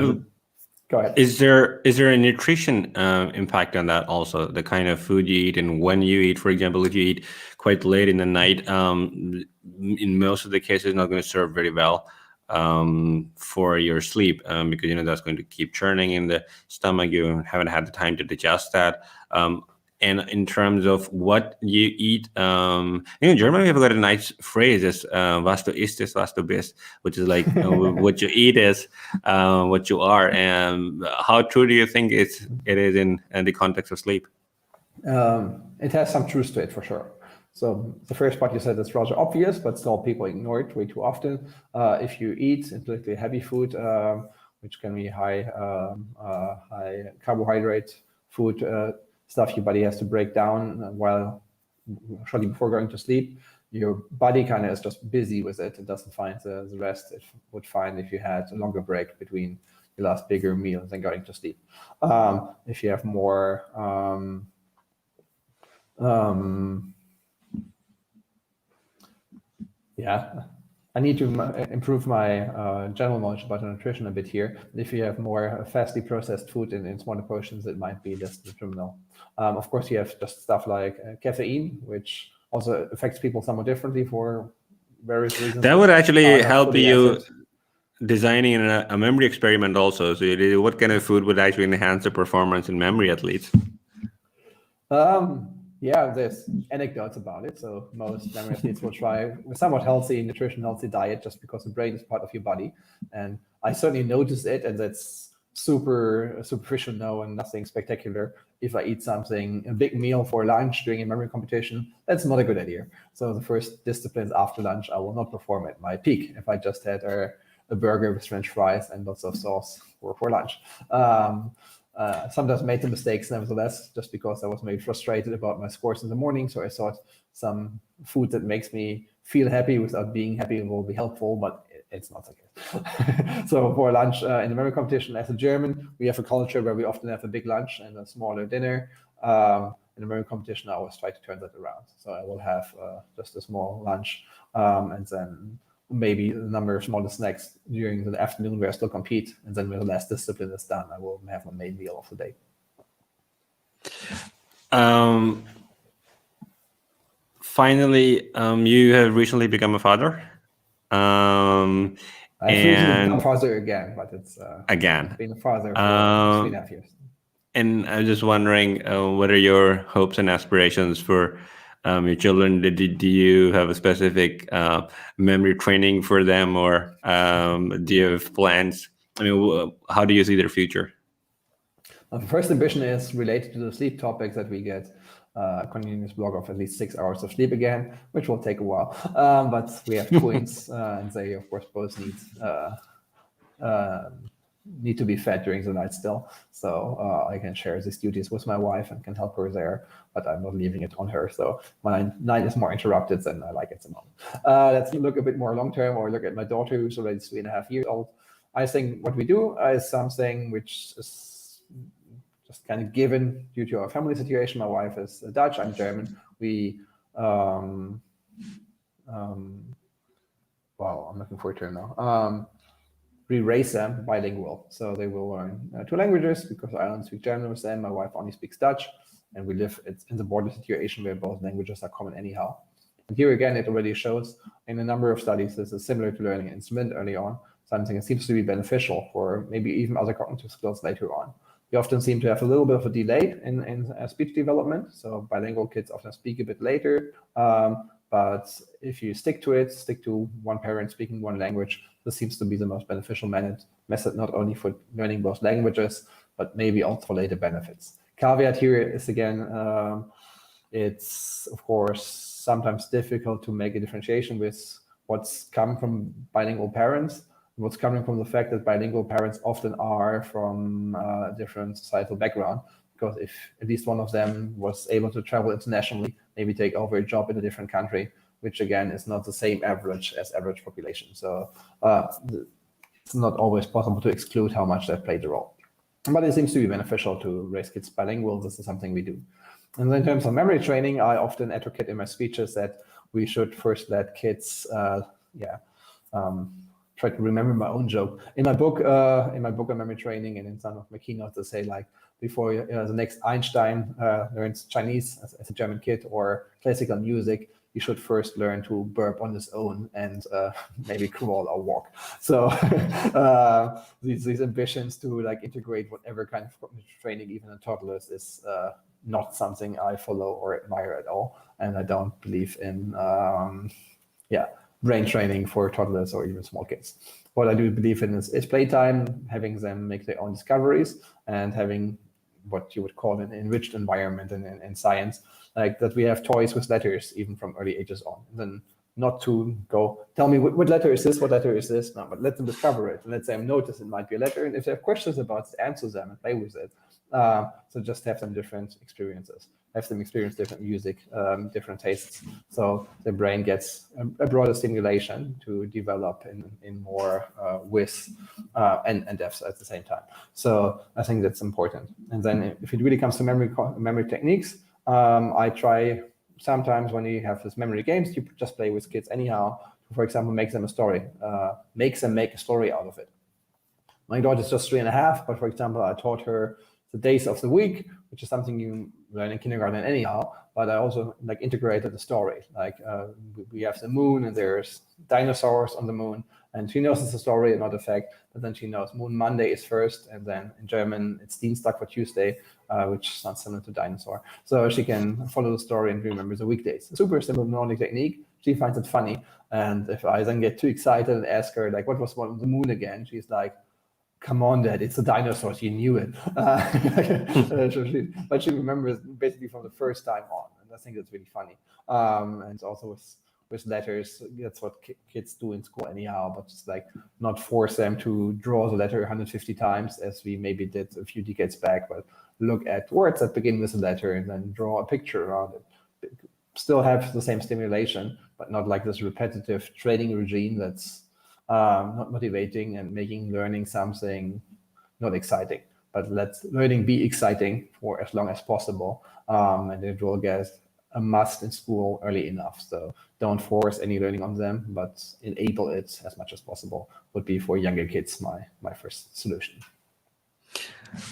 go ahead. Is there a nutrition impact on that also? The kind of food you eat and when you eat, for example, if you eat quite late in the night, in most of the cases, not going to serve very well for your sleep because that's going to keep churning in the stomach. You haven't had the time to digest that. And in terms of what you eat, in German we have got a nice phrase as "was du isst ist, was du bist," which is like what you eat is what you are. And how true do you think it is in the context of sleep? It has some truth to it for sure. So the first part you said is rather obvious, but still people ignore it way too often. If you eat, in particular heavy food, which can be high carbohydrate food, stuff your body has to break down while shortly before going to sleep, your body kind of is just busy with it. It doesn't find the rest it would find if you had a longer break between your last bigger meal than going to sleep. If you have more I need to improve my general knowledge about nutrition a bit here. If you have more fastly processed food in smaller portions, it might be less nutritional. Of course, you have just stuff like caffeine, which also affects people somewhat differently for various reasons. That would actually help you designing a memory experiment also. So what kind of food would actually enhance the performance in memory at least? There's anecdotes about it. So most memory athletes will try a somewhat healthy, healthy diet just because the brain is part of your body. And I certainly notice it, and that's super superficial now and nothing spectacular. If I eat a big meal for lunch during a memory competition, that's not a good idea. So the first disciplines after lunch, I will not perform at my peak if I just had a burger with French fries and lots of sauce for lunch. Sometimes made the mistakes nevertheless, just because I was maybe frustrated about my scores in the morning. So I thought some food that makes me feel happy without being happy will be helpful, but it's not the case. So for lunch in the memory competition, as a German, we have a culture where we often have a big lunch and a smaller dinner. In the memory competition, I always try to turn that around. So I will have just a small lunch and then maybe a number of smaller snacks during the afternoon where I still compete, and then when the last discipline is done, I will have my main meal of the day. Finally, you have recently become a father. I've recently become a father again, but it's again been a father for 3.5 years. And I'm just wondering, what are your hopes and aspirations for your children? Do you have a specific memory training for them, or do you have plans? I mean, how do you see their future? The first ambition is related to the sleep topics, that we get a continuous block of at least 6 hours of sleep again, which will take a while. But we have twins, and they, of course, both need need to be fed during the night still. So I can share these duties with my wife and can help her there, but I'm not leaving it on her. So my night is more interrupted than I like at the moment. Let's look a bit more long-term, or look at my daughter, who's already 3.5 years old. I think what we do is something which is just kind of given due to our family situation. My wife is Dutch, I'm German. We, well, I'm looking for a term now. We raise them bilingual. So they will learn 2 languages, because I don't speak German with them. My wife only speaks Dutch, and we live in the border situation where both languages are common anyhow. And here again, it already shows in a number of studies this is similar to learning an instrument early on, something that seems to be beneficial for maybe even other cognitive skills later on. We often seem to have a little bit of a delay in speech development. So bilingual kids often speak a bit later. But if you stick to one parent speaking one language, this seems to be the most beneficial method, not only for learning both languages, but maybe also for later benefits. Caveat here is, again, it's, of course, sometimes difficult to make a differentiation with what's come from bilingual parents, what's coming from the fact that bilingual parents often are from a different societal background. Because if at least one of them was able to travel internationally, maybe take over a job in a different country, which again is not the same average as average population. So it's not always possible to exclude how much that played a role. But it seems to be beneficial to raise kids bilingual. This is something we do. And then in terms of memory training, I often advocate in my speeches that we should first let kids, try to remember my own joke. In my book on memory training, and in some of my keynotes, I say, like, before the next Einstein learns Chinese as a German kid, or classical music, you should first learn to burp on his own and maybe crawl or walk. So these ambitions to like integrate whatever kind of cognitive training, even in toddlers, is not something I follow or admire at all. And I don't believe in brain training for toddlers or even small kids. What I do believe in is playtime, having them make their own discoveries, and having what you would call an enriched environment in science, like that we have toys with letters even from early ages on. And then not to go, tell me what letter is this, what letter is this, no, but let them discover it and let them notice it might be a letter. And if they have questions about it, answer them and play with it. So just have them different experiences, have them experience different music, different tastes. So the brain gets a broader stimulation to develop in more width and depth at the same time. So I think that's important. And then if it really comes to memory techniques, I try sometimes when you have these memory games, you just play with kids anyhow. For example, make them a story, make them make a story out of it. My daughter's just 3.5, but for example, I taught her the days of the week, which is something you learn in kindergarten anyhow, but I also like integrated the story. Like we have the moon and there's dinosaurs on the moon, and she knows it's a story and not a fact, but then she knows Moon Monday is first, and then in German it's Dienstag for Tuesday, which sounds similar to dinosaur. So she can follow the story and remember the weekdays. A super simple mnemonic technique. She finds it funny. And if I then get too excited and ask her, like, what was one on the moon again? She's like, come on, Dad, it's the dinosaurs. You knew it. But she remembers basically from the first time on. And I think that's really funny. And also with letters, that's what kids do in school anyhow, but just like not force them to draw the letter 150 times as we maybe did a few decades back, but look at words that begin with a letter and then draw a picture around it. Still have the same stimulation, but not like this repetitive training regime that's not motivating and making learning something not exciting. But let learning be exciting for as long as possible, and it will get a must in school early enough. So don't force any learning on them, but enable it as much as possible would be for younger kids my first solution.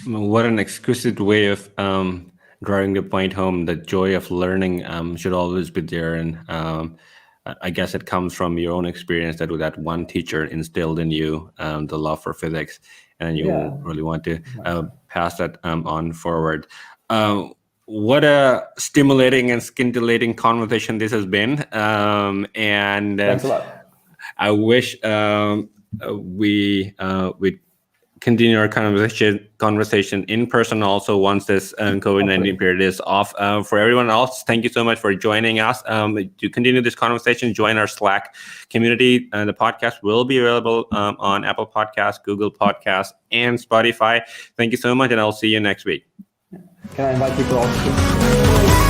What an exquisite way of driving the point home that joy of learning should always be there. And I guess it comes from your own experience that one teacher instilled in you the love for physics, and you really want to pass that on forward. What a stimulating and scintillating conversation this has been. And thanks a lot. I wish we continue our conversation in person also once this COVID-19 period is off. For everyone else, thank you so much for joining us. To continue this conversation, join our Slack community. The podcast will be available on Apple Podcasts, Google Podcasts, and Spotify. Thank you so much, and I'll see you next week. Can I invite people also?